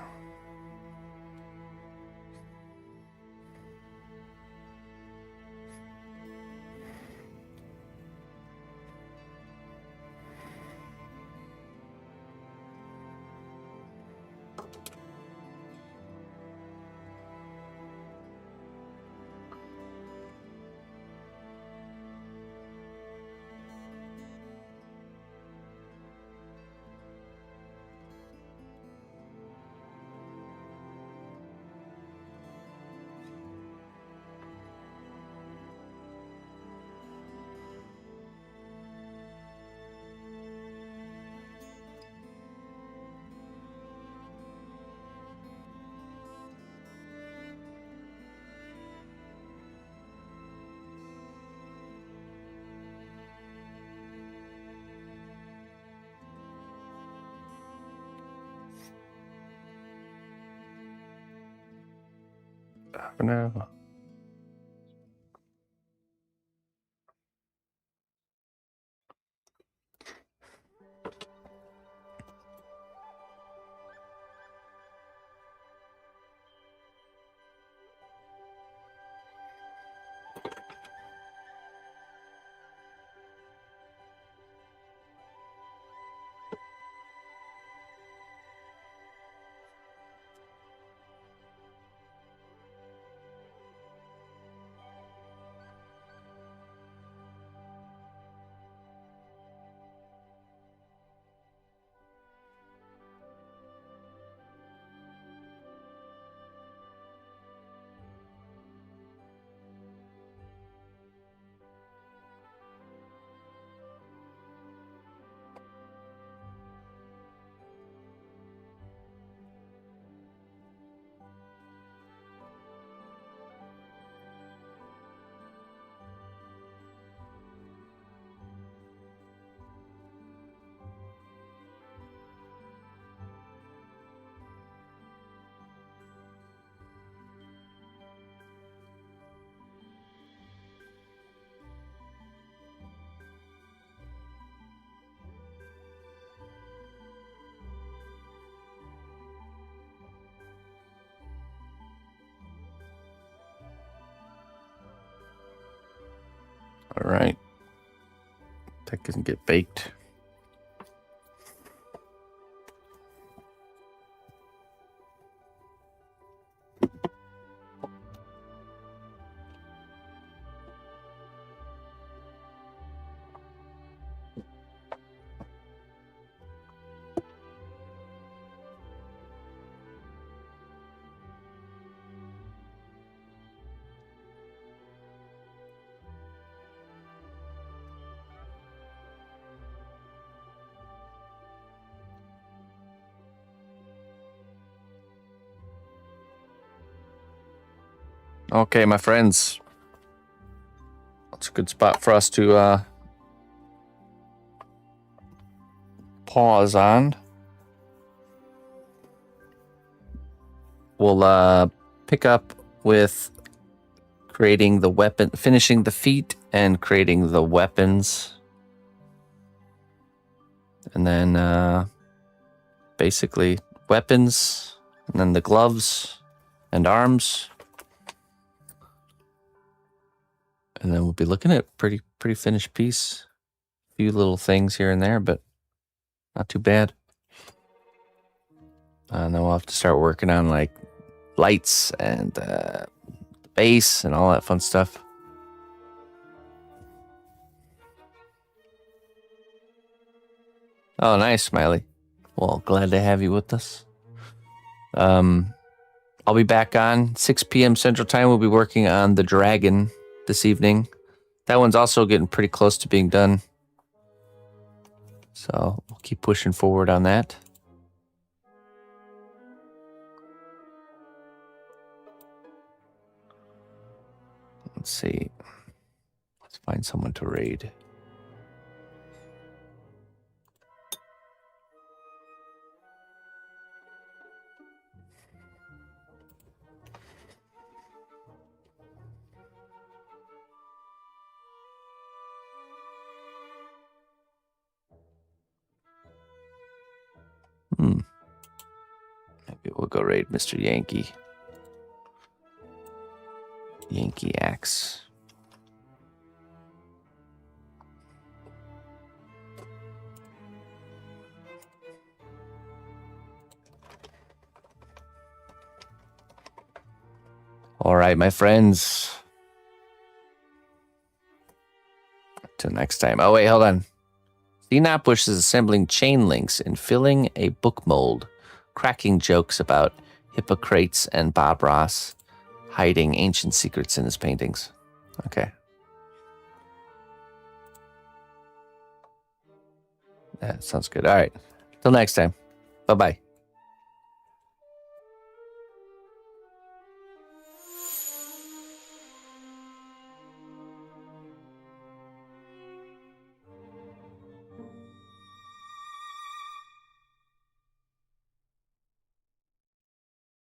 For now. All right. That can get baked. Okay, my friends. That's a good spot for us to pause on. We'll pick up with creating the weapon, finishing the feet and creating the weapons. And then basically weapons And then the gloves and arms. And then we'll be looking at pretty finished piece. A few little things here and there, but not too bad. And then we'll have to start working on like lights and the base and all that fun stuff. Oh, nice, Smiley. Well, glad to have you with us. I'll be back on 6 p.m. Central Time. We'll be working on the dragon this evening. That one's also getting pretty close to being done. So we'll keep pushing forward on that. Let's see. Let's find someone to raid. Maybe we'll go raid Mr. Yankee. Yankee Axe. All right, my friends. Till next time. Oh, wait, hold on. cnotbusch is assembling chain links and filling a book mold, cracking jokes about Hippocrates and Bob Ross, hiding ancient secrets in his paintings. Okay. That sounds good. All right. Till next time. Bye-bye.